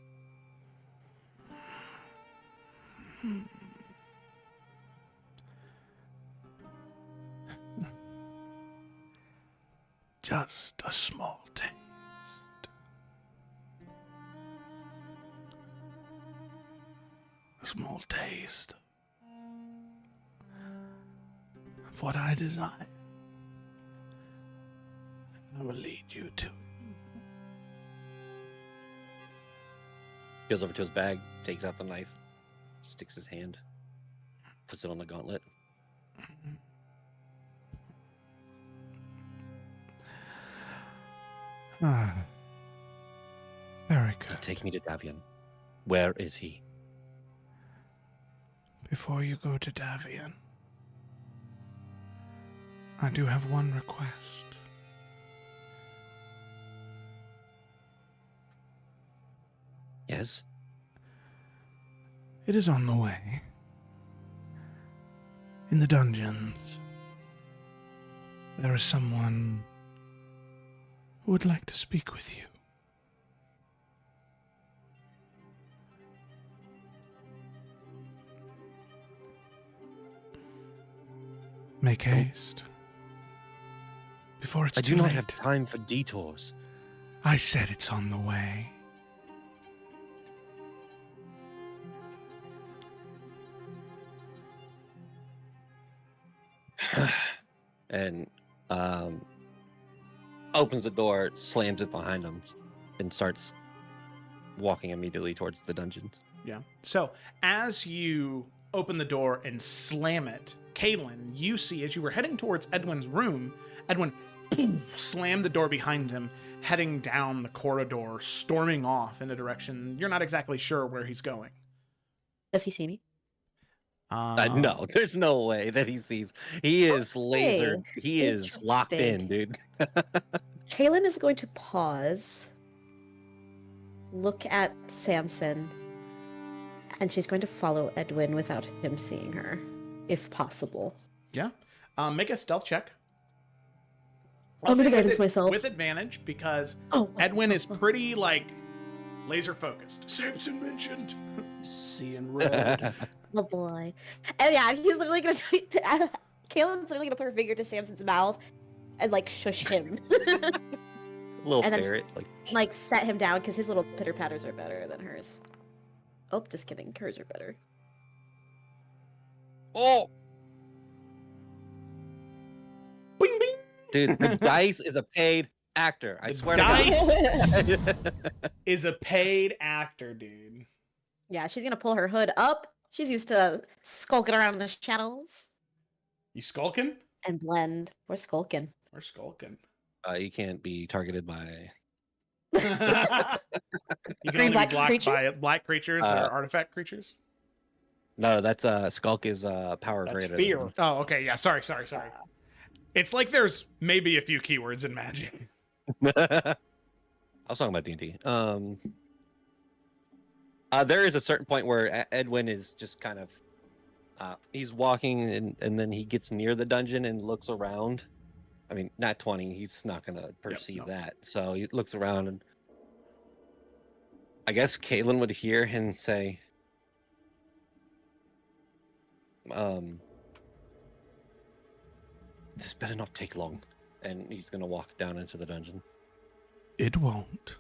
Just a small taste. A small taste of what I desire. I will lead you to it. Goes over to his bag, takes out the knife, sticks his hand, puts it on the gauntlet. Ah, very good. Take me to Davian. Where is he? Before you go to Davian, I do have one request. Yes? It is on the way. In the dungeons, there is someone who would like to speak with you. Make haste. Before it's I too do not late. have time for detours. I said it's on the way. And opens the door, slams it behind him, and starts walking immediately towards the dungeons. Yeah. So as you open the door and slam it, Kaylin, you see as you were heading towards Edwin's room, Edwin slammed the door behind him, heading down the corridor, storming off in a direction you're not exactly sure where he's going. Does he see me? No, there's no way that he sees. He is lasered. He is locked in, dude. Kaylin is going to pause, look at Samson, and she's going to follow Edwin without him seeing her, if possible. Yeah. Make a stealth check. I'm gonna say guidance myself. with advantage because Oh, Edwin is pretty laser focused. Samson mentioned. Seeing red. oh boy. And yeah, he's literally gonna Kaylin's literally gonna put her finger to Samson's mouth and shush him. Little And then ferret, set him down because his little pitter patters are better than hers. Oh, just kidding. Hers are better. Oh, Bing, bing. dude, the dice is a paid actor. I The swear dice to God. is a paid actor, dude. Yeah, she's gonna pull her hood up. She's used to skulking around in the shadows You skulking? and blend. We're skulking. We're skulking. You can't be targeted by. You can Green only be black blocked by creatures? black creatures or artifact creatures. No, that's skulk is power That's greater. fear. than- Oh, okay. Yeah. Sorry. It's like there's maybe a few keywords in magic. I was talking about D&D. There is a certain point where Edwin is just kind of he's walking and then he gets near the dungeon and looks around. I mean, not 20. He's not going to perceive no. that. So he looks around and I guess Caitlin would hear him say, this better not take long. And he's going to walk down into the dungeon. It won't.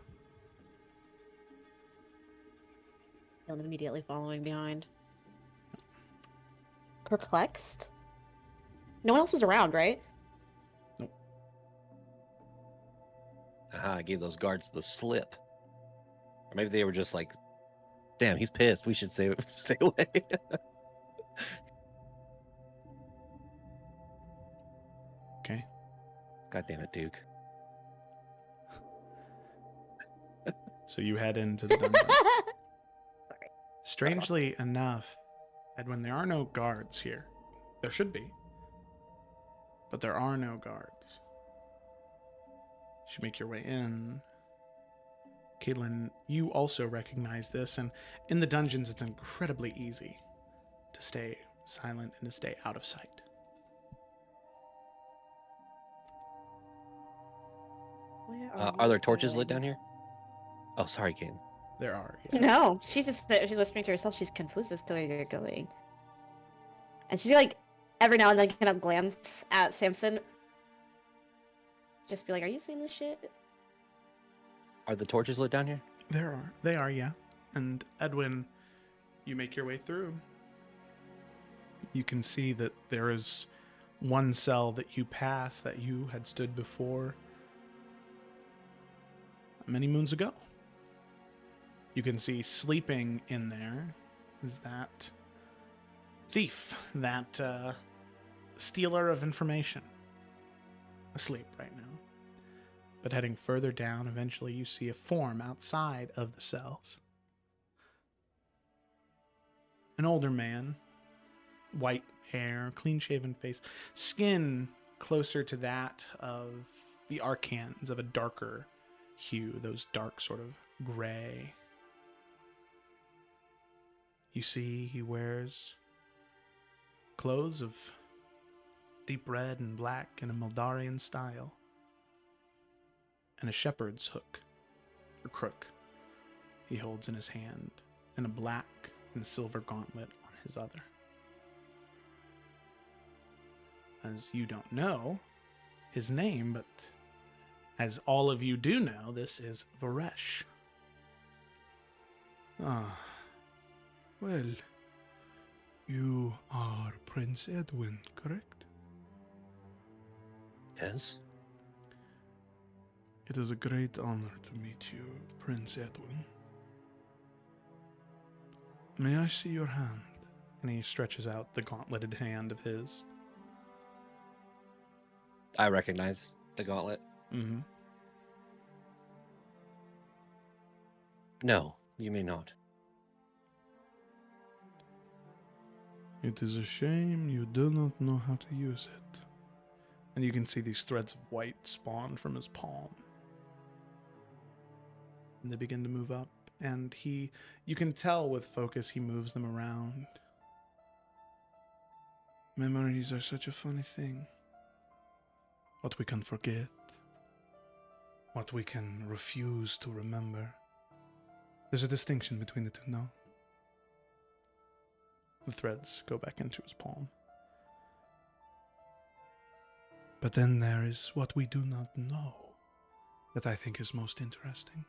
Dylan's immediately following behind. Perplexed? No one else was around, right? Aha, I gave those guards the slip. Or maybe they were just like, damn, he's pissed. We should stay away. Okay. God damn it, Duke. So you head into the dungeon. Strangely enough, Edwin, there are no guards here. There should be, but there are no guards. You should make your way in. Caitlin, you also recognize this, and in the dungeons, it's incredibly easy to stay silent and to stay out of sight. Are there torches lit down here? Oh, sorry, Caitlin. There are. Yeah. No, she's whispering to herself. She's confused as to where you're going, and she's like, every now and then, kind of glance at Samson. Just be like, "Are you seeing this shit?" Are the torches lit down here? There are. They are, yeah. And Edwin, you make your way through. You can see that there is one cell that you pass that you had stood before many moons ago. You can see sleeping in there is that thief, that stealer of information, asleep right now. But heading further down, eventually you see a form outside of the cells. An older man, white hair, clean-shaven face, skin closer to that of the Arcans, of a darker hue, those dark sort of gray. You see he wears clothes of deep red and black in a Moldarian style, and a shepherd's hook, or crook, he holds in his hand, and a black and silver gauntlet on his other. As you don't know his name, but as all of you do know, this is Varesh. Ah. Well, you are Prince Edwin, correct? Yes. It is a great honor to meet you, Prince Edwin. May I see your hand? And he stretches out the gauntleted hand of his. I recognize the gauntlet. Mm-hmm. No, you may not. It is a shame you do not know how to use it. And you can see these threads of white spawn from his palm. And they begin to move up. And you can tell with focus, he moves them around. Memories are such a funny thing. What we can forget. What we can refuse to remember. There's a distinction between the two, no? The threads go back into his palm. But then there is what we do not know that I think is most interesting.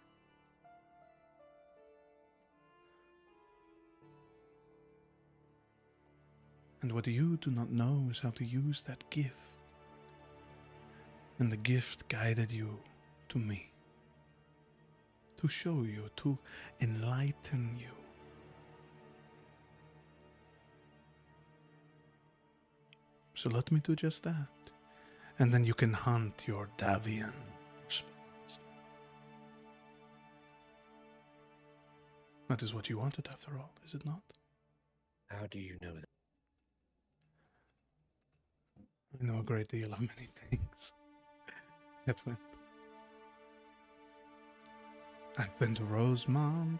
And what you do not know is how to use that gift. And the gift guided you to me. To show you, to enlighten you. So let me do just that. And then you can hunt your Davian spirits. That is what you wanted after all, is it not? How do you know that? I know a great deal of many things. Edwin. I've been to Rosemont.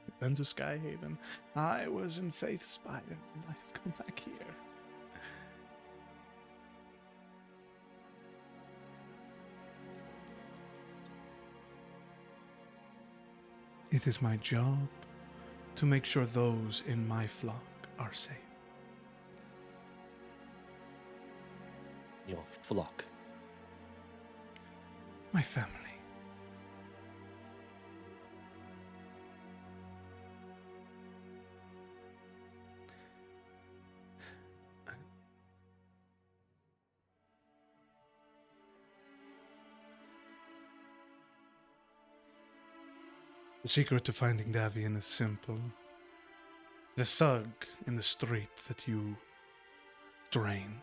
I've been to Skyhaven. I was in Faithspire, and I've come back here. It is my job to make sure those in my flock are safe. Your flock. My family. The secret to finding Davian is simple. The thug in the street that you drained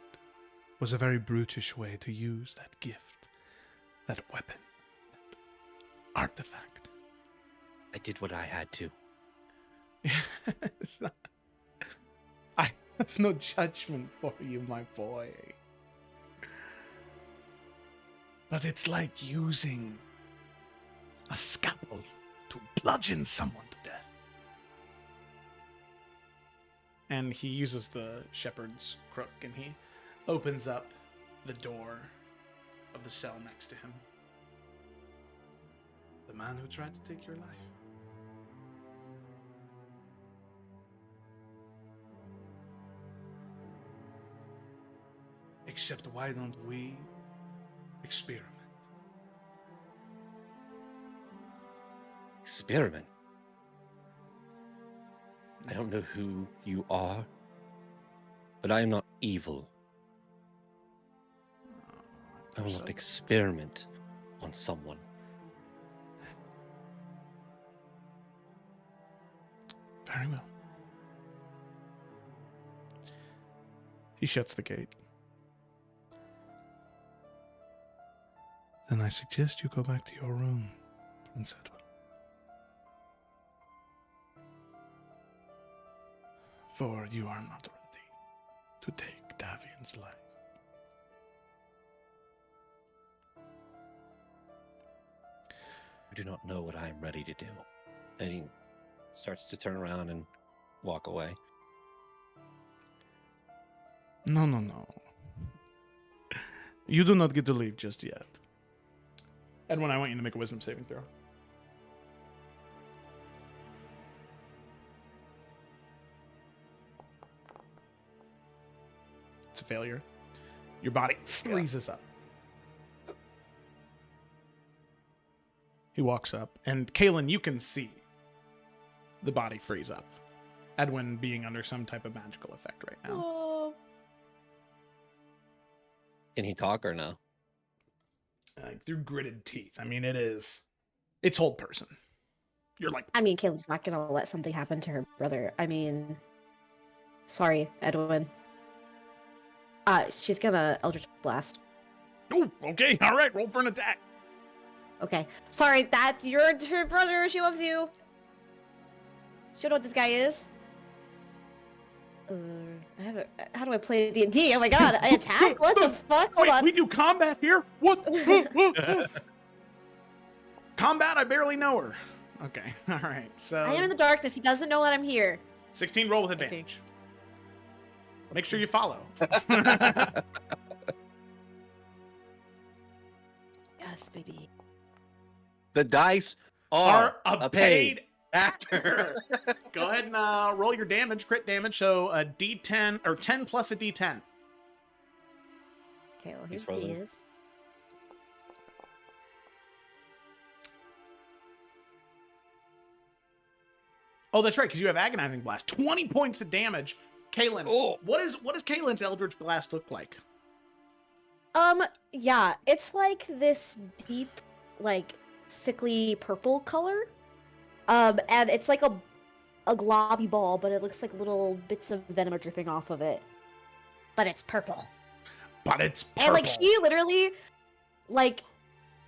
was a very brutish way to use that gift, that weapon, that artifact. I did what I had to. Yes. I have no judgment for you, my boy. But it's like using a scalpel to bludgeon someone to death. And he uses the shepherd's crook and he opens up the door of the cell next to him. The man who tried to take your life. Except why don't we experiment? Experiment? I don't know who you are, but I am not evil. I will not experiment on someone. Very well. He shuts the gate. Then I suggest you go back to your room, Prince Edwin. For you are not ready to take Davian's life. You do not know what I am ready to do. And he starts to turn around and walk away. No. You do not get to leave just yet. Edwin, I want you to make a wisdom saving throw. It's a failure. Your body freezes up. He walks up, and Kaylin, you can see the body freeze up. Edwin being under some type of magical effect right now. Oh. Can he talk or no? Through gritted teeth. I mean, it's whole person. You're like, I mean, Kaylin's not gonna let something happen to her brother. I mean, sorry, Edwin. She's gonna Eldritch Blast. oh, okay, all right, roll for an attack. Okay. Sorry, that's your brother. She loves you. She don't know what this guy is. How do I play D&D? Oh my god, I attack? What the fuck? Hold Wait, on. we do combat here? What? Combat? I barely know her. Okay, all right, so... I am in the darkness. He doesn't know that I'm here. 16, roll with advantage. Make sure you follow. Yes, baby. The dice are a a paid paid actor. Go ahead and roll your damage, crit damage. So a D10, or 10 plus a D10. Okay, well, He's here's frozen. his. Oh, that's right, because you have Agonizing Blast. 20 points of damage. Kaylin, Oh. what does Kaylin's Eldritch Blast look like? Yeah, it's like this deep, like, sickly purple color. And it's like a globby ball, but it looks like little bits of venom are dripping off of it. But it's purple. But it's purple. And, like, she literally, like,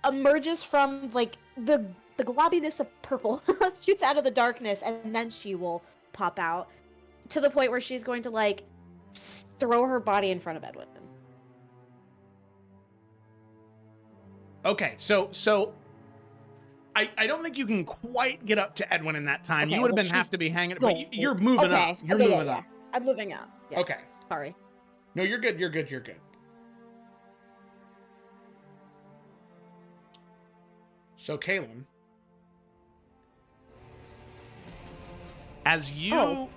emerges from, like, the globbiness of purple, shoots out of the darkness, and then she will pop out to the point where she's going to, like, throw her body in front of Edwin. Okay, so I don't think you can quite get up to Edwin in that time. Okay, You would have well, been have she's- to be hanging, No. but you're moving Okay, up. You're okay, moving yeah. up. I'm moving up. Yeah. Okay. Sorry. No, you're good. You're good. You're good. So, Kaylin, as you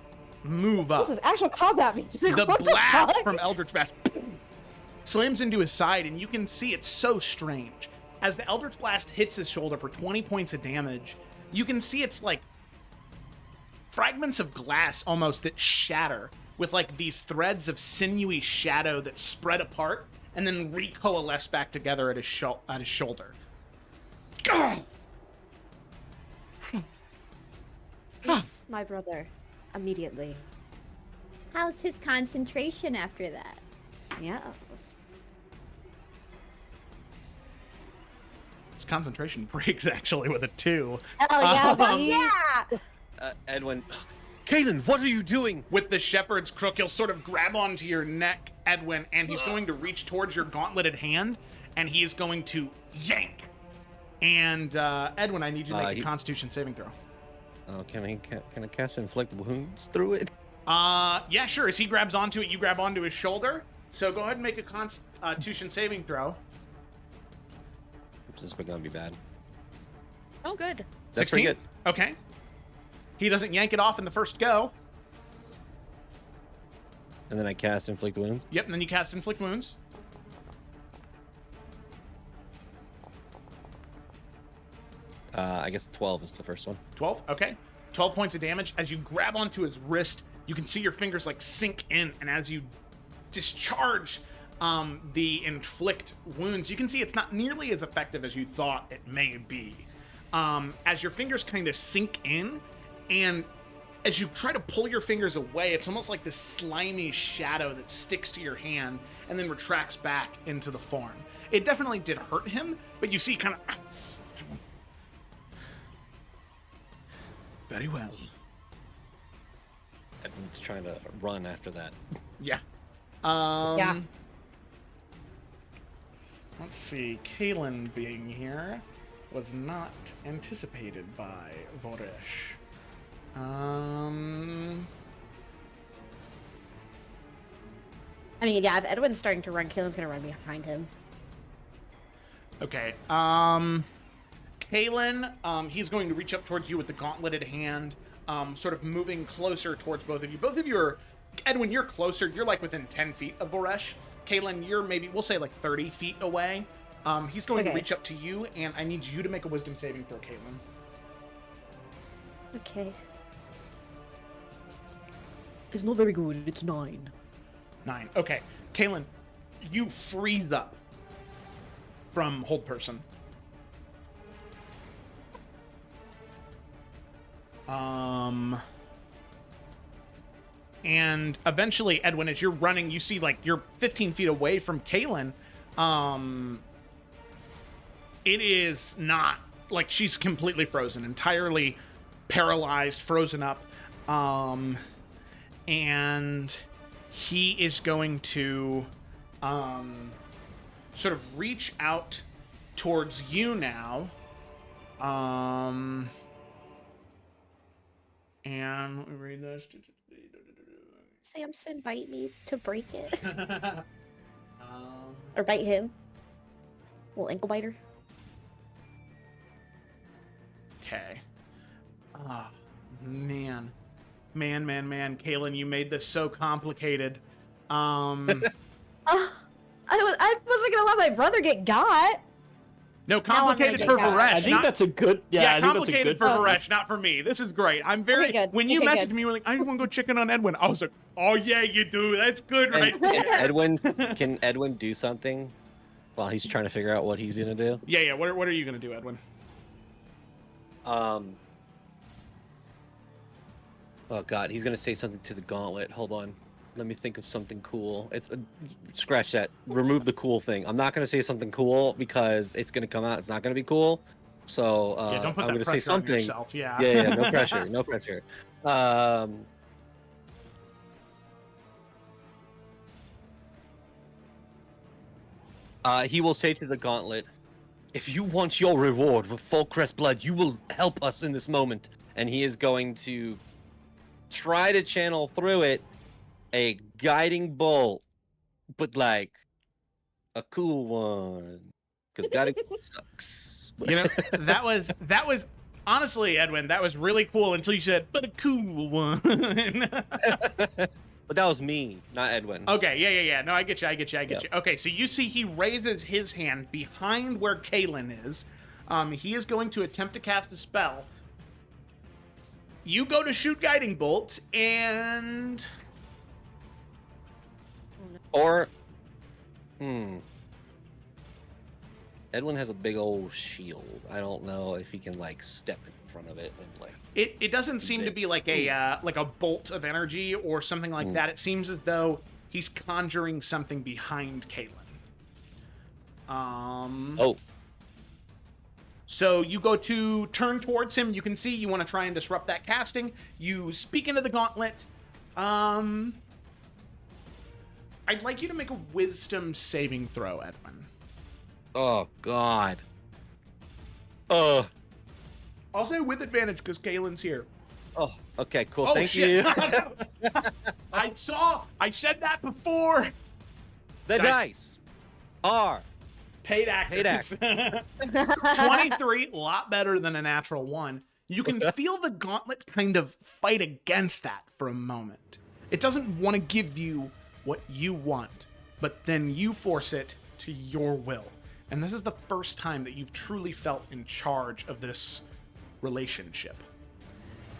move up, This is actual combat. the What blast fuck? from Eldritch Blast slams into his side, and you can see it's so strange. As the Eldritch Blast hits his shoulder for 20 points of damage, you can see it's like fragments of glass almost that shatter with like these threads of sinewy shadow that spread apart and then recoalesce back together at his shoulder. Gah! It's my brother. Immediately. How's his concentration after that? Yeah. His concentration breaks actually with a 2. Oh yeah, Um, buddy. Yeah! Edwin, Kaylin, what are you doing? With the shepherd's crook, he'll sort of grab onto your neck, Edwin, and he's going to reach towards your gauntleted hand, and he is going to yank. And Edwin, I need you to make a Constitution saving throw. Oh, can I cast inflict wounds through it? Yeah, sure. As he grabs onto it, you grab onto his shoulder. So go ahead and make a Constitution saving throw. This is gonna be bad. Oh, good. That's 16? pretty good. Okay. He doesn't yank it off in the first go. And then I cast inflict wounds. Yep, and then you cast Inflict Wounds. I guess 12 is the first one. 12, okay. 12 points of damage. As you grab onto his wrist, you can see your fingers like sink in, and as you discharge the inflict wounds, you can see it's not nearly as effective as you thought it may be. As your fingers kind of sink in, and as you try to pull your fingers away, it's almost like this slimy shadow that sticks to your hand and then retracts back into the form. It definitely did hurt him, but you see kind of... Very well. Edwin's trying to run after that. Yeah. Yeah. Let's see. Kaylin being here was not anticipated by Voresh. I mean, yeah, if Edwin's starting to run, Kaylin's gonna run behind him. Okay. Kaylin, he's going to reach up towards you with the gauntleted hand, sort of moving closer towards both of you. Both of you are... Edwin, you're closer. You're like within 10 feet of Voresh. Kaylin, you're maybe, we'll say like 30 feet away. He's going to reach up to you, and I need you to make a wisdom saving throw, Kaylin. Okay. It's not very good. It's 9. 9. Okay. Kaylin, you freeze up from hold person. And eventually, Edwin, as you're running, you see like you're 15 feet away from Kaylin. It is not like she's completely frozen, entirely paralyzed, frozen up. And he is going to sort of reach out towards you now. And let me read this. Samson bite me to break it. Or bite him. Little ankle biter. Okay. Oh, man. Man. Kaylin, you made this so complicated. I wasn't gonna let my brother get got. No, Now I'm complicated gonna for get that. Varesh. I think that's a good. Yeah, I think that's a complicated good. for Varesh, not for me. This is great. I'm very. Okay, good. When you Okay, messaged good. me, you were like, "I want to go chicken on Edwin." I was like, "Oh yeah, you do. That's good, And, right and there." Can Edwin do something while he's trying to figure out what he's gonna do? Yeah. What are you gonna do, Edwin? Oh God, he's gonna say something to the gauntlet. Hold on, let me think of something cool. It's scratch that. Remove the cool thing. I'm not gonna say something cool because it's gonna come out. It's not gonna be cool. So Yeah, don't put I'm that gonna say pressure on something. yourself. Yeah. Yeah, no pressure, no pressure. He will say to the gauntlet, "If you want your reward with full crest blood, you will help us in this moment." And he is going to try to channel through it a guiding bolt, but like a cool one, because guiding bolt sucks. You know, that was honestly, Edwin, that was really cool until you said, "But a cool one." But that was me, not Edwin. Okay, yeah. No, I get you. Okay, so you see he raises his hand behind where Kalen is. He is going to attempt to cast a spell. You go to shoot guiding bolt, and Or, Edwin has a big old shield. I don't know if he can like step in front of it and like. it doesn't seem to be like a bolt of energy or something like that. It seems as though he's conjuring something behind Kalen. Oh. So you go to turn towards him. You can see you want to try and disrupt that casting. You speak into the gauntlet. I'd like you to make a wisdom saving throw, Edwin. Oh God. I'll say with advantage because Kalen's here. Oh. Okay. Cool. Oh, Thank shit. you. I said that before. The dice are Paid actors. 23, a lot better than a natural 1. You can feel the gauntlet kind of fight against that for a moment. It doesn't want to give you what you want, but then you force it to your will. And this is the first time that you've truly felt in charge of this relationship.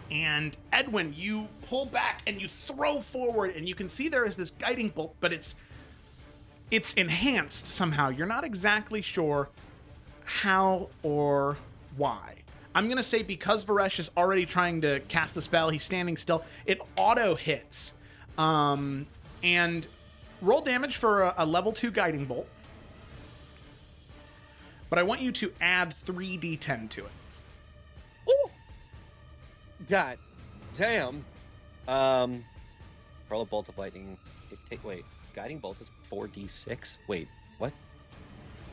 And Edwin, you pull back and you throw forward, and you can see there is this guiding bolt, but it's enhanced somehow. You're not exactly sure how or why. I'm going to say because Varesh is already trying to cast the spell, he's standing still, it auto hits. And roll damage for a level 2 guiding bolt. But I want you to add 3d10 to it. Ooh. God damn. Roll a bolt of lightning. Wait. Guiding bolt is 4d6. Wait, what?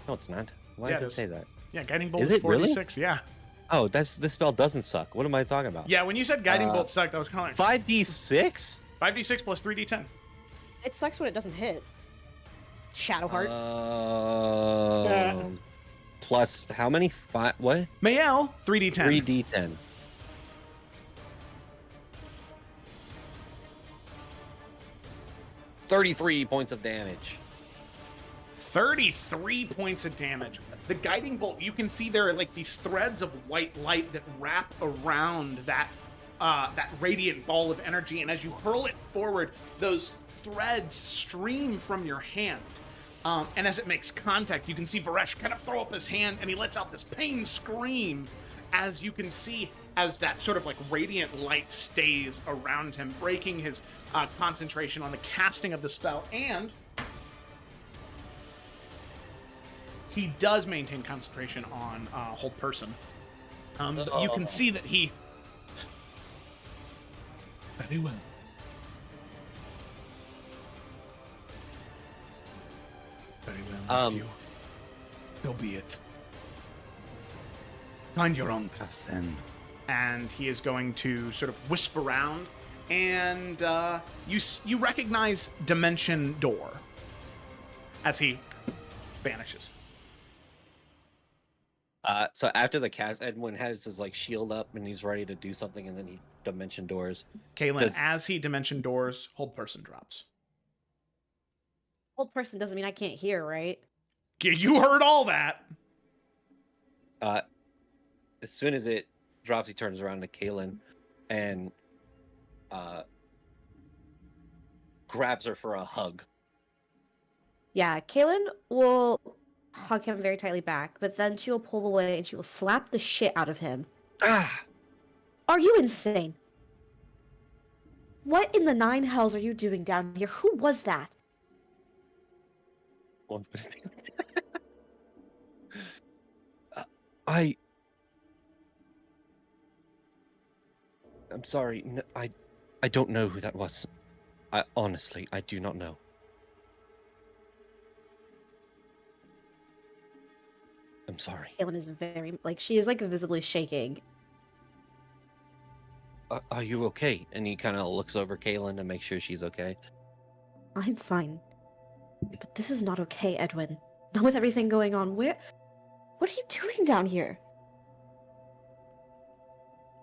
No, it's not. Why does it say that? Yeah, guiding bolt Is is it really? 4d6, yeah. Oh, this spell doesn't suck. What am I talking about? Yeah, when you said guiding bolt sucked, I was kind of like 5d6? 5d6 plus 3d10. It sucks when it doesn't hit. Shadowheart. Plus how many? What? Mayel, 3d10. 3d10. 33 points of damage. 33 points of damage. The guiding bolt, you can see there are like these threads of white light that wrap around that radiant ball of energy, and as you hurl it forward, those threads stream from your hand. And as it makes contact, you can see Varesh kind of throw up his hand, and he lets out this pain scream, as you can see as that sort of like radiant light stays around him, breaking his concentration on the casting of the spell, and he does maintain concentration on hold person. But you can see that he... Very well. Very well, nephew. So be it. Find your own path, then. And he is going to sort of wisp around, and you recognize Dimension Door as he vanishes. So after the cast, Edwin has his like shield up and he's ready to do something, and then he dimension doors. Kaylin, as he Dimension Doors, hold person drops. Old person doesn't mean I can't hear, right? You heard all that. As soon as it drops, he turns around to Kaylin and grabs her for a hug. Yeah, Kaylin will hug him very tightly back, but then she will pull away and she will slap the shit out of him. Ah! Are you insane? What in the nine hells are you doing down here? Who was that? I'm sorry. I don't know who that was. Honestly, I do not know. I'm sorry. Kaylin is very, she is, visibly shaking. Are you okay? And he kind of looks over Kaylin to make sure she's okay. I'm fine. But this is not okay, Edwin. Not with everything going on. What are you doing down here?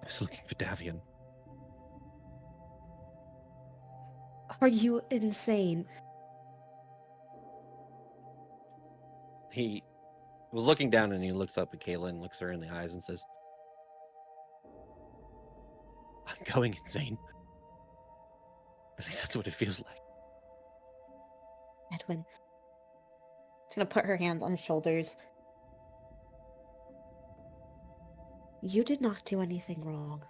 I was looking for Davian. Are you insane? He was looking down and he looks up at Kaylin, looks her in the eyes and says, I'm going insane. At least that's what it feels like. Edwin. She's gonna put her hands on his shoulders. You did not do anything wrong.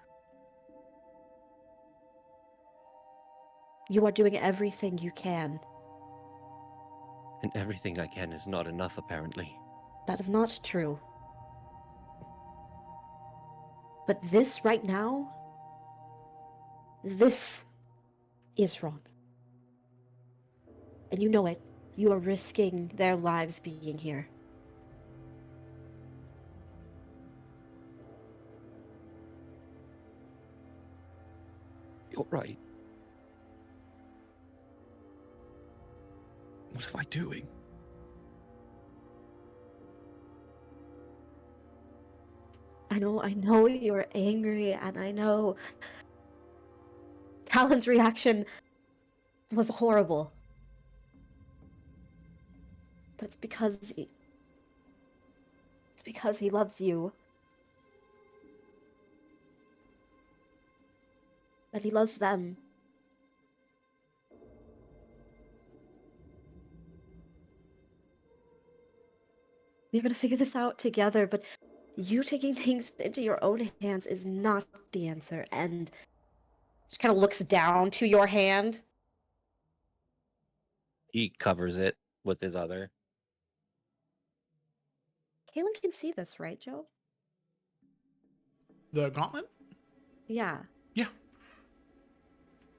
You are doing everything you can. And everything I can is not enough, apparently. That is not true. But this right now, this is wrong. And you know it. You are risking their lives being here. You're right. What am I doing? I know you're angry, and I know Talon's reaction was horrible. But it's because he loves you. And he loves them. We're gonna figure this out together, but you taking things into your own hands is not the answer. And she kind of looks down to your hand. He covers it with his other. Kaylin can see this, right, Joe? The gauntlet? Yeah. Yeah.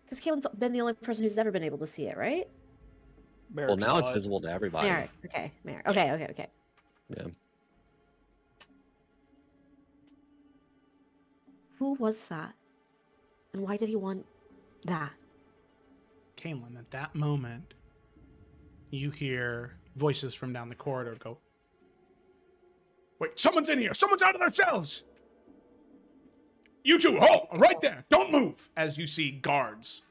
Because Kaylin's been the only person who's ever been able to see it, right? Merrick Well, now it's saw it. visible to everybody. Merrick. Okay, Merrick. Okay. Yeah. Who was that? And why did he want that? Kaylin, at that moment, you hear voices from down the corridor go, Wait, someone's in here! Someone's out of their cells! You two, halt! Right there! Don't move! as you see guards,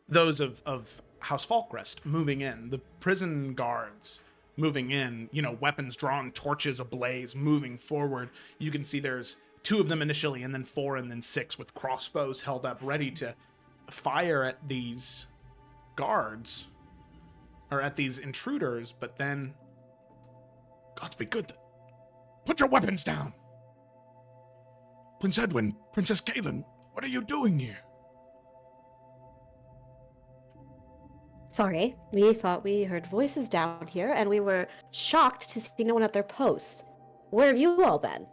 those of House Falkrest moving in, the prison guards moving in, weapons drawn, torches ablaze, moving forward. You can see there's 2 of them initially, and then 4, and then 6 with crossbows held up, ready to fire at these guards, or at these intruders, but then... Gods be good. Put your weapons down! Prince Edwin, Princess Kaylin, what are you doing here? Sorry, we thought we heard voices down here, and we were shocked to see no one at their post. Where have you all been?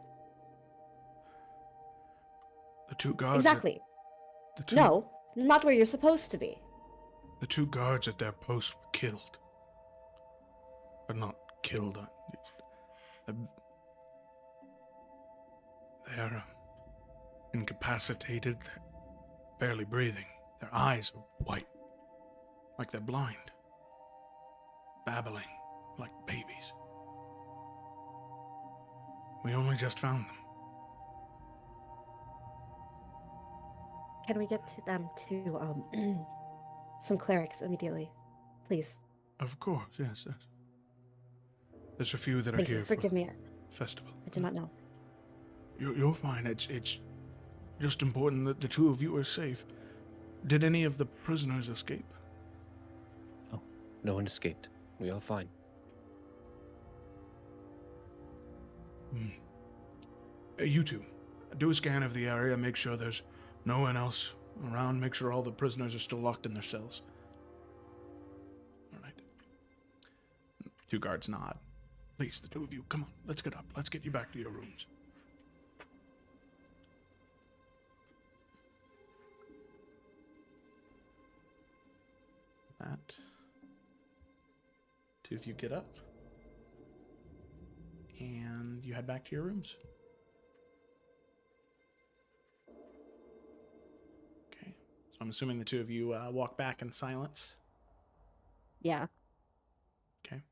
The 2 guards... Exactly. The two, No, not where you're supposed to be. The 2 guards at their post were killed. But not killed. They're incapacitated, barely breathing. Their eyes are white, like they're blind. Babbling, like babies. We only just found them. Can we get to them to some clerics immediately, please? Of course, yes. There's a few that are Thank here you. Forgive me. festival? I do not know. You're fine. It's just important that the two of you are safe. Did any of the prisoners escape? Oh, no one escaped. We are fine. You two, do a scan of the area. Make sure there's no one else around. Make sure all the prisoners are still locked in their cells. All right. 2 guards nod. Please, the two of you, come on. Let's get up. Let's get you back to your rooms. That. 2 of you get up. And you head back to your rooms. Okay. So I'm assuming the 2 of you walk back in silence. Yeah. Okay.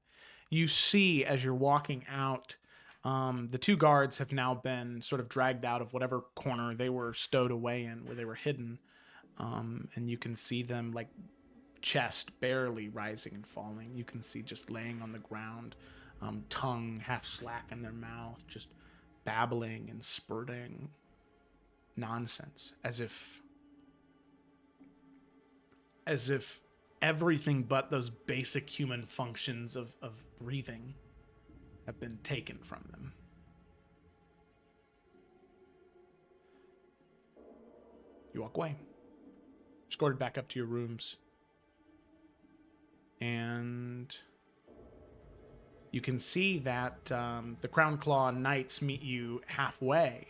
You see as you're walking out, the 2 guards have now been sort of dragged out of whatever corner they were stowed away in, where they were hidden. And you can see them, like, chest barely rising and falling. You can see just laying on the ground, tongue half slack in their mouth, just babbling and spurting nonsense, as if everything but those basic human functions of breathing have been taken from them. You walk away, escorted back up to your rooms, and you can see that the Crown Claw Knights meet you halfway,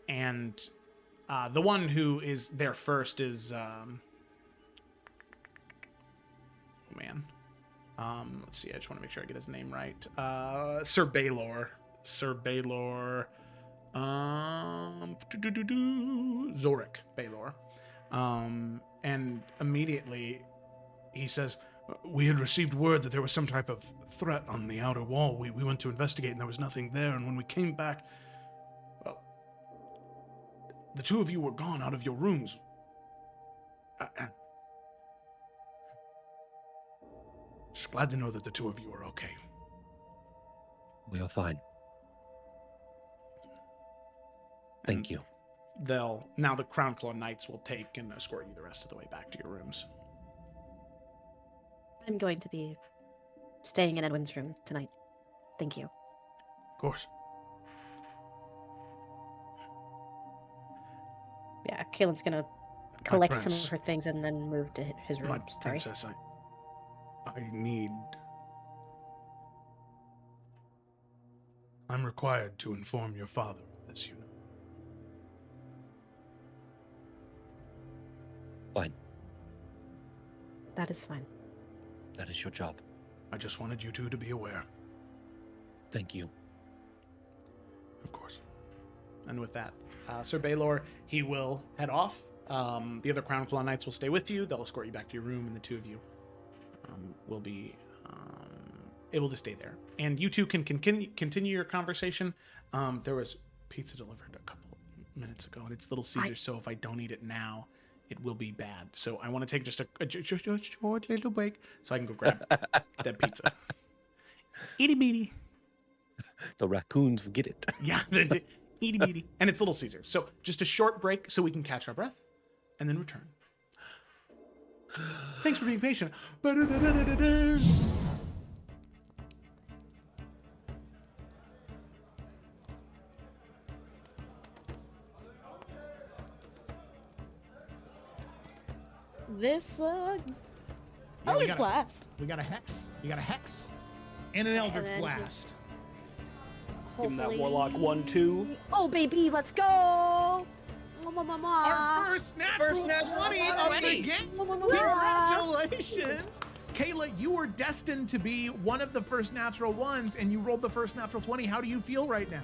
and the one who is there first is let's see, I just want to make sure I get his name right. Sir Baylor. Zorik Baylor. And immediately he says, "We had received word that there was some type of threat on the outer wall. We went to investigate and there was nothing there. And when we came back, well, the 2 of you were gone out of your rooms. Just glad to know that the 2 of you are okay." We are fine. Thank you. Now the Crown Claw Knights will take and escort you the rest of the way back to your rooms. I'm going to be staying in Edwin's room tonight. Thank you. Of course. Yeah, Kaylin's gonna collect some prince. of her things and then move to his room. My Sorry. princess, I'm required to inform your father, as you know. Fine. That is fine. That is your job. I just wanted you two to be aware. Thank you. Of course. And with that, Sir Baylor, he will head off. The other Crown Claw Knights will stay with you. They'll escort you back to your room, and the 2 of you will be able to stay there. And you two can continue your conversation. There was pizza delivered a couple minutes ago, and it's Little Caesar, so if I don't eat it now, it will be bad. So I want to take just a short little break so I can go grab that pizza. Itty bitty. The raccoons will get it. Yeah, itty bitty. And it's Little Caesar. So just a short break so we can catch our breath and then return. Thanks for being patient. This Yeah, Eldritch Blast. We got a hex. You got a hex and an Eldritch then Blast. Give him that Hopefully. Warlock 1-2. Oh baby, let's go! Our first natural 20 of the game. Congratulations! Kayla, you were destined to be one of the first natural ones, and you rolled the first natural 20. How do you feel right now?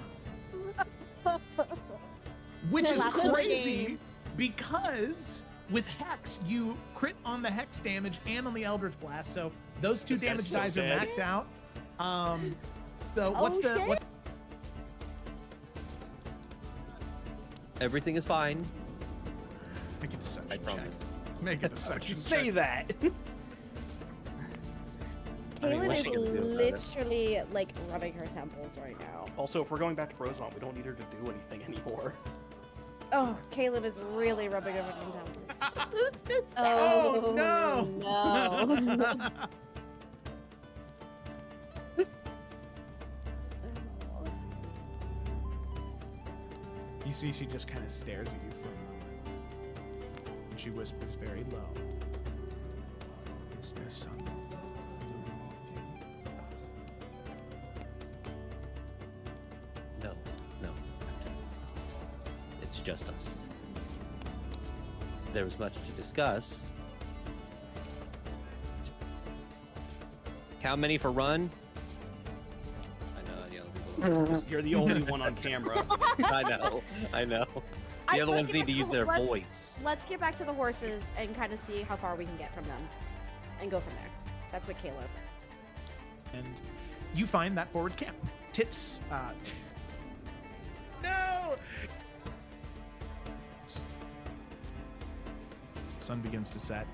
Which is Last one of the crazy game. because with Hex, you crit on the Hex damage and on the Eldritch Blast, so those 2 This guy's damage so dies are dead. maxed out. So Oh, what's the shit. what's Everything is fine. make a deception I check. promise. Make a deception You say check. that. Kaylin what's is she gonna do about it? literally like rubbing her temples right now. Also, if we're going back to Rosemont, we don't need her to do anything anymore. Oh, Kaylin is really rubbing her fucking temples. Oh, no! no. You see, she just kind of stares at you for a moment. And she whispers very low. Is there something No, no. It's just us. There was much to discuss. How many for run? I know, the other people. You're the only one on camera. I know. The other ones need to use their voice. Let's get back to the horses and kind of see how far we can get from them, and go from there. That's what Caleb. And you find that forward camp. Tits. No! Sun begins to set.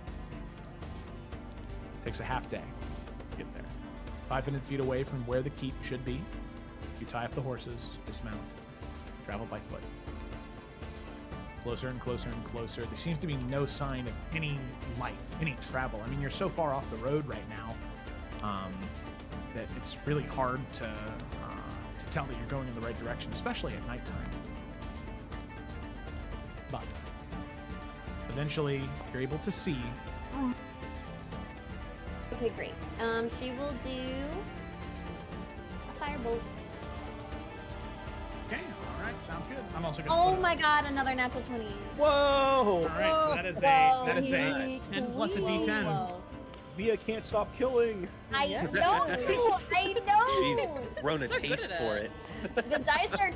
Takes a half day to get there. 500 feet away from where the keep should be. You tie up the horses, dismount, travel by foot. Closer and closer and closer. There seems to be no sign of any life, any travel. I mean, you're so far off the road right now that it's really hard to tell that you're going in the right direction, especially at nighttime. But eventually, you're able to see. Okay, great. She will do a firebolt. Okay, all right, sounds good. I'm also gonna. Oh put my god, another natural 20. Whoa! All right, so that is a 10 plus a Whoa. D10. Via can't stop killing. I know, I She's know. grown a So good taste at for it. it. The dice are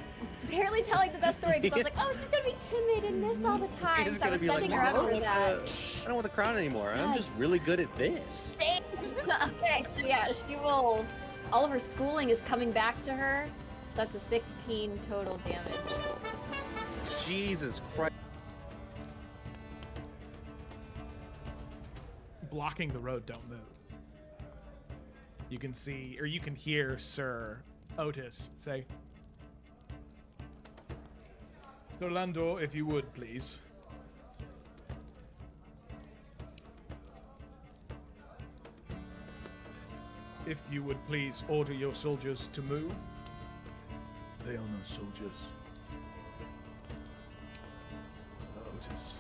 barely telling the best story because I was like, oh, she's gonna be timid and miss all the time. She's So I gonna was be like, setting "No, her I up don't for want that. I don't want the crown anymore. I'm just really good at this. Okay, so yeah, she will. All of her schooling is coming back to her, so that's a 16 total damage. Jesus Christ. Blocking the road, don't move. You can see, or you can hear Sir Otis say, Sir Landor, if you would, please. If you would please order your soldiers to move. They are no soldiers. Sir Otis.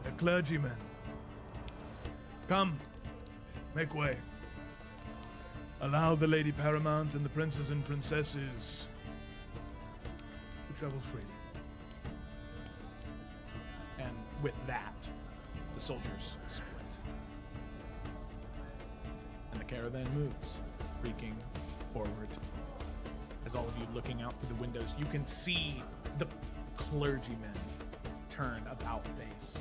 They're clergymen. Come, make way. Allow the Lady Paramount and the princes and princesses to travel freely. And with that, the soldiers split. And the caravan moves, creaking forward. As all of you looking out through the windows, you can see the clergymen turn about face.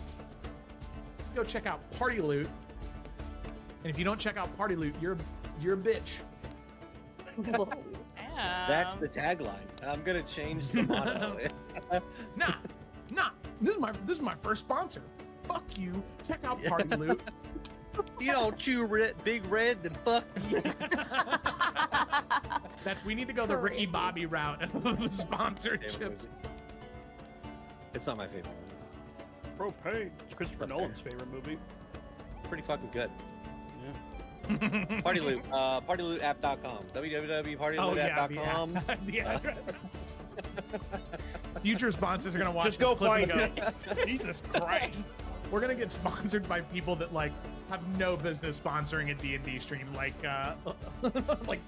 Go check out Party Loot. And if you don't check out Party Loot, you're a bitch. That's the tagline. I'm gonna change the motto. Nah. This is my first sponsor. Fuck you. Check out Party Loot. You don't chew big red, then fuck you. We need to go the Ricky Bobby route of sponsorship. It's not my favorite. Propane. It's Christopher Nolan's favorite movie. Pretty fucking good. Yeah. Party Loot. PartyLootApp.com. www.partylootapp.com. Yeah. Future sponsors are gonna watch Just this go clip find and go, Jesus Christ. We're gonna get sponsored by people that like have no business sponsoring a D&D stream, like like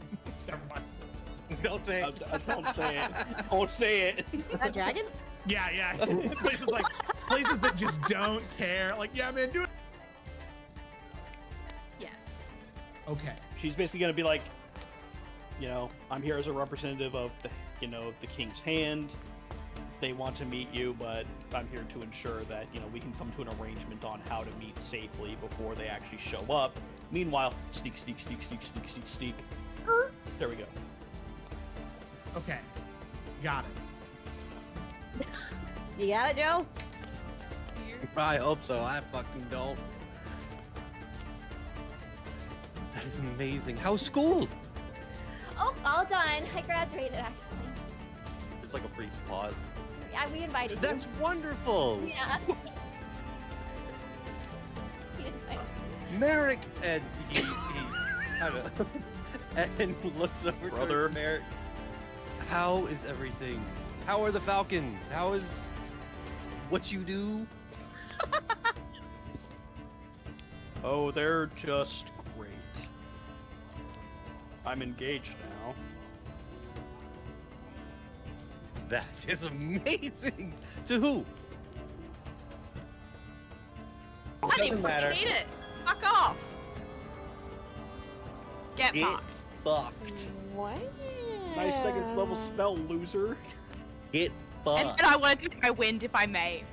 never mind. Don't say it. Don't say it. Don't say it. That dragon? Yeah. places that just don't care. Like, yeah, man, do it. Yes. Okay. She's basically gonna be like, I'm here as a representative of the King's Hand. They want to meet you, but I'm here to ensure that, we can come to an arrangement on how to meet safely before they actually show up. Meanwhile, sneak. There we go. Okay. Got it. You got it, Joe? I hope so. I fucking don't. is amazing. How's school? Oh, all done. I graduated actually. There's like a brief pause. Yeah, we invited you. That's wonderful. Yeah. We invited Merrick, and he I don't know, and looks over Brother. to Merrick. How is everything? How are the Falcons? How is what you do? Oh, they're just great. I'm engaged now. That is amazing. To who? I didn't Doesn't matter. fucking need it. Fuck off. Get Get fucked. fucked. What? Nice second level spell, loser. Get And fucked. then I want to take my wind if I may.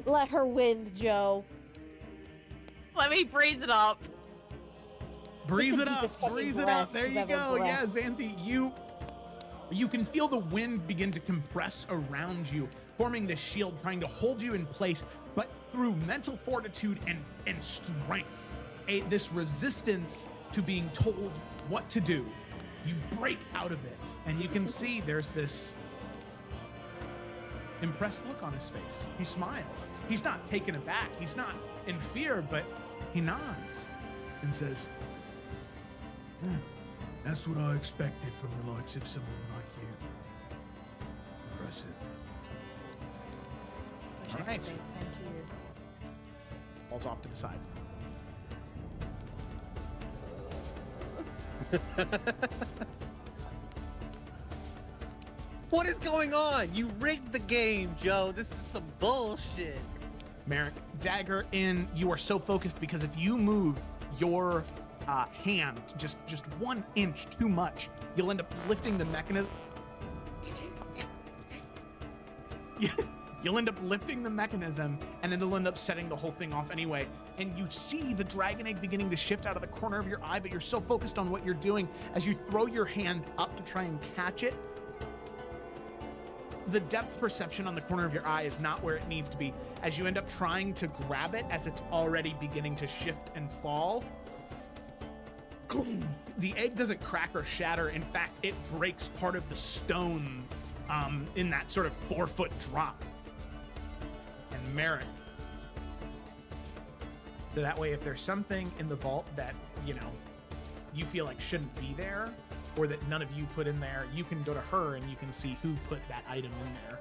Let her win, Joe. Let me breeze it up. Breeze it Deepest up, fucking breeze it breath up. There you've you ever go. Yeah, breathed. Xanthi, you can feel the wind begin to compress around you, forming this shield, trying to hold you in place. But through mental fortitude and strength, this resistance to being told what to do, you break out of it, and you can see there's this impressed look on his face. He smiles. He's not taken aback. He's not in fear, but he nods and says, That's what I expected from the likes of someone like you. Impressive. Wish I could Alright. say the same to you. falls off to the side. What is going on? You rigged the game, Joe. This is some bullshit. Merrick, dagger in. You are so focused because if you move your hand just 1 inch too much, you'll end up lifting the mechanism. You'll end up lifting the mechanism, and it'll end up setting the whole thing off anyway. And you see the dragon egg beginning to shift out of the corner of your eye, but you're so focused on what you're doing as you throw your hand up to try and catch it. The depth perception on the corner of your eye is not where it needs to be. As you end up trying to grab it, as it's already beginning to shift and fall, the egg doesn't crack or shatter. In fact, it breaks part of the stone in that sort of 4-foot drop. And Merrick. So that way, if there's something in the vault that, you feel like shouldn't be there, or that none of you put in there, you can go to her and you can see who put that item in there.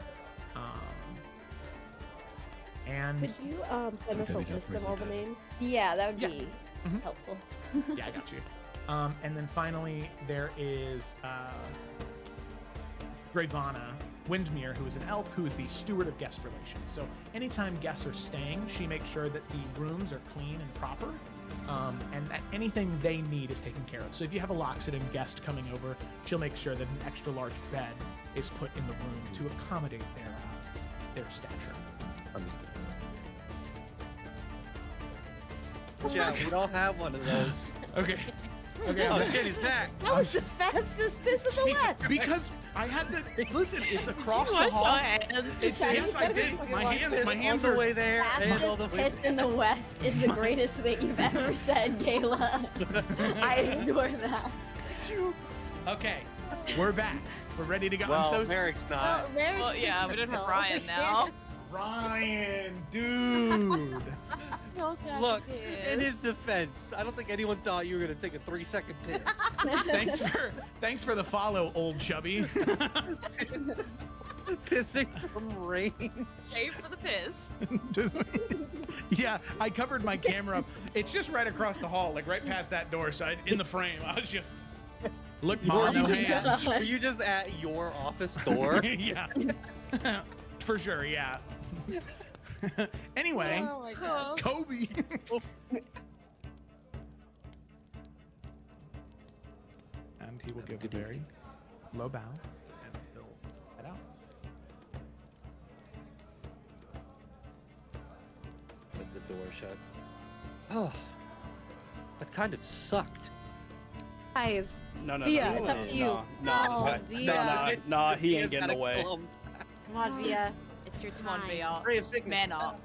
And Could you send us a list of all the names? Yeah, that would Yeah. be Mhm. helpful. yeah, I got you. And then finally, there is Gravana Windmere, who is an elf who is the steward of guest relations. So anytime guests are staying, she makes sure that the rooms are clean and proper, and that anything they need is taken care of. So if you have a Loxodon guest coming over, she'll make sure that an extra large bed is put in the room to accommodate their stature. Yeah, we don't have one of those. Okay. Okay. Oh shit, he's back. That was the fastest piss of the West. Because I had to listen. It's across You the wash hall. your hands. Yes, I did. My hands all are the way there and all Fastest the way piss in the West is the greatest thing you've ever said, Gayla. I ignore that. Okay. We're back. We're ready to go. Well, I'm so Merrick's not. Well, yeah, we don't have Ryan now. Ryan, dude. Look, in his defense, I don't think anyone thought you were gonna take a 3-second piss. Thanks for the follow, old chubby. Pissing from rain. Save for the piss. Yeah, I covered my camera up. It's just right across the hall, like right past that door. So in the frame, I was just look, mom, no hands. Were you just at your office door? Yeah, for sure. Yeah. Anyway, Oh my god. Kobe. And he will give a Good very evening. low bow, and he'll head out. As the door shuts. Oh, that kind of sucked. Guys, No, Via, it's up to you. No, Via. nah, he ain't Via's getting gotta away. come. Come on, Via. It's your Come on, time. Via. Ray of sickness. Man up.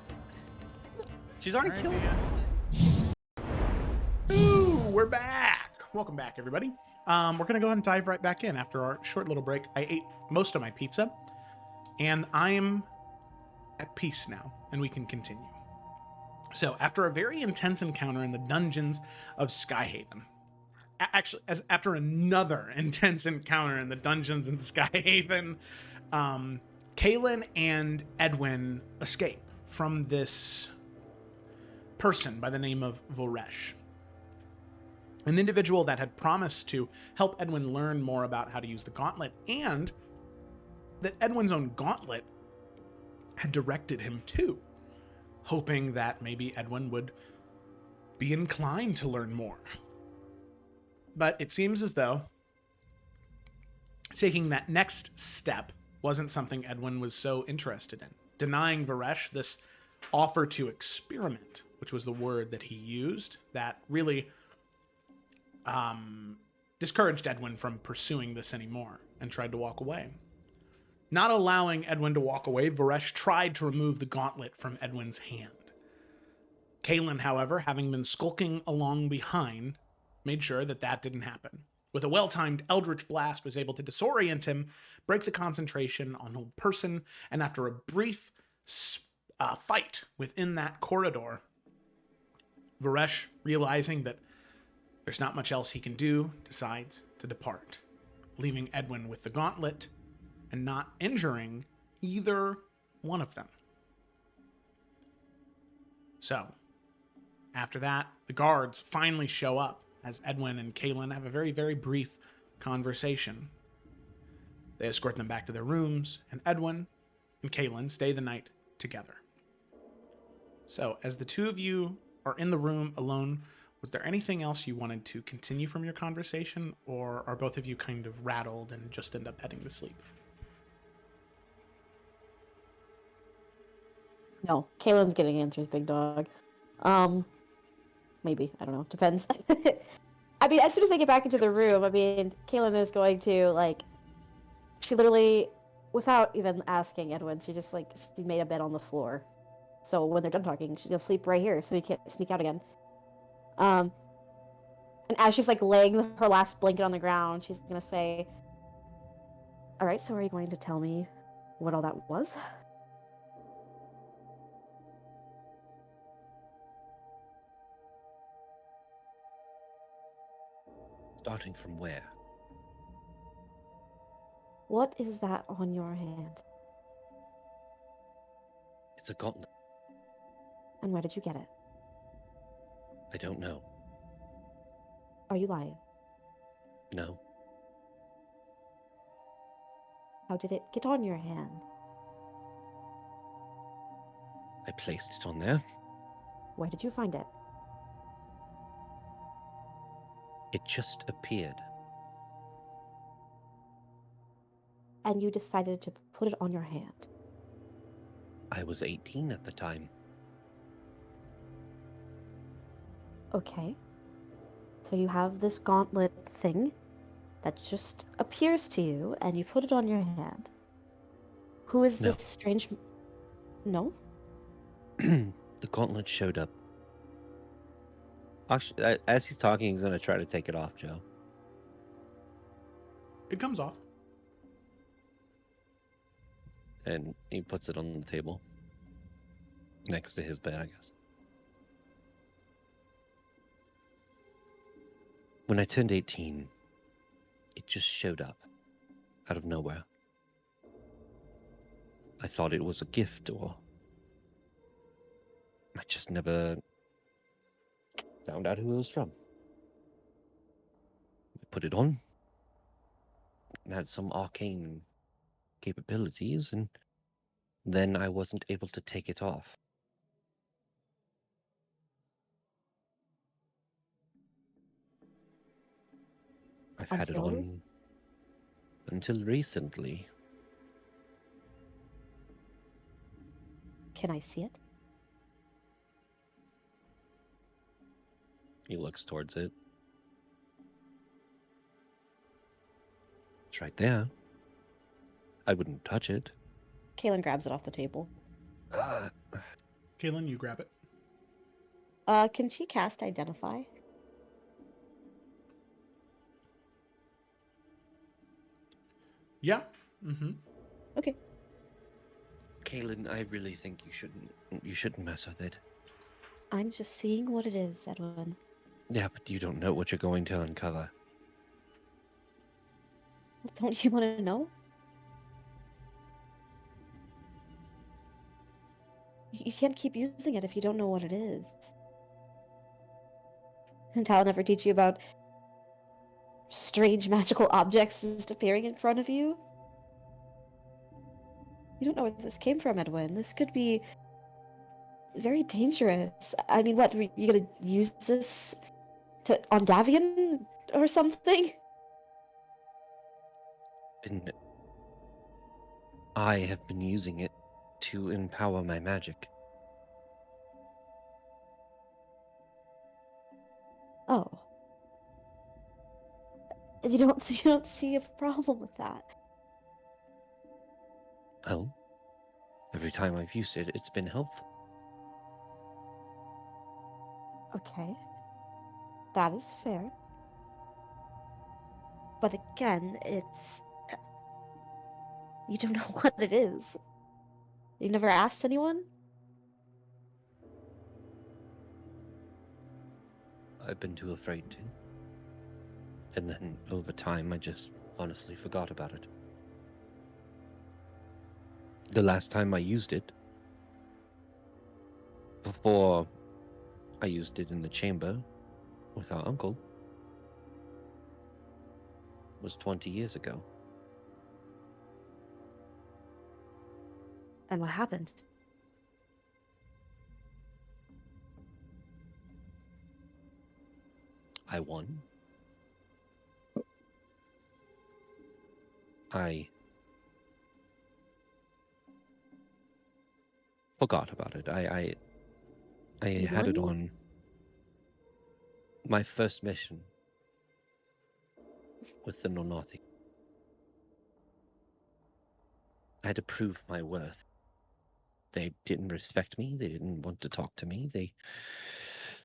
She's already All right, killed. Via. we're back. Welcome back, everybody. We're going to go ahead and dive right back in after our short little break. I ate most of my pizza, and I am at peace now, and we can continue. So, after a very intense encounter in the dungeons of Skyhaven, after another intense encounter in the dungeons in Skyhaven, Kaylin and Edwin escape from this person by the name of Voresh, an individual that had promised to help Edwin learn more about how to use the gauntlet, and that Edwin's own gauntlet had directed him to, hoping that maybe Edwin would be inclined to learn more. But it seems as though taking that next step wasn't something Edwin was so interested in, denying Voresh this offer to experiment, which was the word that he used, that really discouraged Edwin from pursuing this anymore and tried to walk away. Not allowing Edwin to walk away, Voresh tried to remove the gauntlet from Edwin's hand. Kaylin, however, having been skulking along behind, made sure that that didn't happen. With a well-timed Eldritch Blast, was able to disorient him, break the concentration on the person, and after a brief fight within that corridor, Voresh, realizing that there's not much else he can do, decides to depart, leaving Edwin with the gauntlet and not injuring either one of them. So, after that, the guards finally show up as Edwin and Kaylin have a very, very brief conversation. They escort them back to their rooms, and Edwin and Kaylin stay the night together. So, as the two of you are in the room alone, was there anything else you wanted to continue from your conversation, or are both of you kind of rattled and just end up heading to sleep? No, Kaylin's getting answers, big dog. Maybe. I don't know. Depends. I mean, as soon as they get back into the room, I mean, Kaylin is going to, like, she literally, without even asking Edwin, she just, like, she made a bed on the floor. So when they're done talking, she's gonna sleep right here so he can't sneak out again. And as she's, like, laying her last blanket on the ground, she's gonna say, all right, so are you going to tell me what all that was? Starting from where? What is that on your hand? It's a gauntlet. And where did you get it? I don't know. Are you lying? No. How did it get on your hand? I placed it on there. Where did you find it? It just appeared. And you decided to put it on your hand. I was 18 at the time. Okay. So you have this gauntlet thing that just appears to you, and you put it on your hand. Who is No. this strange... No? The gauntlet showed up. Actually, as he's talking, he's going to try to take it off, Joe. It comes off. And he puts it on the table. Next to his bed, I guess. When I turned 18, it just showed up. Out of nowhere. I thought it was a gift, or... I just never... found out who it was from. I put it on. It had some arcane capabilities, and then I wasn't able to take it off. I've had it on until recently. Can I see it? He looks towards it. It's right there. I wouldn't touch it. Kaylin grabs it off the table. Kaylin, you grab it. Can she cast Identify? Yeah. Mm-hmm. Okay. Kaylin, I really think you shouldn't mess with it. I'm just seeing what it is, Edwin. Yeah, but you don't know what you're going to uncover. Well, don't you want to know? You can't keep using it if you don't know what it is. And Tal never teach you about strange magical objects just appearing in front of you? You don't know where this came from, Edwin. This could be very dangerous. I mean, what, are you gonna use this on Davian or something? And I have been using it to empower my magic. Oh. You don't see a problem with that. Well, every time I've used it, it's been helpful. Okay. That is fair. But again, it's... You don't know what it is. You never asked anyone? I've been too afraid to. And then, over time, I just honestly forgot about it. The last time I used it, before I used it in the chamber with our uncle, was 20 years ago. And what happened? I won. I forgot about it. I You had it won? on my first mission with the Nonathi. I had to prove my worth. They didn't respect me. They didn't want to talk to me. They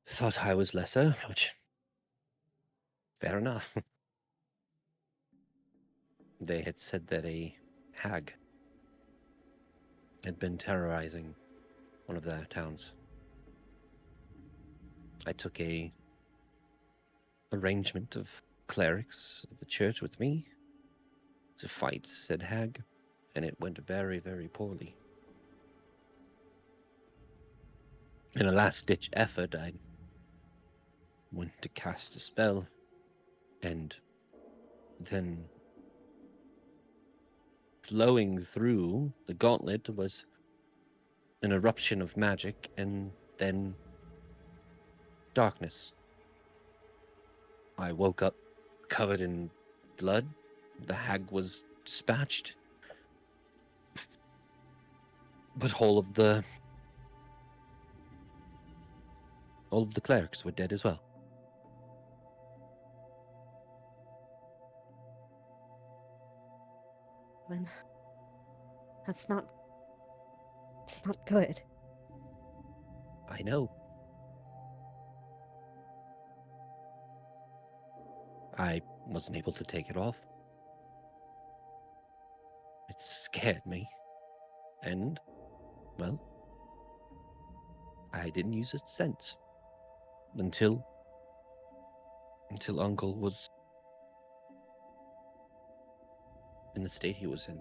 thought I was lesser, which, fair enough. They had said that a hag had been terrorizing one of their towns. I took a arrangement of clerics of the church with me to fight said hag, and it went very, very poorly. In a last-ditch effort, I went to cast a spell, and then flowing through the gauntlet was an eruption of magic, and then darkness. I woke up covered in blood. The hag was dispatched. But all of the clerics were dead as well. When that's not... It's not good. I know. I wasn't able to take it off. It scared me. And, well, I didn't use it since. Until Uncle was in the state he was in.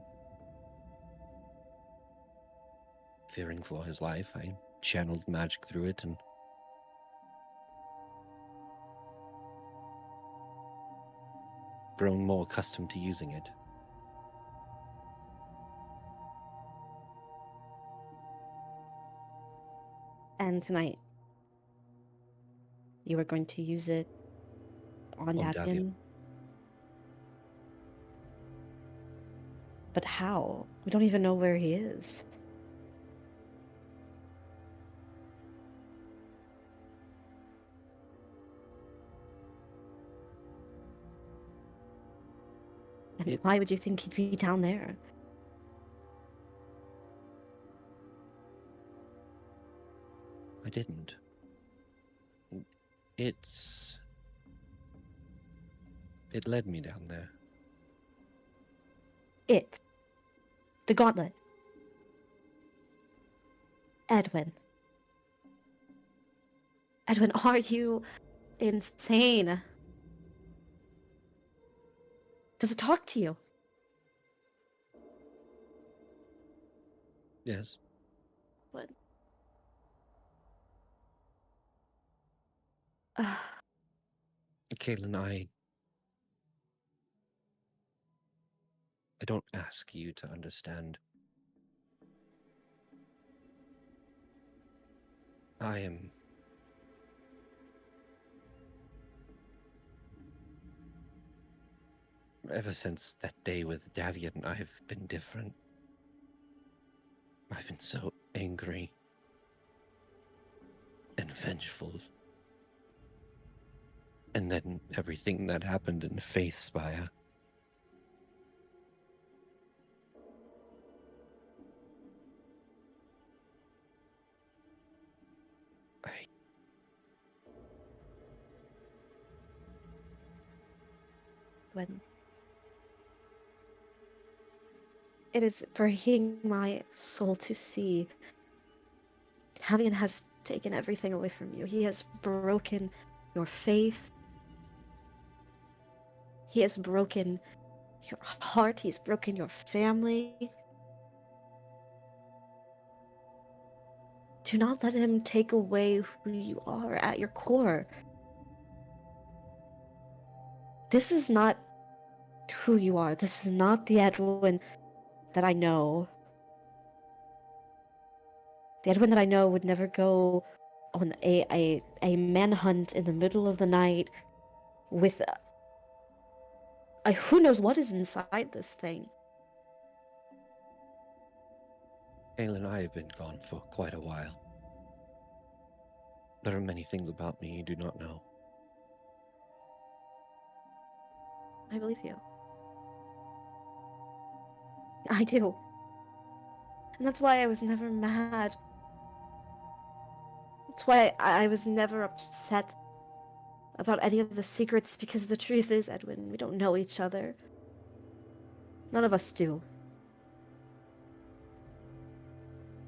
Fearing for his life, I channeled magic through it and grown more accustomed to using it. And tonight, you were going to use it on On Davian? Davian. But how? We don't even know where he is. And why would you think he'd be down there? I didn't. It led me down there. It. The gauntlet. Edwin. Edwin, are you insane? Does it talk to you? Yes. What? Caitlin, I don't ask you to understand. I am... Ever since that day with Davian, I've been different. I've been so angry and vengeful. And then everything that happened in Faithspire. When it is breaking my soul to see. Davian has taken everything away from you. He has broken your faith. He has broken your heart. He's broken your family. Do not let him take away who you are at your core. This is not who you are. This is not the Edwin that I know. The Edwin that I know would never go on a manhunt in the middle of the night with who knows what is inside this thing. Aylin, I have been gone for quite a while. There are many things about me you do not know. I believe you. I do. And that's why I was never mad. That's why I was never upset about any of the secrets, because the truth is, Edwin, we don't know each other. None of us do.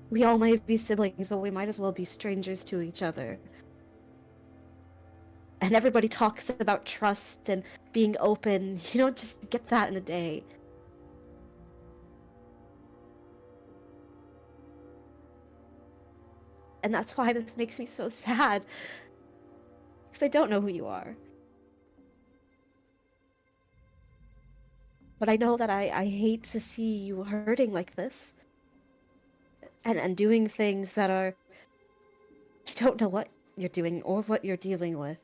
We all might be siblings, but we might as well be strangers to each other. And everybody talks about trust and being open. You don't just get that in a day. And that's why this makes me so sad. Because I don't know who you are. But I know that I hate to see you hurting like this. And doing things that are... You don't know what you're doing or what you're dealing with.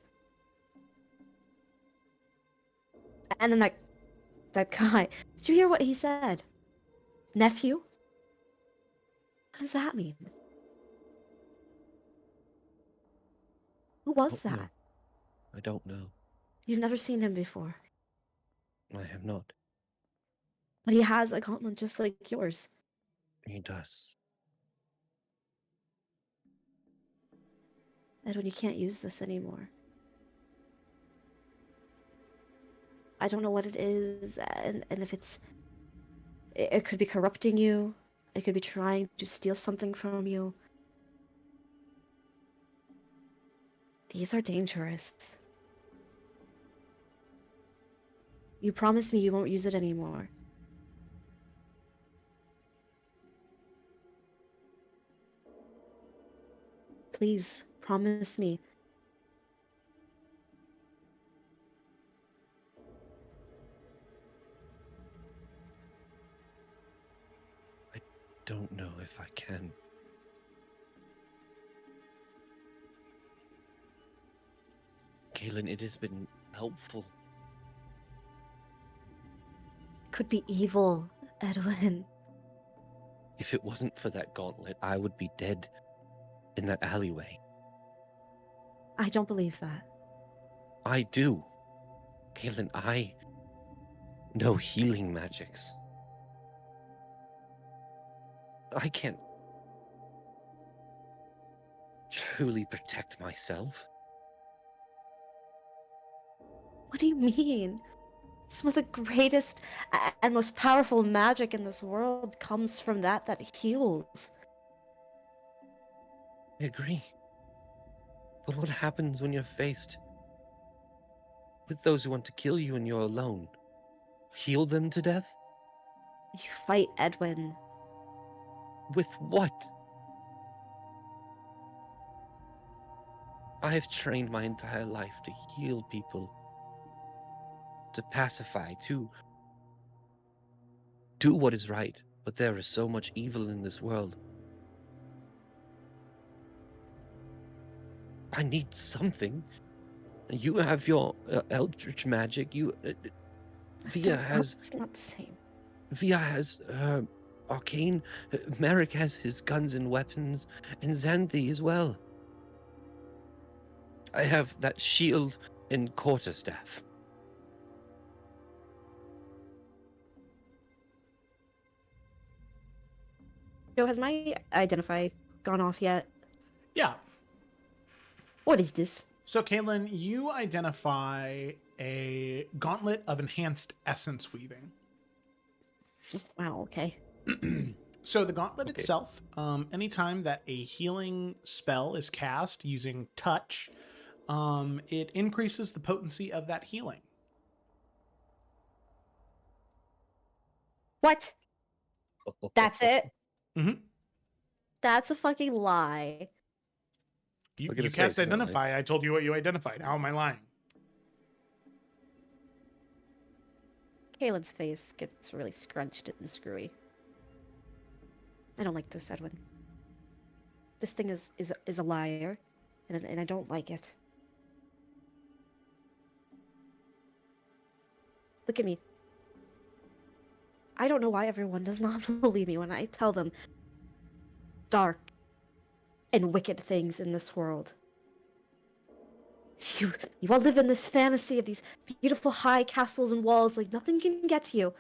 And then that guy... Did you hear what he said? Nephew? What does that mean? Who was Oh, no. that? I don't know. You've never seen him before. I have not. But he has a gauntlet just like yours. He does. Edwin, you can't use this anymore. I don't know what it is, and if it's... It could be corrupting you. It could be trying to steal something from you. These are dangerous. You promise me you won't use it anymore. Please, promise me. I don't know if I can. Kaylin, it has been helpful. Could be evil, Edwin. If it wasn't for that gauntlet, I would be dead in that alleyway. I don't believe that. I do. Kaylin, I know healing magics. I can't truly protect myself. What do you mean? Some of the greatest and most powerful magic in this world comes from that heals. I agree. But what happens when you're faced with those who want to kill you and you're alone? Heal them to death? You fight Edwin. With what? I have trained my entire life to heal people, to pacify, to do what is right. But there is so much evil in this world. I need something. You have your eldritch magic. It's not the same. Via has arcane. Merrick has his guns and weapons, and Xanthi as well. I have that shield and quarterstaff. Joe, has my identify gone off yet? Yeah. What is this? So, Caitlin, you identify a gauntlet of enhanced essence weaving. Wow, okay. So the gauntlet itself, anytime that a healing spell is cast using touch, it increases the potency of that healing. What? That's it? Mm-hmm. That's a fucking lie. You Look at his cast face, he's not identify. I told you what you identified. How am I lying? Kaylin's face gets really scrunched and screwy. I don't like this, Edwin. This thing is a liar, and I don't like it. Look at me. I don't know why everyone does not believe me when I tell them dark and wicked things in this world. You all live in this fantasy of these beautiful high castles and walls like nothing can get to you.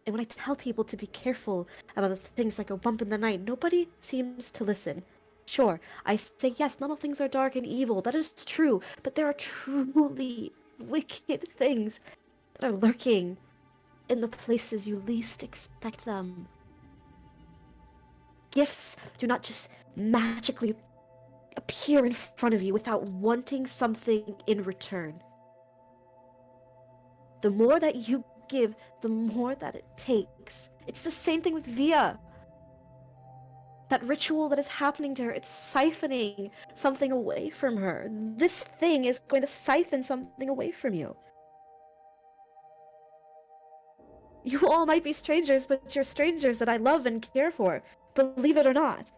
And when I tell people to be careful about the things that go bump in the night, nobody seems to listen. Sure, I say yes, not all things are dark and evil, that is true, but there are truly wicked things that are lurking in the places you least expect them. Gifts do not just magically appear in front of you without wanting something in return. The more that you give, the more that it takes. It's the same thing with Via. That ritual that is happening to her, it's siphoning something away from her. This thing is going to siphon something away from you. You all might be strangers, but you're strangers that I love and care for, believe it or not.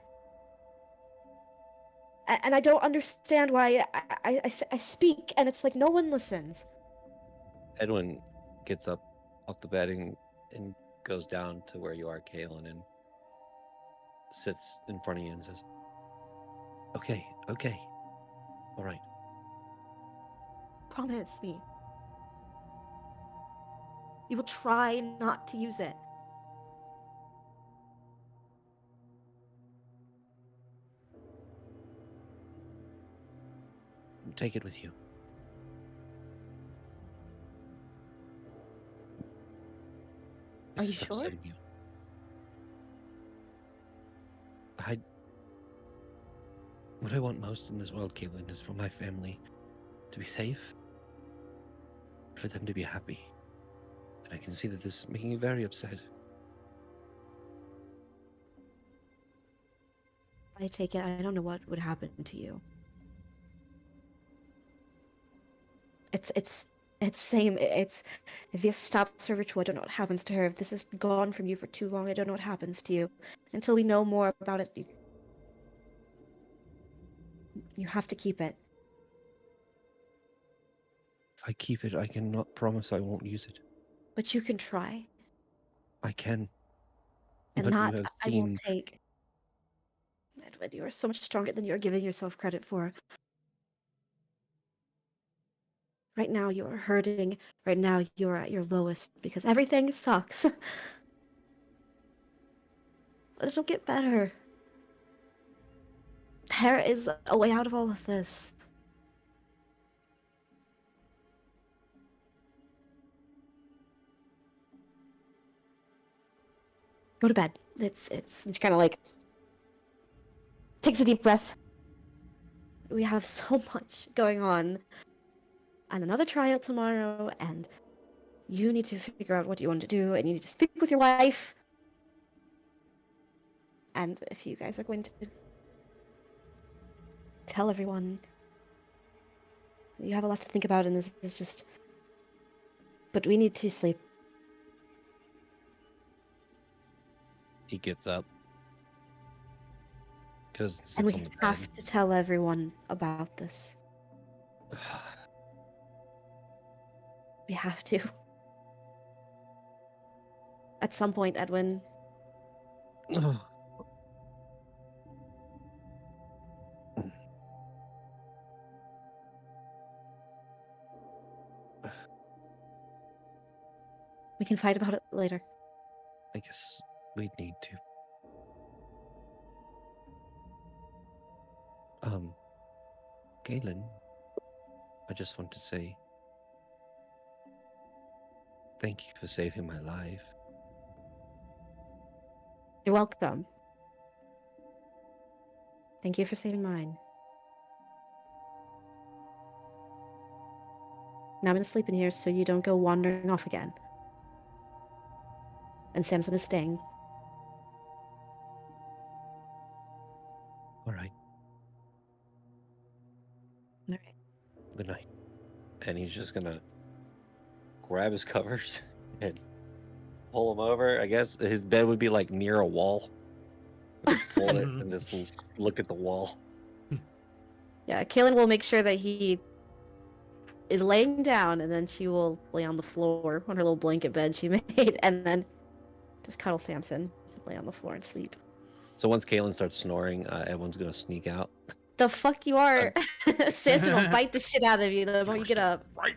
And I don't understand why I speak, and it's like no one listens. Edwin gets up off the bed and goes down to where you are, Kaelin, and sits in front of you and says, Okay, all right. Promise me. You will try not to use it. Take it with you. Are you This is sure? upsetting you. What I want most in this world, Kaelin, is for my family to be safe, for them to be happy. And I can see that this is making you very upset. I take it, I don't know what would happen to you. It's same. It's if Via stops her ritual, I don't know what happens to her. If this is gone from you for too long, I don't know what happens to you. Until we know more about it, you have to keep it. If I keep it, I cannot promise I won't use it. But you can try. I can. And But that you have I won't seen. take. Edwin, you are so much stronger than you're giving yourself credit for. Right now you are hurting. Right now you are at your lowest because everything sucks. But it'll get better. There is a way out of all of this. Go to bed. It's she kind of like takes a deep breath. We have so much going on. And another trial tomorrow, and you need to figure out what you want to do, and you need to speak with your wife. And if you guys are going to tell everyone, you have a lot to think about, and this is just... But we need to sleep. He gets up. Because And sits we on the bed. have to tell everyone about this. We have to. At some point, Edwin, we can fight about it later. I guess we'd need to. Galen, I just want to say thank you for saving my life. You're welcome. Thank you for saving mine. Now I'm gonna sleep in here so you don't go wandering off again. And Samson is staying. All right. All right. Good night. And he's just gonna grab his covers and pull him over. I guess his bed would be like near a wall. Just pull it and just look at the wall. Yeah, Kaylin will make sure that he is laying down, and then she will lay on the floor on her little blanket bed she made, and then just cuddle Samson, lay on the floor and sleep. So once Kaylin starts snoring, everyone's gonna sneak out. The fuck you are! Samson will bite the shit out of you the moment you get up. Right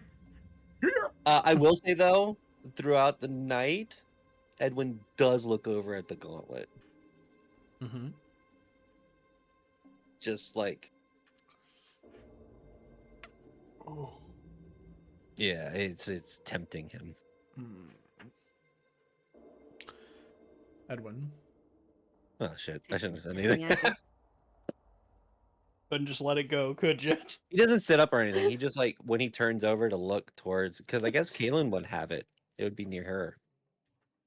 here. I will say though, throughout the night, Edwin does look over at the gauntlet. Mm-hmm. Just like, Oh. yeah, it's tempting him. Edwin. Oh shit! I shouldn't have said Hissing anything. at you. Couldn't just let it go, could you? He doesn't sit up or anything. He just like when he turns over to look towards, because I guess Kaylin would have it. It would be near her.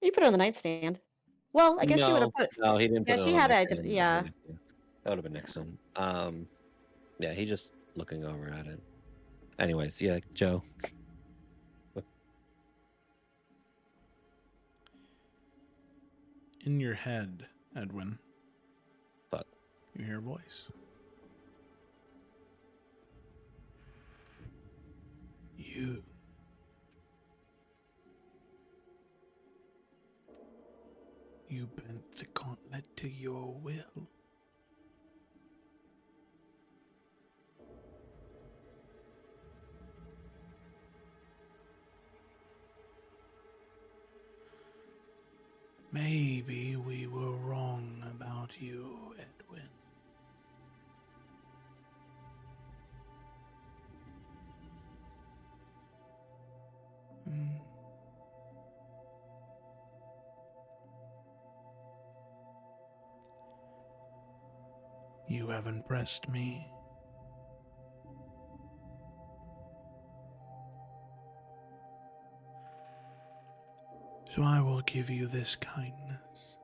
You put it on the nightstand. Well, I guess she would have put. No, he didn't. Yeah, Put it she on had the it. nightstand. Yeah. That would have been next to him. Yeah, he's just looking over at it. Anyways, yeah, Joe. In your head, Edwin. What? You hear a voice. You bent the gauntlet to your will. Maybe we were wrong about you, Edwin. You have impressed me. So I will give you this kindness.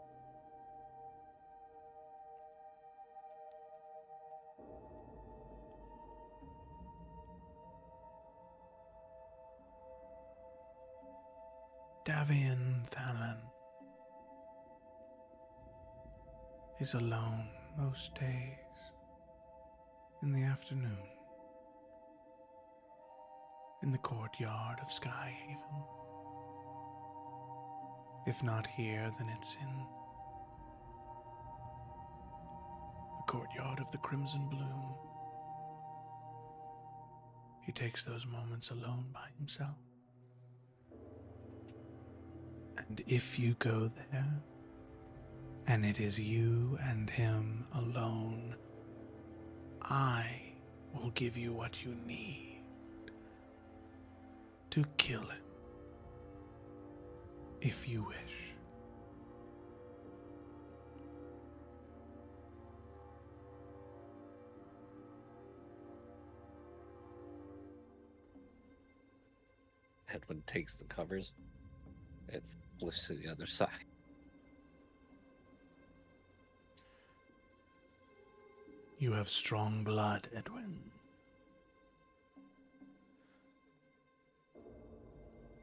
Davian Thalon is alone most days in the afternoon in the courtyard of Skyhaven. If not here, then it's in the courtyard of the Crimson Bloom. He takes those moments alone by himself. And if you go there, and it is you and him alone, I will give you what you need to kill him, if you wish. Edwin takes the covers and flips to the other side. You have strong blood, Edwin.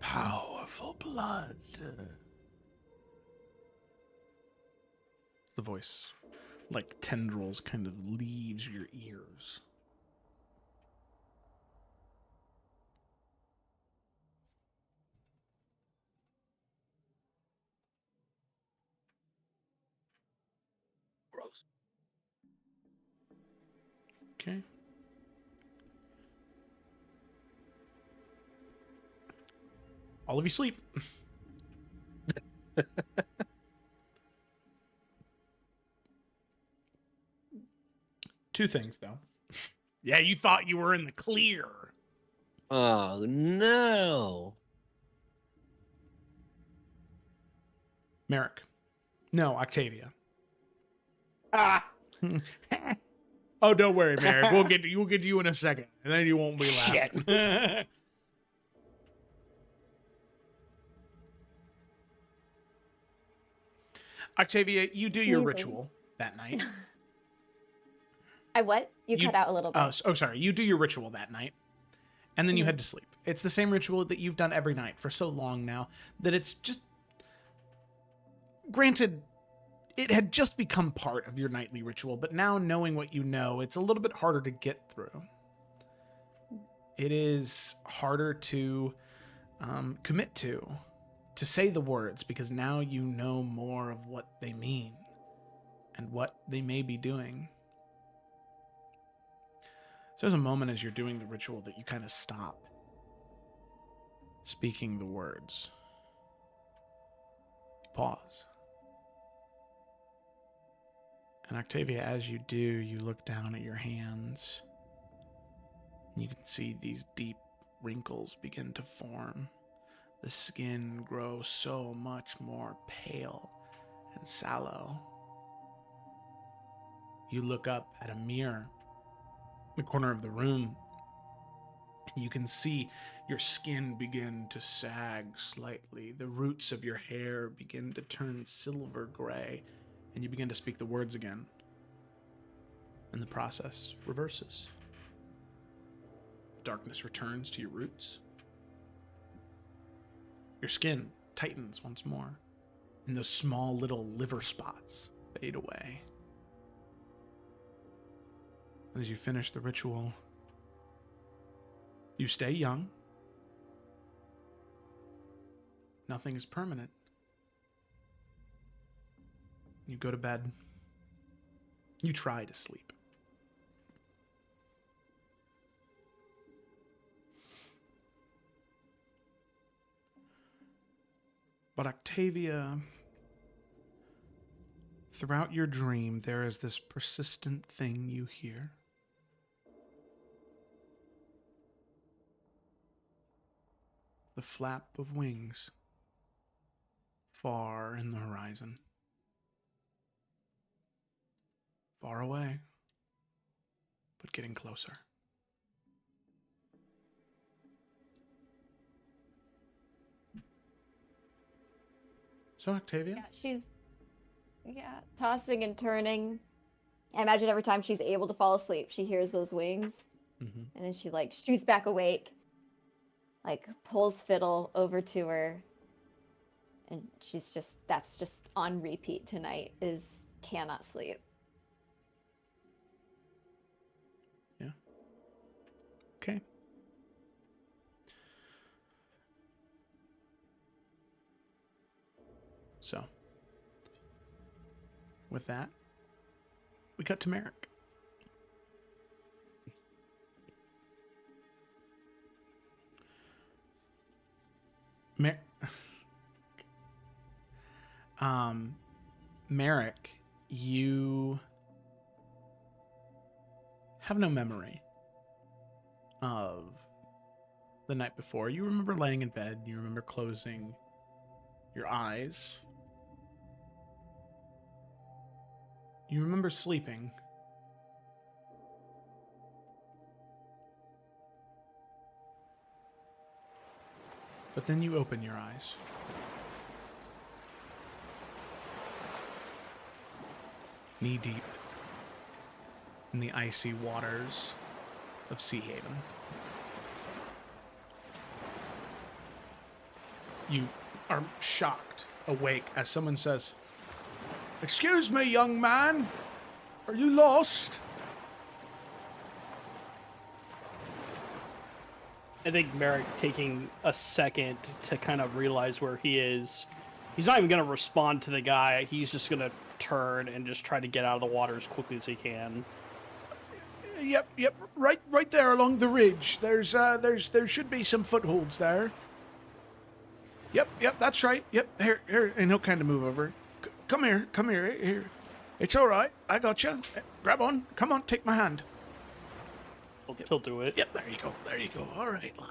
Powerful blood. The voice, like tendrils, kind of leaves your ears. Gross. Okay. All of you sleep. Two things, though. Yeah, you thought you were in the clear. Oh no! Merrick. No, Octavia. Ah! Oh, don't worry, Merrick. We'll get to you in a second, and then you won't be laughing. Octavia, you do your Sneezing. ritual that night. I what? You You- cut out a little bit. Oh, sorry. You do your ritual that night, and then you Mhm. head to sleep. It's the same ritual that you've done every night for so long now that it's just. Granted, it had just become part of your nightly ritual, but now knowing what you know, it's a little bit harder to get through. It is harder to commit to say the words, because now you know more of what they mean and what they may be doing. So there's a moment as you're doing the ritual that you kind of stop speaking the words. Pause. And Octavia, as you do, you look down at your hands. And you can see these deep wrinkles begin to form. The skin grows so much more pale and sallow. You look up at a mirror in the corner of the room. You can see your skin begin to sag slightly. The roots of your hair begin to turn silver gray, and you begin to speak the words again. And the process reverses. Darkness returns to your roots. Your skin tightens once more, and those small little liver spots fade away. And as you finish the ritual, you stay young. Nothing is permanent. You go to bed. You try to sleep. But Octavia, throughout your dream, there is this persistent thing you hear. The flap of wings far in the horizon. Far away, but getting closer. So, Octavia? Yeah, she's tossing and turning. I imagine every time she's able to fall asleep, she hears those wings, Mm-hmm. and then she like shoots back awake, like pulls Fiddle over to her, and that's just on repeat tonight. Is cannot sleep. Yeah. Okay. So, with that, we cut to Merrick. Merrick, you have no memory of the night before. You remember laying in bed. You remember closing your eyes. You remember sleeping. But then you open your eyes. Knee deep in the icy waters of Sea Haven. You are shocked, awake, as someone says, Excuse me, young man. Are you lost? I think Merrick taking a second to kind of realize where he is. He's not even going to respond to the guy. He's just going to turn and just try to get out of the water as quickly as he can. Yep. Right there along the ridge. There should be some footholds there. Yep, that's right. Yep, here, and he'll kind of move over. Come here. It's all right. I got you. Grab on. Come on, take my hand. He'll do it. Yep, there you go. All right, lad.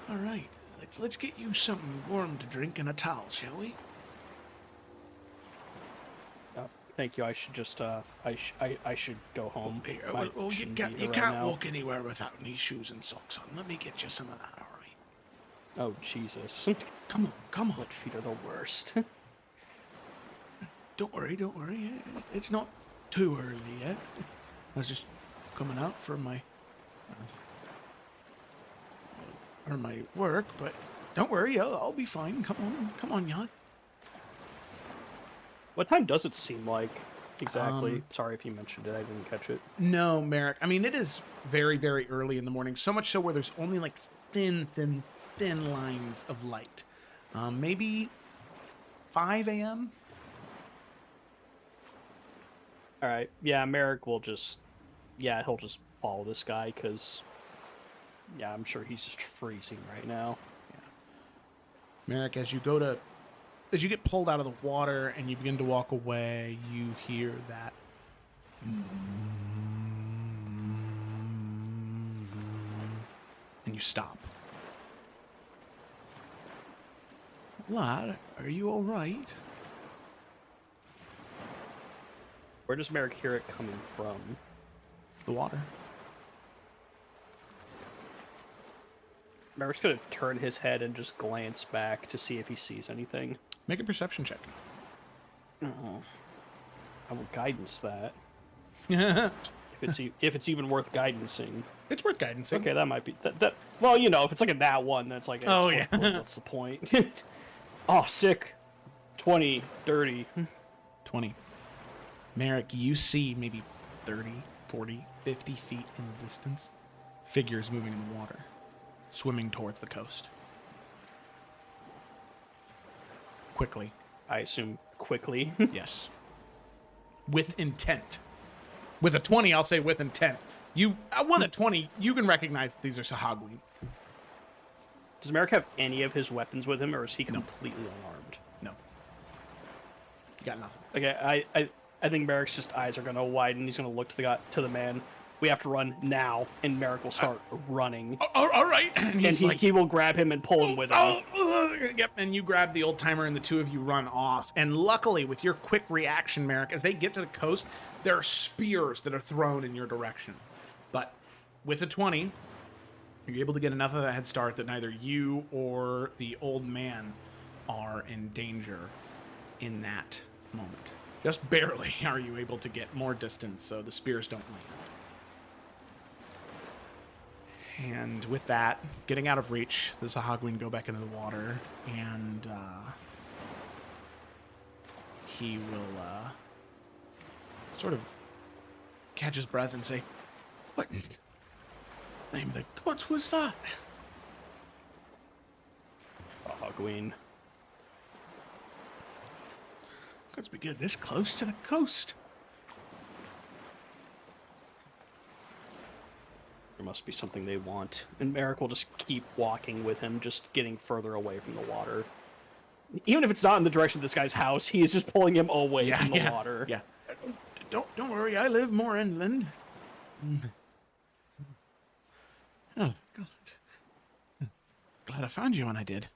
All right, let's get you something warm to drink and a towel, shall we? Thank you. I should just I should go home. You can't walk anywhere without any shoes and socks on. Let me get you some of that. All right. Oh Jesus! Come on. What feet are the worst? Don't worry. It's not too early yet. I was just coming out for my work, but don't worry, I'll be fine. Come on, Jan. What time does it seem like exactly? Sorry if you mentioned it, I didn't catch it. No, Merrick. I mean, it is very, very early in the morning. So much so where there's only like thin lines of light. Maybe 5 a.m. All right. Yeah, Merrick will just. Yeah, he'll just follow this guy because. Yeah, I'm sure he's just freezing right now. Yeah. Merrick, as you get pulled out of the water and you begin to walk away, you hear that. And you stop. Lad, are you all right? Where does Merrick hear it coming from? The water. Merrick's gonna turn his head and just glance back to see if he sees anything. Make a perception check. Oh, I will guidance that. It's if it's even worth guidancing. worth guidancing. Okay, that might be that. Well, you know, if it's like a nat one, that's like. Oh, yeah. What's the point? Oh, sick. 20, dirty. 20. Merrick, you see maybe 30, 40, 50 feet in the distance. Figures moving in the water. Swimming towards the coast. Quickly. I assume quickly. Yes. With intent. With a 20, I'll say with intent. With a 20, you can recognize that these are Sahagwin. Does Merrick have any of his weapons with him, or is he completely unarmed? No. You got nothing. Okay, I think Merrick's just eyes are gonna widen. He's gonna look to the man. We have to run now, and Merrick will start running. All right. And he will grab him and pull him with him. Yep, and you grab the old timer and the two of you run off. And luckily, with your quick reaction, Merrick, as they get to the coast, there are spears that are thrown in your direction. But with a 20, you're able to get enough of a head start that neither you or the old man are in danger in that moment. Just barely are you able to get more distance, so the spears don't land. And with that, getting out of reach, the Sahagwin go back into the water, and he will sort of catch his breath and say, "What name of the gods was that?" Sahagwin. Because we get this close to the coast. There must be something they want. And Merrick will just keep walking with him, just getting further away from the water. Even if it's not in the direction of this guy's house, he is just pulling him away from the water. Yeah. Don't worry, I live more inland. Oh, God. Glad I found you when I did.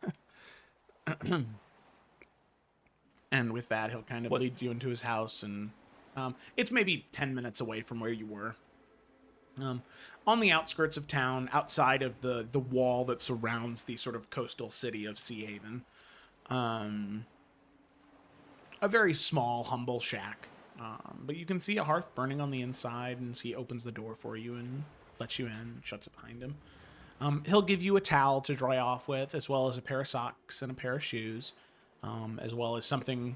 And with that, he'll kind of lead you into his house, and it's maybe 10 minutes away from where you were. On the outskirts of town, outside of the wall that surrounds the sort of coastal city of Sea Haven, a very small, humble shack. But you can see a hearth burning on the inside, and he opens the door for you and lets you in, and shuts it behind him. He'll give you a towel to dry off with, as well as a pair of socks and a pair of shoes, as well as something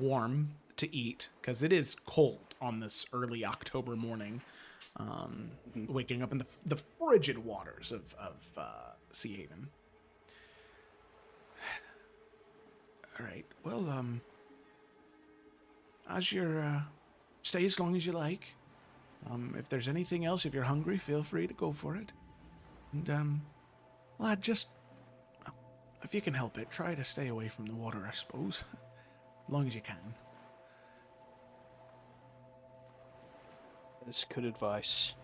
warm to eat, because it is cold on this early October morning, waking up in the frigid waters of Sea Haven. All right, well, as your stay as long as you like. If there's anything else, if you're hungry, feel free to go for it. And, lad, just, if you can help it, try to stay away from the water, I suppose. As long as you can. That's good advice.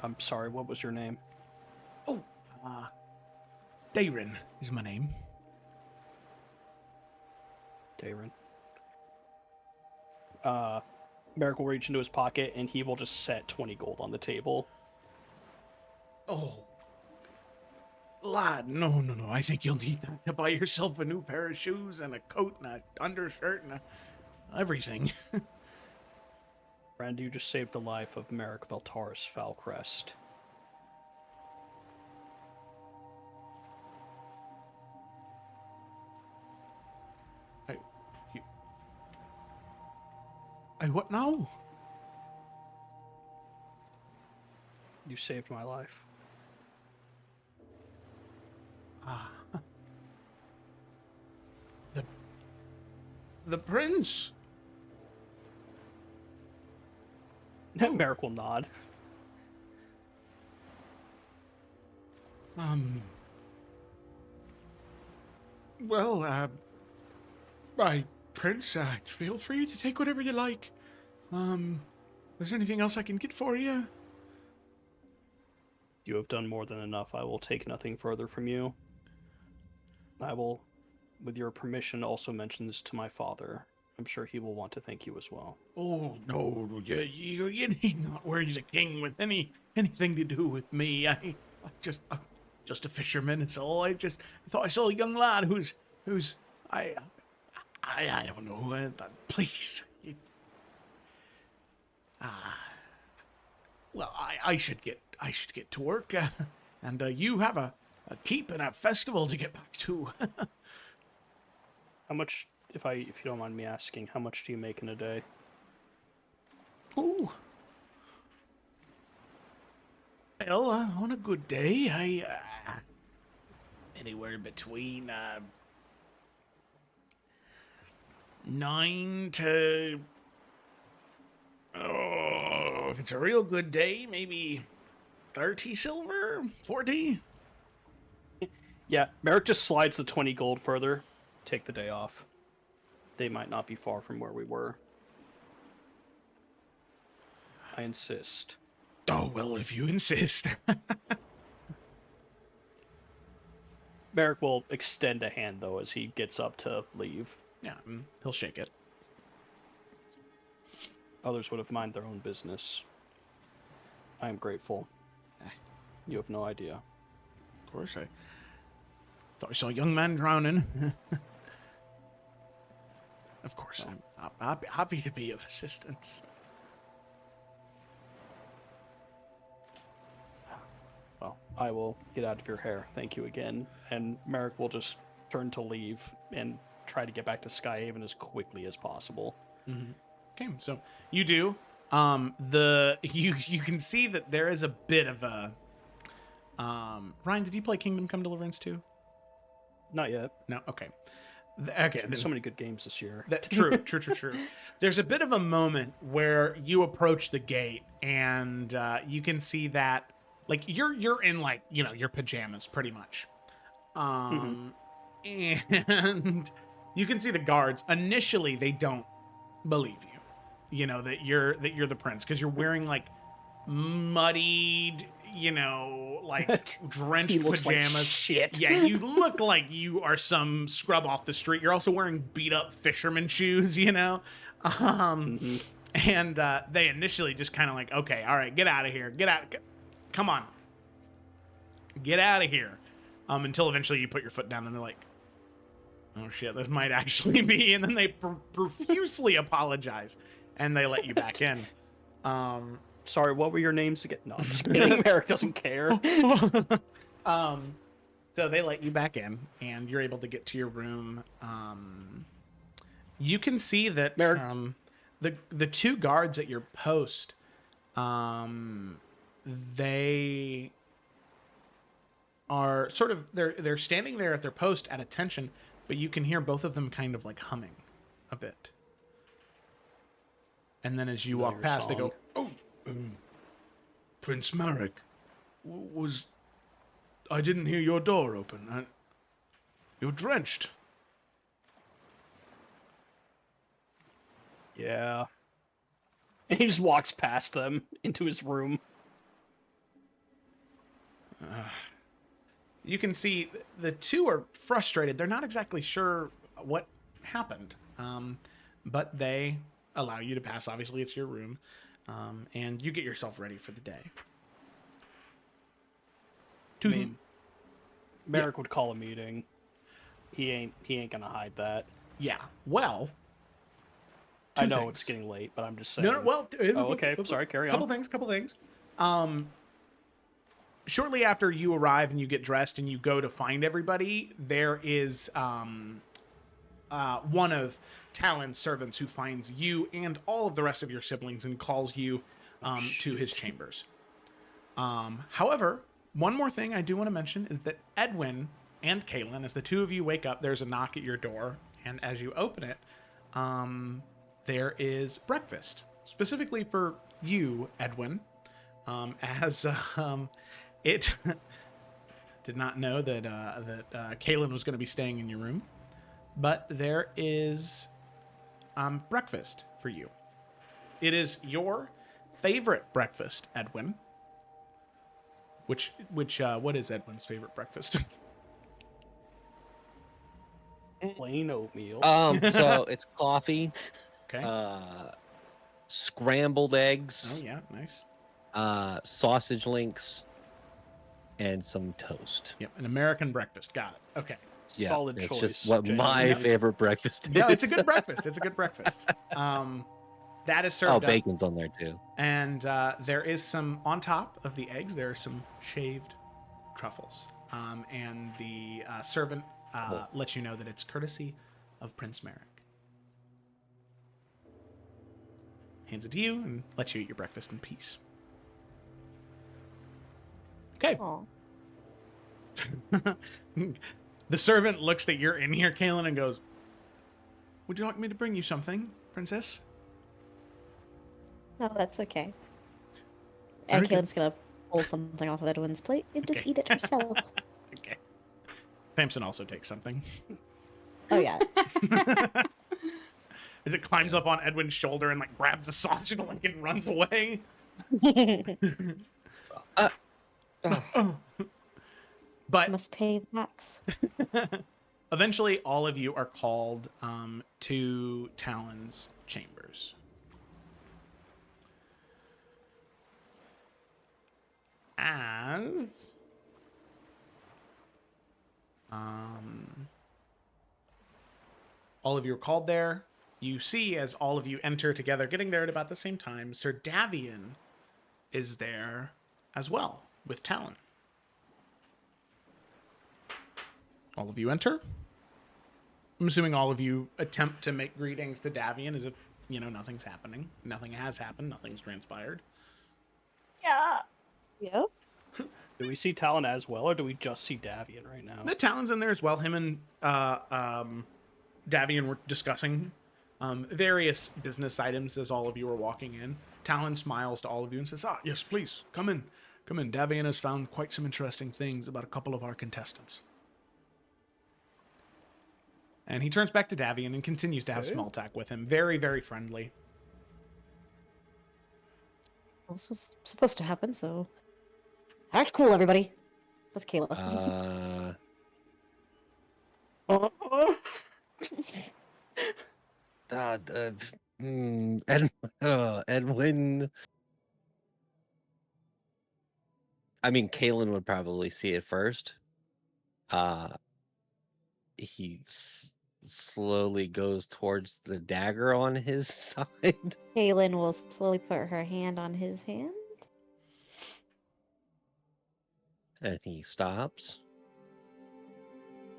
I'm sorry, what was your name? Oh, Dayrin is my name. Dayrin. Merrick will reach into his pocket and he will just set 20 gold on the table. Oh. Lad, no. I think you'll need that to buy yourself a new pair of shoes and a coat and a undershirt and everything. Friend, you just saved the life of Merrick Veltaris Falcrest. I what now? You saved my life. The prince? Merrick will nod. Well, my prince, feel free to take whatever you like. Is there anything else I can get for you? You have done more than enough. I will take nothing further from you. I will, with your permission, also mention this to my father. I'm sure he will want to thank you as well. Oh, no, you need not worry the king with anything to do with me. I'm just a fisherman, is all. I thought I saw a young lad who's I don't know, please. Well, I should get to work, and you have a keep and a festival to get back to. How much, if you don't mind me asking, how much do you make in a day? Ooh. Well, on a good day, I anywhere between 9 to if it's a real good day, maybe 30 silver, 40. Yeah, Merrick just slides the 20 gold further. Take the day off. They might not be far from where we were. I insist. Oh, well, if you insist. Merrick will extend a hand, though, as he gets up to leave. Yeah, he'll shake it. Others would have minded their own business. I am grateful. You have no idea. Of course, I thought I saw a young man drowning. Of course, I'm happy to be of assistance. Well, I will get out of your hair. Thank you again. And Merrick will just turn to leave and try to get back to Skyhaven as quickly as possible. Mm-hmm. Okay, so you do. You can see that there is a bit of a. Ryan, did you play Kingdom Come Deliverance 2? Not yet. No. Okay. Okay. There's so many good games this year. True. There's a bit of a moment where you approach the gate and you can see that, like, you're in, like, your pajamas pretty much, and you can see the guards. Initially, they don't believe you. That you're the prince, because you're wearing, like, muddied, like drenched pajamas. Like shit. Yeah, you look like you are some scrub off the street. You're also wearing beat up fisherman shoes, And they initially just kind of like, okay, all right, get out of here. Get out. Come on. Get out of here. Until eventually you put your foot down and they're like, oh shit, this might actually be. And then they profusely apologize and they let you back in. Sorry, what were your names again? No, I'm just kidding. Merrick doesn't care. So they let you back in and you're able to get to your room. You can see that Merrick. The two guards at your post, they are sort of they're standing there at their post at attention, but you can hear both of them kind of like humming a bit. And then as you walk past, they go, Oh, Prince Marek, I didn't hear your door open. You're drenched. Yeah. And he just walks past them into his room. You can see the two are frustrated. They're not exactly sure what happened, but they allow you to pass. Obviously, it's your room, and you get yourself ready for the day. I mean, Merrick would call a meeting. He ain't gonna hide that. Yeah. Well, I know things. it's getting late, but I'm just saying. No. Well. Oh, okay. Sorry. Carry on. Couple things. Shortly after you arrive and you get dressed and you go to find everybody, there is one of Talon's servants who finds you and all of the rest of your siblings and calls you to his chambers. However, one more thing I do want to mention is that Edwin and Kaylin, as the two of you wake up, there's a knock at your door, and as you open it, there is breakfast, specifically for you, Edwin, as it did not know that Kaylin was going to be staying in your room, but there is breakfast for you. It is your favorite breakfast, Edwin. What is Edwin's favorite breakfast? Plain oatmeal. So it's coffee, Okay. scrambled eggs, Oh yeah, nice. sausage links, and some toast. Yep, an American breakfast. Got it. Okay. Yeah, Solid it's choice, just what Jay. my favorite breakfast is. No, it's a good breakfast. It's a good breakfast. That is served Oh, up. bacon's on there too. And there is some, on top of the eggs, there are some shaved truffles. And the servant lets you know that it's courtesy of Prince Merrick. Hands it to you and lets you eat your breakfast in peace. Okay. Aw. The servant looks that you're in here, Kaylin, and goes, "Would you like me to bring you something, princess?" No, that's okay. Very And good. Kaylin's gonna pull something off of Edwin's plate and just Okay. eat it herself. Okay. Samson also takes something. Oh yeah. As it climbs up on Edwin's shoulder and like grabs a sausage link and runs away. But Must pay the tax. eventually all of you are called to Talon's chambers. As all of you are called there, you see as all of you enter together, getting there at about the same time, Sir Davian is there as well with Talon. All of you enter. I'm assuming all of you attempt to make greetings to Davian as if, you know, nothing's happening. Nothing has happened. Nothing's transpired. Yep. Do we see Talon as well, or do we just see Davian right now? The Talon's in there as well. Him and Davian were discussing various business items as all of you are walking in. Talon smiles to all of you and says, yes, please, come in. Come in. Davian has found quite some interesting things about a couple of our contestants. And he turns back to Davian and continues to have small talk with him. Very, very friendly. Well, this was supposed to happen, so act cool, everybody. That's Kayla. And and when I mean, Kalen would probably see it first. Uh, he slowly goes towards the dagger on his side. Kaylin will slowly put her hand on his hand. And he stops.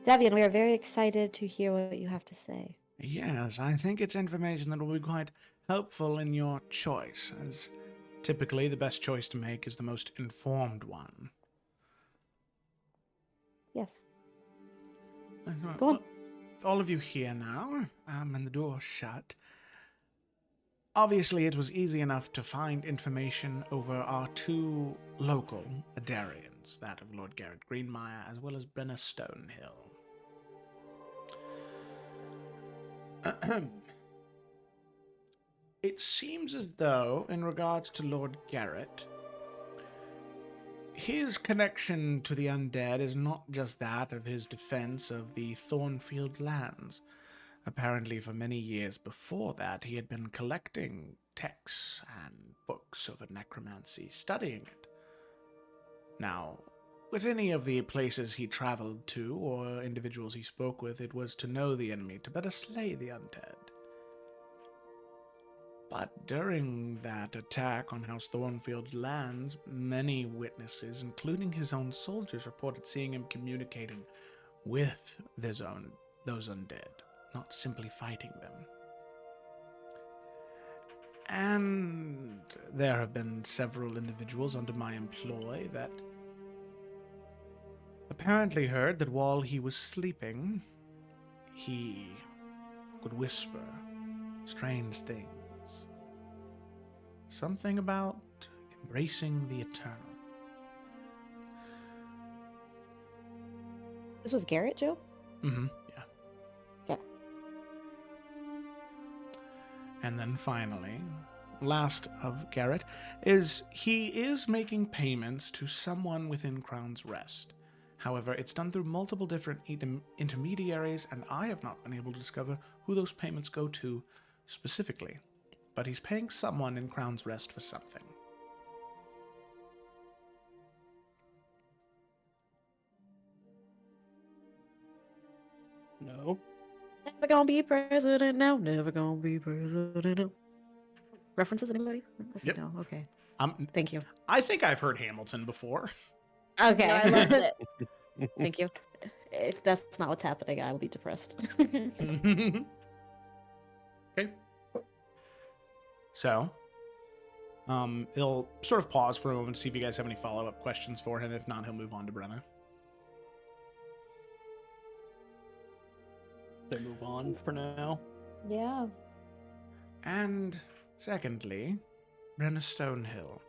Devian, we are very excited to hear what you have to say. Yes, I think it's information that will be quite helpful in your choice, as typically the best choice to make is the most informed one. Yes. Well, Go on. with all of you here now, and the door shut, obviously it was easy enough to find information over our two local Adarians, that of Lord Garrett Greenmire as well as Brenna Stonehill. It seems as though, in regards to Lord Garrett, his connection to the undead is not just that of his defense of the Thornfield lands. Apparently, for many years before that, he had been collecting texts and books over necromancy, studying it. Now, with any of the places he traveled to, or individuals he spoke with, it was to know the enemy, to better slay the undead. But during that attack on House Thornfield's lands, many witnesses, including his own soldiers, reported seeing him communicating with those undead, not simply fighting them. And there have been several individuals under my employ that apparently heard that while he was sleeping, he would whisper strange things. Something about embracing the eternal. This was Garrett, Joe? Mm-hmm, yeah. Okay. And then finally, last of Garrett, is he is making payments to someone within Crown's Rest. However, it's done through multiple different intermediaries, and I have not been able to discover who those payments go to specifically. But he's paying someone in Crown's Rest for something. No. Never gonna be president now. Never gonna be president now. References, anybody? Okay, Yep. no, okay. Thank you. I think I've heard Hamilton before. Okay. No, I loved it. Thank you. If that's not what's happening, I will be depressed. Okay. So, he'll sort of pause for a moment to see if you guys have any follow-up questions for him. If not, he'll move on to Brenna. They move on for now. Yeah. And secondly, Brenna Stonehill.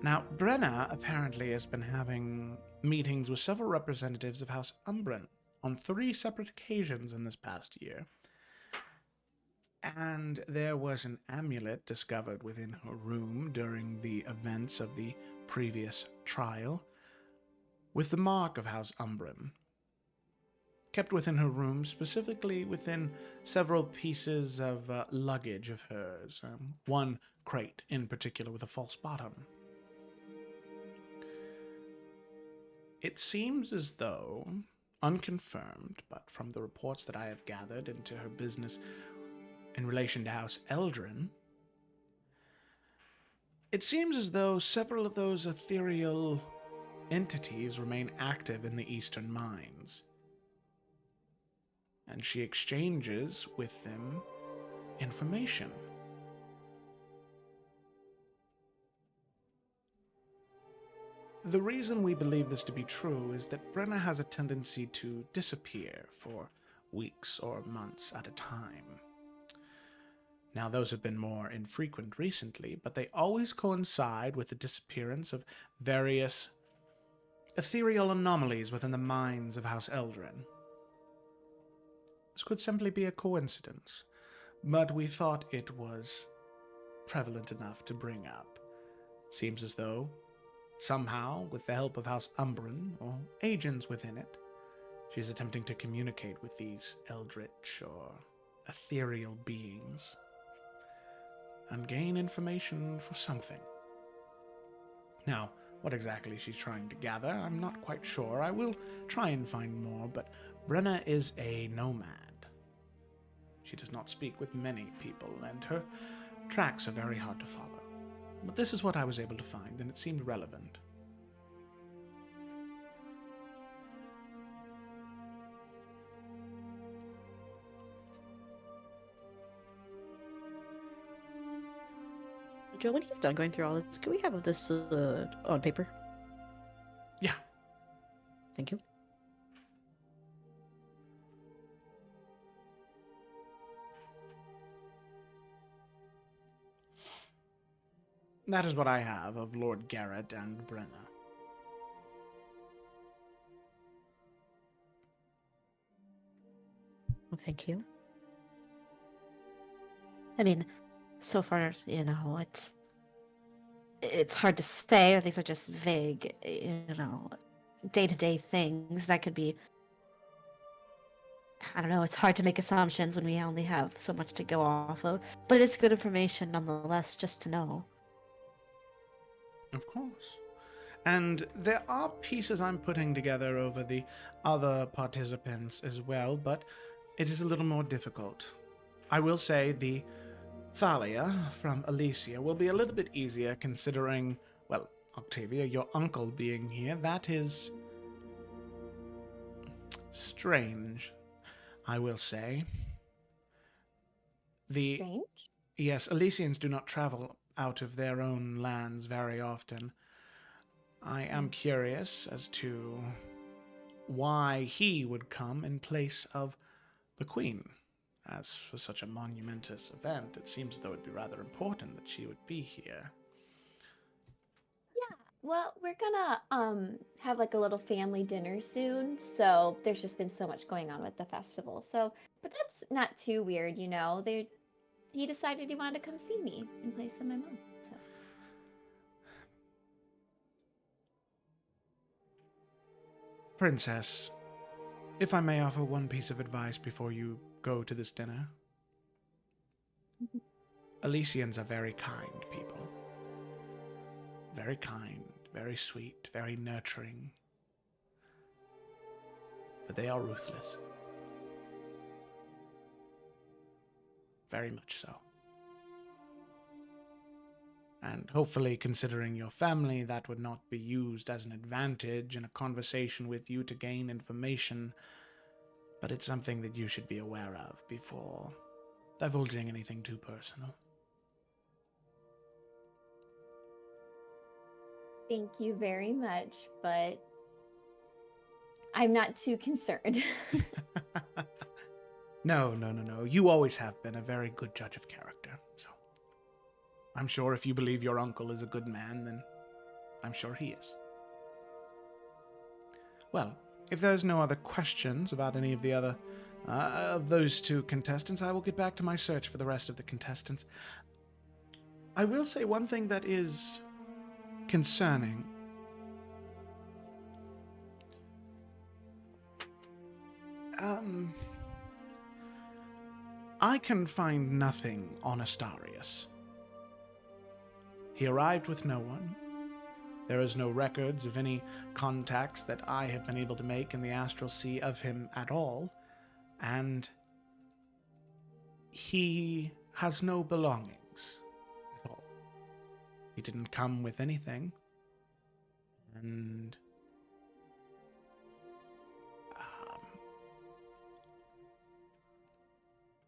Now, Brenna apparently has been having meetings with several representatives of House Umbren on 3 separate occasions in this past year. And there was an amulet discovered within her room during the events of the previous trial, with the mark of House Umbren, kept within her room, specifically within several pieces of luggage of hers, one crate in particular with a false bottom. It seems as though, unconfirmed, but from the reports that I have gathered into her business in relation to House Eldrin, it seems as though several of those ethereal entities remain active in the Eastern Mines, and she exchanges with them information. The reason we believe this to be true is that Brenna has a tendency to disappear for weeks or months at a time. Now, those have been more infrequent recently, but they always coincide with the disappearance of various ethereal anomalies within the minds of House Eldrin. This could simply be a coincidence, but we thought it was prevalent enough to bring up. It seems as though, somehow, with the help of House Umbren, or agents within it, she's attempting to communicate with these eldritch or ethereal beings and gain information for something. Now, what exactly she's trying to gather, I'm not quite sure. I will try and find more, but Brenna is a nomad. She does not speak with many people, and her tracks are very hard to follow. But this is what I was able to find, and it seemed relevant. Joe, when he's done going through all this, can we have this on paper? Yeah. Thank you. That is what I have of Lord Garrett and Brenna. Well, thank you. I mean, so far, it's hard to say, or these are just vague, day-to-day things that could be, I don't know, it's hard to make assumptions when we only have so much to go off of, but it's good information nonetheless, just to know. Of course. And there are pieces I'm putting together over the other participants as well, but it is a little more difficult. I will say the Thalia from Elysia will be a little bit easier considering, well, Octavia, your uncle being here. That is strange, I will say. Strange? Yes, Elysians do not travel out of their own lands very often. I am curious as to why he would come in place of the Queen. As for such a monumentous event, it seems as though it would be rather important that she would be here. Yeah, well, we're gonna have like a little family dinner soon, so there's just been so much going on with the festival. So, but that's not too weird, you know. He decided he wanted to come see me in place of my mom. So. Princess, if I may offer one piece of advice before you go to this dinner. Elysians are very kind people. Very kind, very sweet, very nurturing. But they are ruthless. Very much so. And hopefully, considering your family, that would not be used as an advantage in a conversation with you to gain information, but it's something that you should be aware of before divulging anything too personal. Thank you very much, but I'm not too concerned. No. You always have been a very good judge of character, so I'm sure if you believe your uncle is a good man, then I'm sure he is. Well, if there's no other questions about any of the other of those two contestants, I will get back to my search for the rest of the contestants. I will say one thing that is concerning. I can find nothing on Astarius. He arrived with no one. There is no records of any contacts that I have been able to make in the Astral Sea of him at all, and he has no belongings at all. He didn't come with anything, and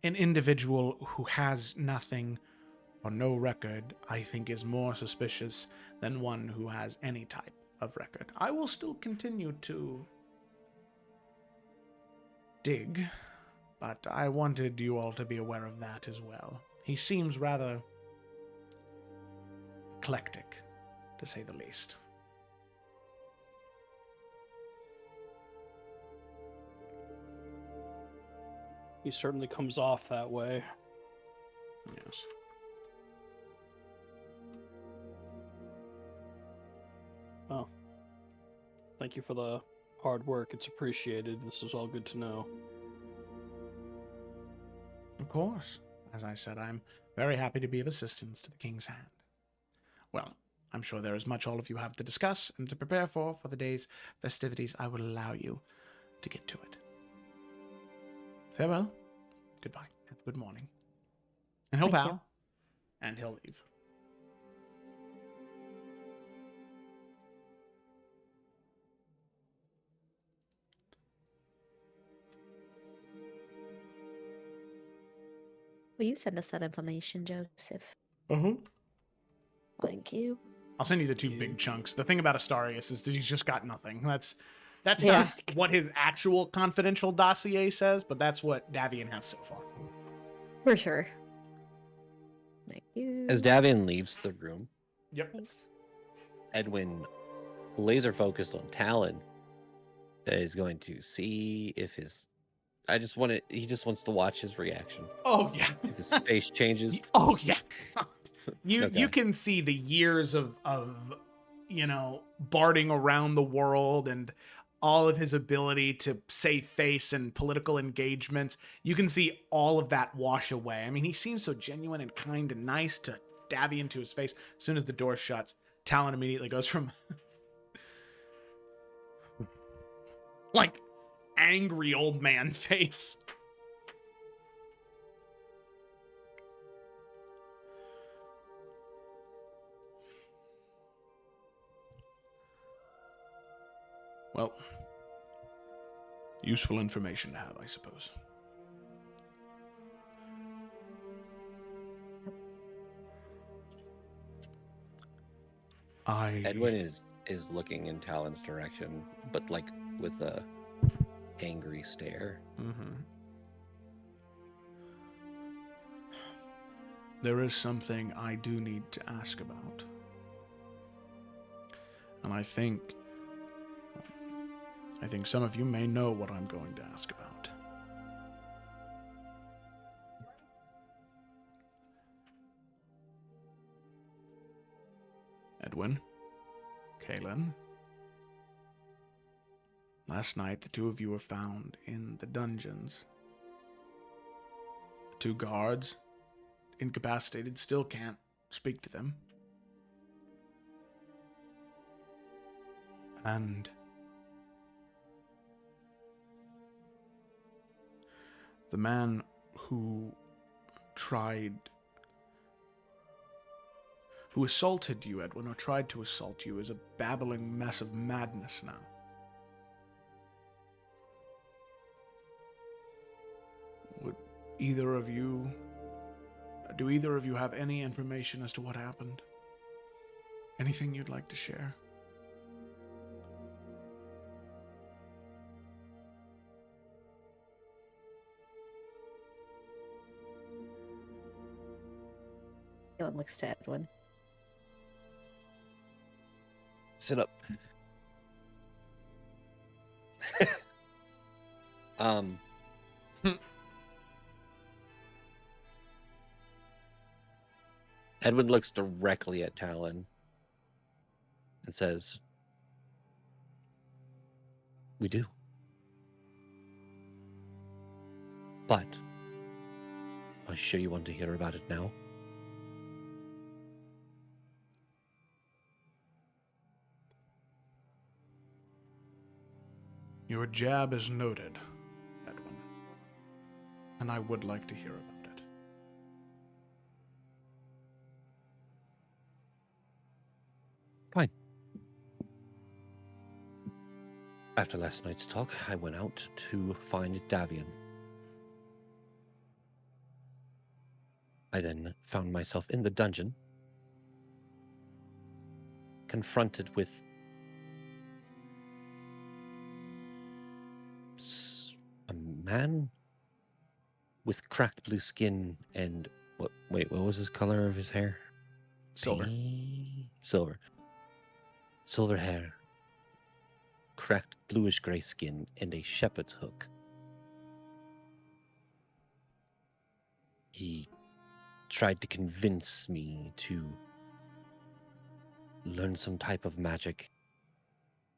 an individual who has nothing or no record, I think, is more suspicious than one who has any type of record. I will still continue to dig, but I wanted you all to be aware of that as well. He seems rather eclectic, to say the least. He certainly comes off that way. Yes. Oh. Thank you for the hard work. It's appreciated. This is all good to know. Of Of course. As I said, I'm very happy to be of assistance to the King's Hand. Well, I'm sure there is much all of you have to discuss and to prepare for the day's festivities. I will allow you to get to it. Farewell. Goodbye. Have a good morning. And he'll Thank bow. you. And he'll leave. Will you send us that information, Joseph? Uh-huh. Thank you. I'll send you the two big chunks. The thing about Astarius is that he's just got nothing. That's Yeah. not what his actual confidential dossier says, but that's what Davian has so far. For sure. Thank you. As Davian leaves the room, Yep. Edwin, laser focused on Talon, is going to see if his. He just wants to watch his reaction. Oh yeah. If his face changes. Oh yeah. You Okay. can see the years of barding around the world and all of his ability to save face and political engagements. You can see all of that wash away. I mean, he seems so genuine and kind and nice to Davian to his face. As soon as the door shuts, Talon immediately goes from like angry old man face. Well, useful information to have, I suppose. Edwin is looking in Talon's direction, but like with a angry stare. Mm-hmm. There is something I do need to ask about. And I think some of you may know what I'm going to ask about. Edwin, Kaelin, last night the two of you were found in the dungeons. The two guards, incapacitated, still can't speak to them. And the man who assaulted you, Edwin, or tried to assault you, is a babbling mess of madness now. Do either of you have any information as to what happened? Anything you'd like to share? Kaelin looks to Edwin. Sit up. Edwin looks directly at Talon and says, "We do. But are you sure you want to hear about it now?" Your jab is noted, Edwin, and I would like to hear about it. Fine. After last night's talk, I went out to find Davian. I then found myself in the dungeon, confronted with a man with cracked blue skin and what was his color of his hair? Silver. Silver hair, cracked bluish gray skin, and a shepherd's hook. He tried to convince me to learn some type of magic.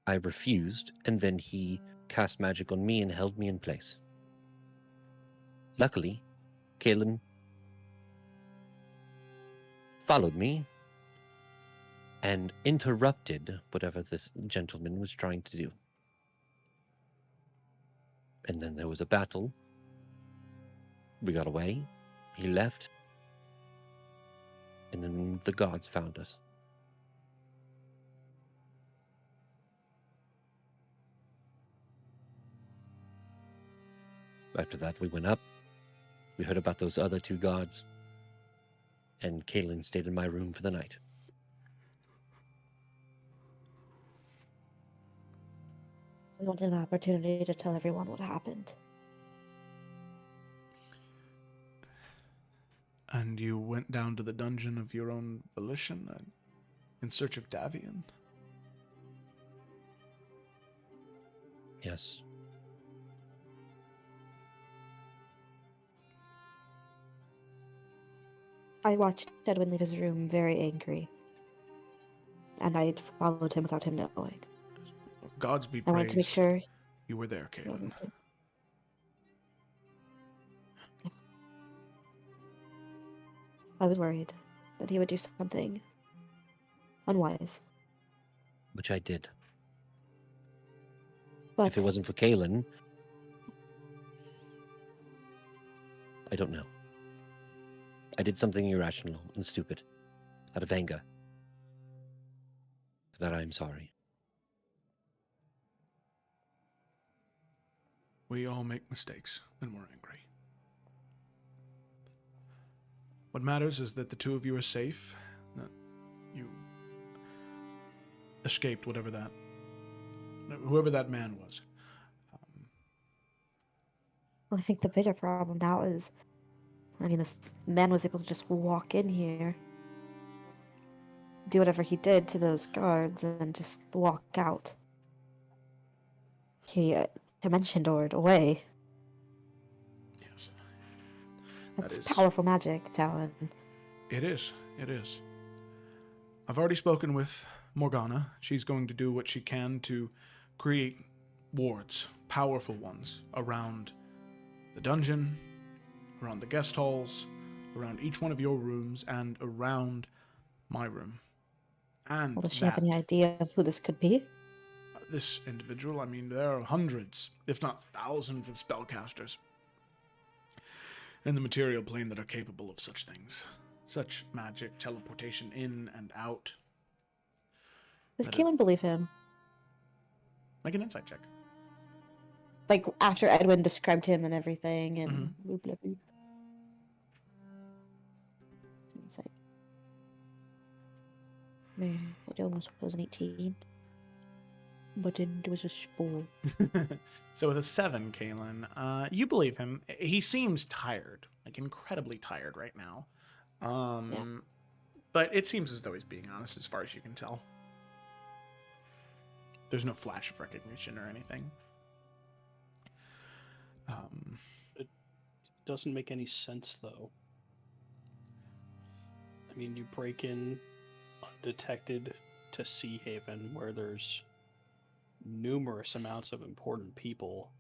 I refused, and then he cast magic on me and held me in place. Luckily, Kalen followed me and interrupted whatever this gentleman was trying to do. And then there was a battle. We got away. He left. And then the gods found us. After that, we went up. We heard about those other two gods. And Kaylin stayed in my room for the night. I wanted an opportunity to tell everyone what happened. And you went down to the dungeon of your own volition in search of Davian? Yes. I watched Edwin leave his room very angry. And I followed him without him knowing. Gods be I praised. wanted to make sure You were there, he Kaylin. wasn't. I was worried that he would do something unwise. Which I did. But If it wasn't for Kaylin, I don't know. I did something irrational and stupid, out of anger. For that, I'm sorry. We all make mistakes when we're angry. What matters is that the two of you are safe, that you escaped whoever that man was. I think the bigger problem now is, this man was able to just walk in here, do whatever he did to those guards, and just walk out. He dimension doored away. Yes. That's is- powerful magic, Talon. It is. It is. I've already spoken with Morgana. She's going to do what she can to create wards, powerful ones, around the dungeon, around the guest halls, around each one of your rooms, and around my room. And Well, does she have any idea of who this could be? this individual, there are hundreds, if not thousands, of spellcasters in the material plane that are capable of such things. Such magic, teleportation in and out. Does But Keelan believe him? Make an insight check. Like, after Edwin described him and everything, and boop, blah, boop. Insight. Man, it almost was an 18. But it was just 4. So with a 7, Kaylin, you believe him. He seems tired, like incredibly tired right now. But it seems as though he's being honest as far as you can tell. There's no flash of recognition or anything. It doesn't make any sense, though. You break in undetected to Sea Haven, where there's numerous amounts of important people,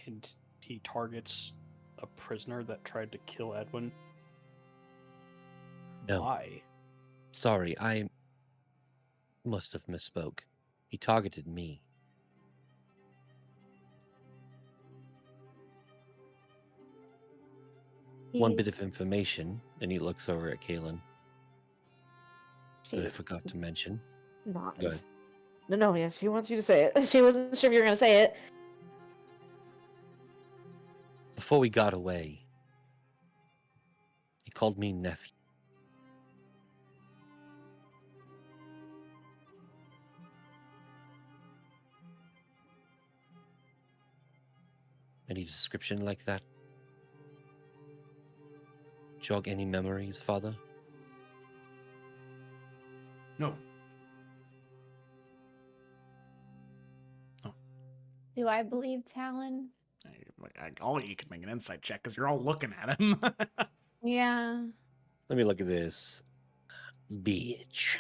and he targets a prisoner that tried to kill Edwin. No. Why? Sorry, I must have misspoke. He targeted me. One bit of information, and he looks over at Kaylin, that I forgot to mention. Not. Go ahead. No, yes, she wants you to say it. She wasn't sure if you were going to say it. Before we got away, he called me nephew. Any description like that? Jog any memories, Father? No. Do I believe Talon? All of you can make an insight check because you're all looking at him. Yeah. Let me look at this. Bitch.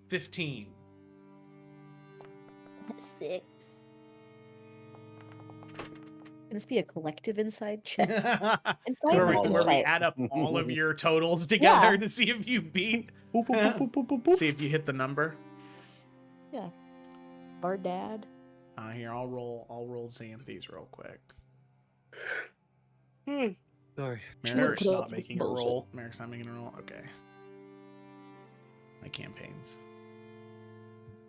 15. 6. this be a collective inside check? Insight where, or we, where we insight? add up all of your totals together Yeah. to see if you beat, Boop, boop, boop, boop, boop, boop, boop. see if you hit the number. Yeah. Our dad. Here, I'll roll Xanthie's real quick. Sorry. Merrick's put up not with making a bullshit. roll. Merrick's not making a roll? Okay. My campaigns.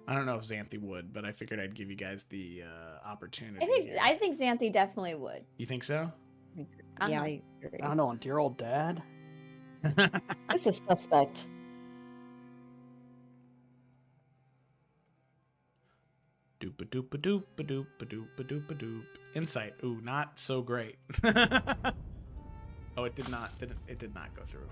I don't know if Xanthi would, but I figured I'd give you guys the opportunity. here. I think Xanthi definitely would. You think so? Yeah, Uh-huh. I agree. I don't know, on dear old dad. This is suspect. Doop a doop a doop a doop a doop a doop a doop. Insight. Ooh, not so great. Oh, it did not. It did not go through.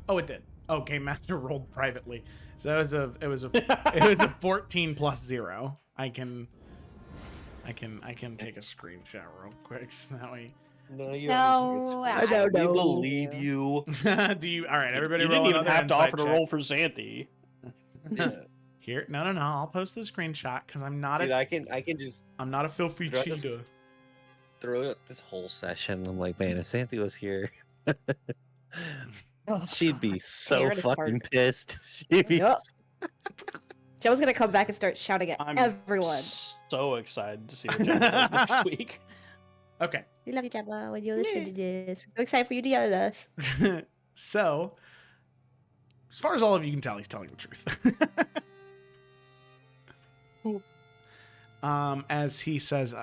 Oh, it did. Oh, Game Master rolled privately, so it was a 14 plus 0. I can take a screenshot real quick so that way. No, you No, I don't We know. believe you. Do you? All right, everybody. You roll didn't even another have to insight offer to check. roll for Xanthi. Yeah. Here. No. I'll post the screenshot because I'm not Dude, a I can just I'm not a filthy Throughout this- cheater. throw out this whole session. I'm like, man, if Xanthi was here, she'd be so Tear it apart. fucking pissed. She'd be Yup. Joe's gonna come back and start shouting at I'm everyone. so excited to see what Jen does next week. Okay. We love you, Jabba, when you listen to this. We're so excited for you to yell at us. So, as far as all of you can tell, he's telling the truth. As he says,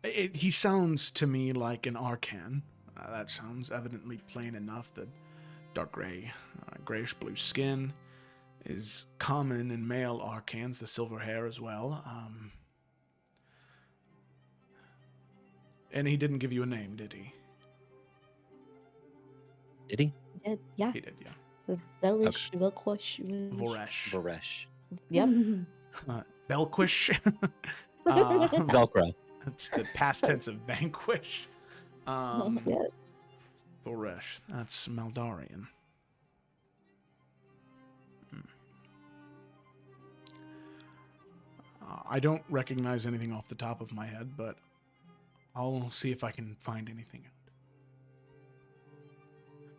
he sounds to me like an Arcan. That sounds evidently plain enough. The dark gray, grayish blue skin is common in male Arcans. The silver hair as well. And he didn't give you a name, did he? Did he? Yeah. He did, yeah. Velish, Velkosh. Voresh. Varesh. Yep. Velquish. Velcro. That's the past tense of vanquish. Yeah. Voresh. That's Maldarian. I don't recognize anything off the top of my head, but I'll see if I can find anything out.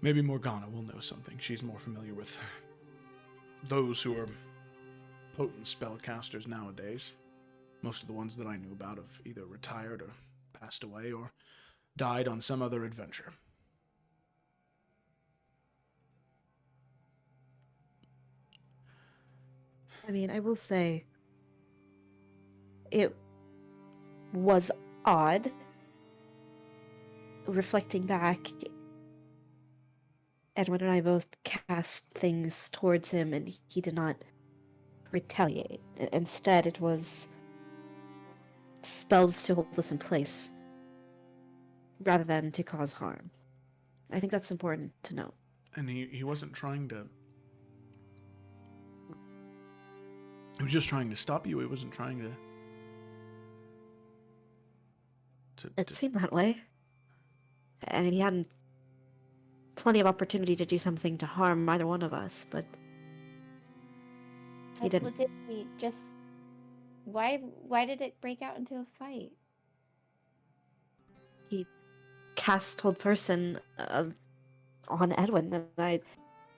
Maybe Morgana will know something. She's more familiar with those who are potent spellcasters nowadays. Most of the ones that I knew about have either retired or passed away or died on some other adventure. I mean, I will say it was odd reflecting back. Edwin and I both cast things towards him and he did not retaliate. Instead, it was spells to hold us in place rather than to cause harm. I think that's important to note. And he wasn't trying to... He was just trying to stop you. He wasn't trying to... It seemed that way. And he had plenty of opportunity to do something to harm either one of us, but he didn't. Well, did he just? Why did it break out into a fight? He cast hold person on Edwin, and I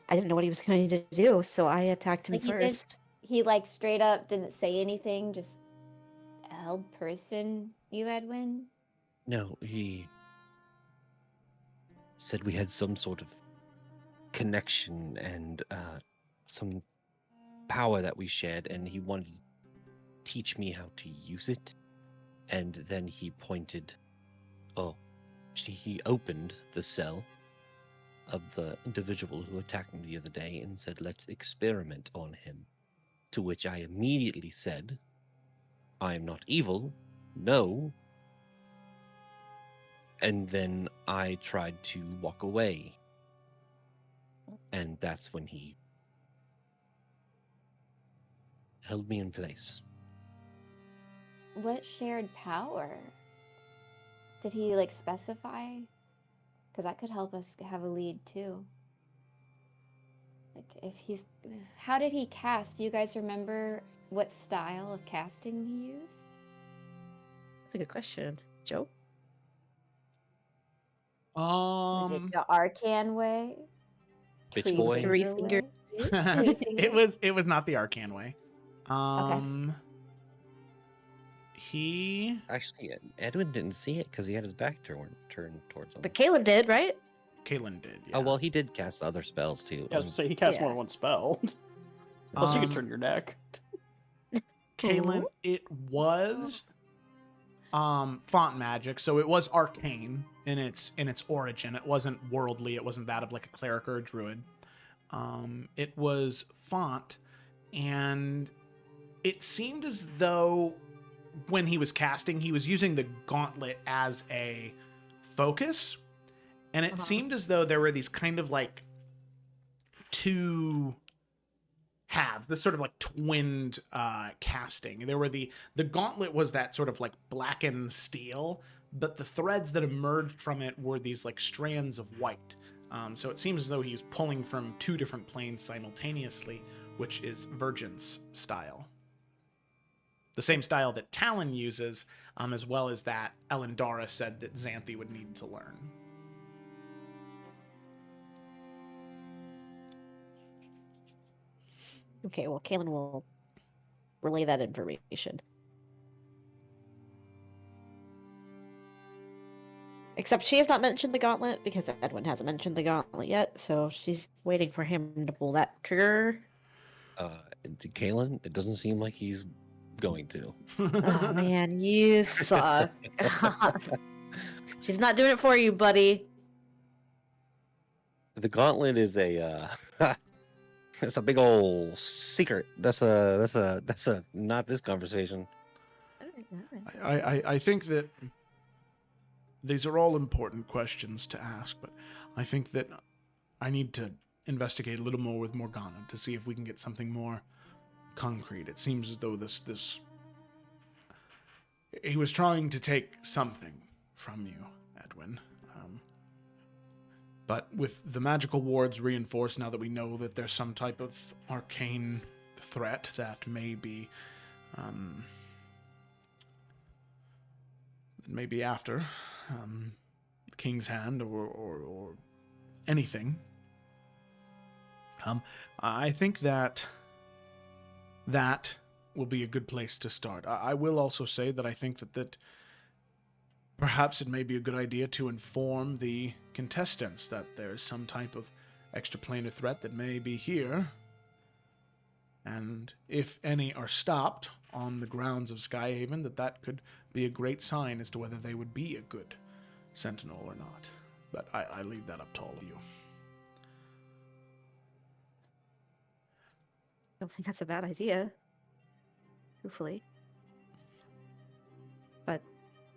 didn't know what he was going to do, so I attacked him Like, first. He like straight up didn't say anything, just held person you, Edwin. No, he said we had some sort of connection and some power that we shared, and he wanted to teach me how to use it. And then he pointed, he opened the cell of the individual who attacked me the other day and said, let's experiment on him. To which I immediately said, I am not evil, no. And then I tried to walk away. And that's when he held me in place. What shared power? Did he like specify? Because that could help us have a lead too. Like if he's, how did he cast? Do you guys remember what style of casting he used? That's a good question. Joe? Was it the Arcan way? Bitch Tree boy. finger Three finger. way? Three fingers? it was not the Arcan way. He Actually, Edwin didn't see it because he had his back turned towards him. But Caleb did, right? Kalen did. Yeah. Oh well, he did cast other spells too. I was gonna say he cast more Yeah. than one spell. Plus, you can Um, turn your neck. Kalen, it was font magic, so it was arcane in its origin. It wasn't worldly. It wasn't that of like a cleric or a druid. It was font, and it seemed as though when he was casting, he was using the gauntlet as a focus, and it seemed as though there were these kind of like two halves, this sort of like twinned casting. There were the gauntlet was that sort of like blackened steel, but the threads that emerged from it were these like strands of white. So it seems as though he's pulling from two different planes simultaneously, which is Virgins style. The same style that Talon uses, as well as that Elendara said that Xanthi would need to learn. Okay, well, Kaylin will relay that information. Except she has not mentioned the gauntlet because Edwin hasn't mentioned the gauntlet yet, so she's waiting for him to pull that trigger. To Kalen, it doesn't seem like he's going to. Oh man, you suck. She's not doing it for you, buddy. The gauntlet is a it's a big old secret. That's a not this conversation. I think that these are all important questions to ask, but I think that I need to investigate a little more with Morgana to see if we can get something more concrete. It seems as though this he was trying to take something from you, Edwin. But with the magical wards reinforced, now that we know that there's some type of arcane threat that may be after the King's Hand or anything. I think that will be a good place to start. I will also say that I think that perhaps it may be a good idea to inform the contestants that there's some type of extraplanar threat that may be here. And if any are stopped on the grounds of Skyhaven, that could be a great sign as to whether they would be a good sentinel or not. But I leave that up to all of you. I don't think that's a bad idea. Truthfully. But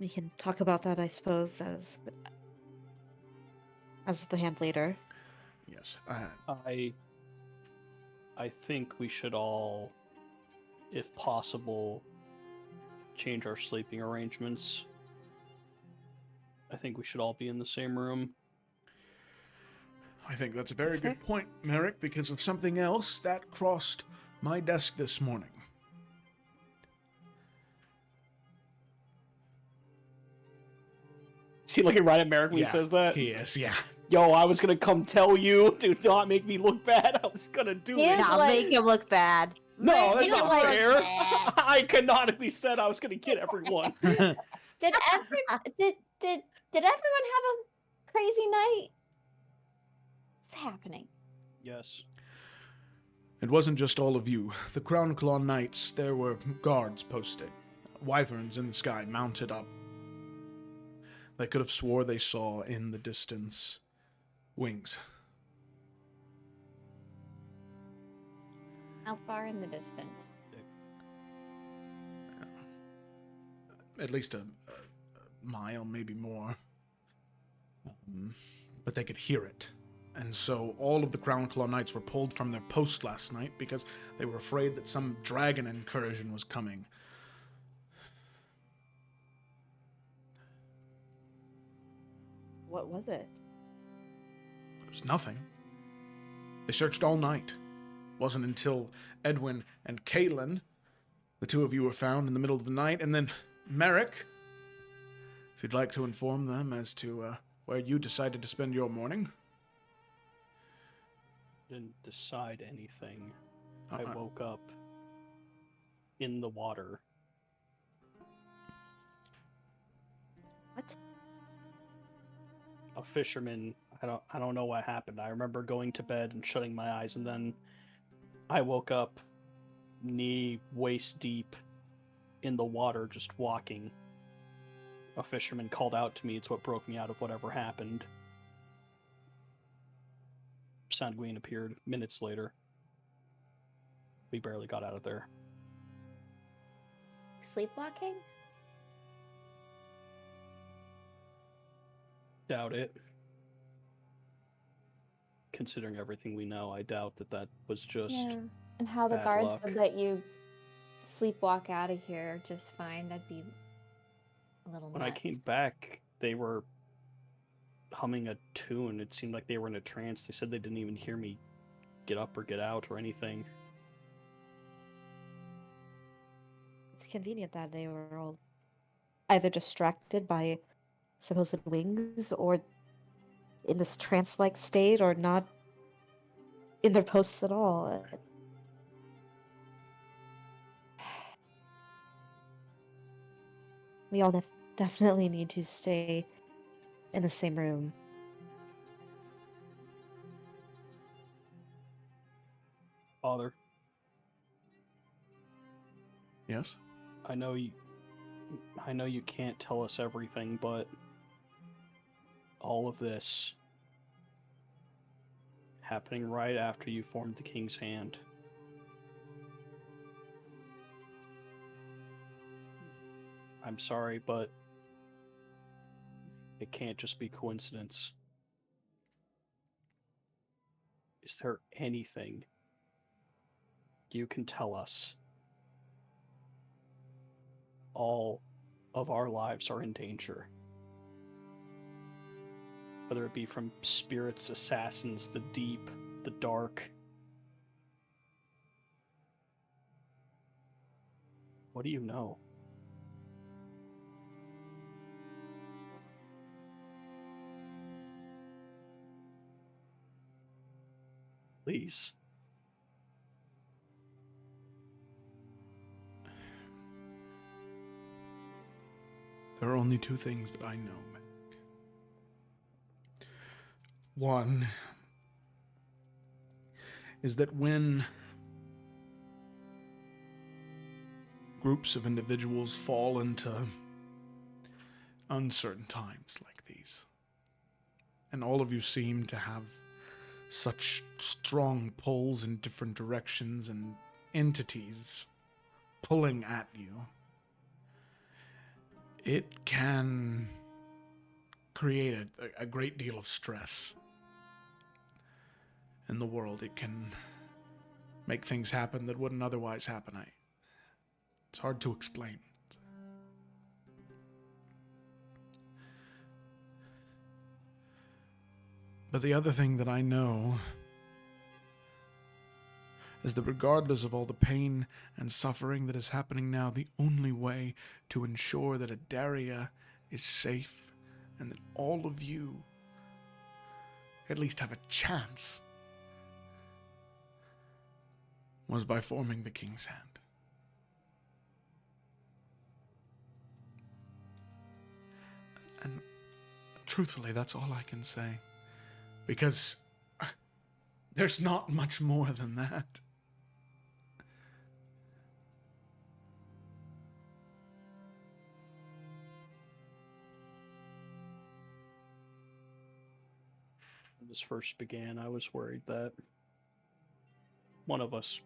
we can talk about that, I suppose, as the hand leader. Yes. I think we should all, if possible, change our sleeping arrangements. I think we should all be in the same room. I think that's a very good point, Merrick, because of something else that crossed my desk this morning. Is he looking right at Merrick when he says that? He is, yeah. Yo, I was gonna come tell you. Do not make me look bad. I was gonna do He it. is Nah, like- make him look bad. No, that's You not don't like fair. that. I canonically said I was gonna get everyone. Did everyone have a crazy night? What's happening? Yes. It wasn't just all of you. The Crown Claw Knights, there were guards posted. Wyverns in the sky, mounted up. They could have swore they saw in the distance wings. How far in the distance? At least a mile, maybe more. But they could hear it. And so all of the Crown Claw Knights were pulled from their post last night because they were afraid that some dragon incursion was coming. What was it? There was nothing. They searched all night. Wasn't until Edwin and Caitlin, the two of you were found in the middle of the night, and then Merrick, If you'd like to inform them as to where you decided to spend your morning. Didn't decide anything. I Uh-uh. woke up in the water. What? A fisherman. I don't know what happened. I remember going to bed and shutting my eyes, and then I woke up knee waist deep in the water, just walking. A fisherman called out to me. It's what broke me out of whatever happened. Sanguine appeared minutes later. We barely got out of there. Sleepwalking? Doubt it. Considering everything we know, I doubt that was just Yeah. And how the bad guards luck. would let you sleepwalk out of here just fine. That'd be a little When I nuts. came back, they were humming a tune. It seemed like they were in a trance. They said they didn't even hear me get up or get out or anything. It's convenient that they were all either distracted by supposed wings or in this trance-like state or not in their posts at all. We all definitely need to stay in the same room. Father, Yes? I know you can't tell us everything, but all of this happening right after you formed the King's Hand. I'm sorry, but it can't just be coincidence. Is there anything you can tell us? All of our lives are in danger. Whether it be from spirits, assassins, the deep, the dark. What do you know? Please. There are only two things that I know, Meg. One is that when groups of individuals fall into uncertain times like these, and all of you seem to have such strong pulls in different directions and entities pulling at you, it can create a great deal of stress in the world. It can make things happen that wouldn't otherwise happen. It's hard to explain. But the other thing that I know is that regardless of all the pain and suffering that is happening now, the only way to ensure that Adaria is safe and that all of you at least have a chance was by forming the King's Hand. And truthfully, that's all I can say. Because there's not much more than that. When this first began, I was worried that one of us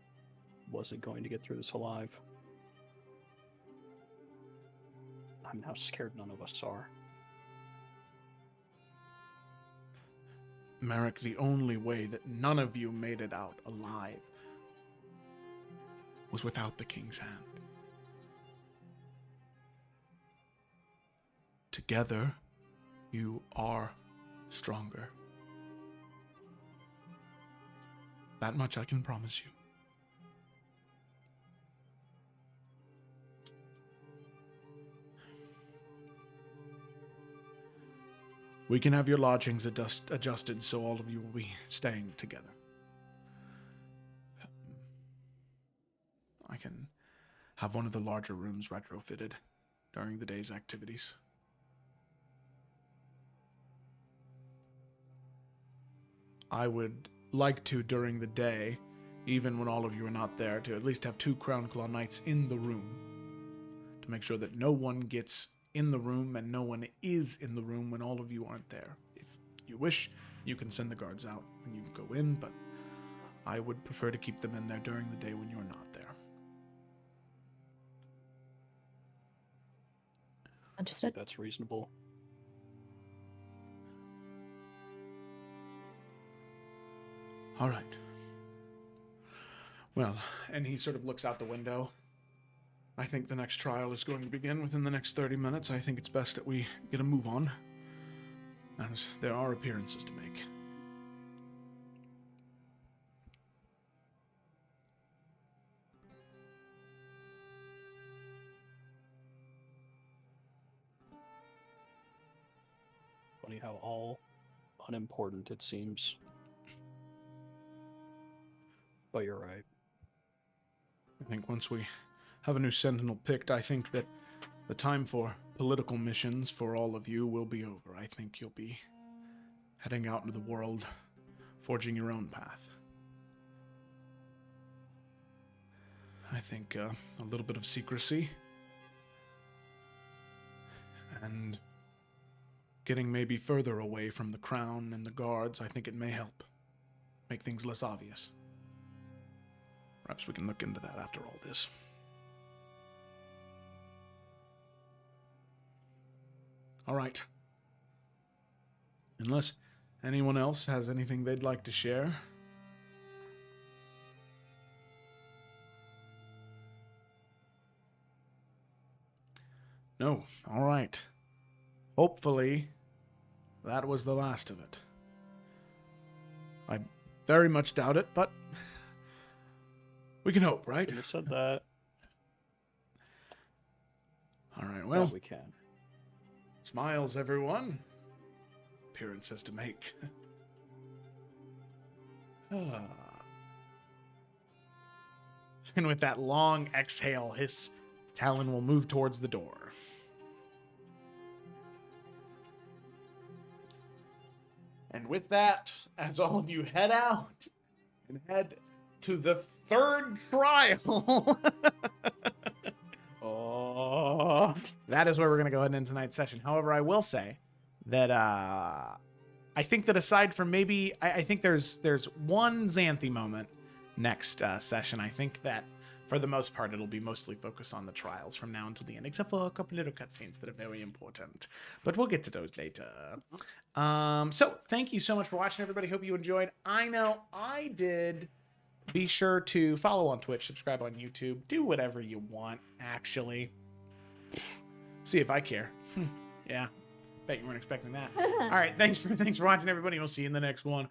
wasn't going to get through this alive. I'm now scared none of us are. Merrick, the only way that none of you made it out alive was without the King's Hand. Together, you are stronger. That much I can promise you. we can have your lodgings adjusted so all of you will be staying together. I can have one of the larger rooms retrofitted during the day's activities. I would like to, during the day, even when all of you are not there, to at least have 2 Crown Claw Knights in the room to make sure that no one gets in the room and no one is in the room when all of you aren't there. If you wish, you can send the guards out and you can go in, but I would prefer to keep them in there during the day when you're not there. I think Understood. that's reasonable. All right. Well, and he sort of looks out the window. I think the next trial is going to begin within the next 30 minutes. I think it's best that we get a move on, as there are appearances to make. Funny how all unimportant it seems. But you're right. I think once we have a new sentinel picked, I think that the time for political missions for all of you will be over. I think you'll be heading out into the world, forging your own path. I think a little bit of secrecy and getting maybe further away from the crown and the guards, I think it may help make things less obvious. Perhaps we can look into that after all this. All right. Unless anyone else has anything they'd like to share. No. All right. Hopefully, that was the last of it. I very much doubt it, but we can hope, right? You said that. All right, well, Yeah, we can. smiles, everyone. Appearances to make. And with that long exhale, his Talon will move towards the door. And with that, as all of you head out and head to the third trial, Oh. That is where we're going to go ahead and end tonight's session. However, I will say that I think that aside from maybe, I think there's one Xanthi moment next session. I think that for the most part, it'll be mostly focused on the trials from now until the end, except for a couple little cutscenes that are very important. But we'll get to those later. So thank you so much for watching, everybody. Hope you enjoyed. I know I did. Be sure to follow on Twitch, subscribe on YouTube, do whatever you want, actually. See if I care. Yeah, bet you weren't expecting that. All right, thanks for watching, everybody. We'll see you in the next one.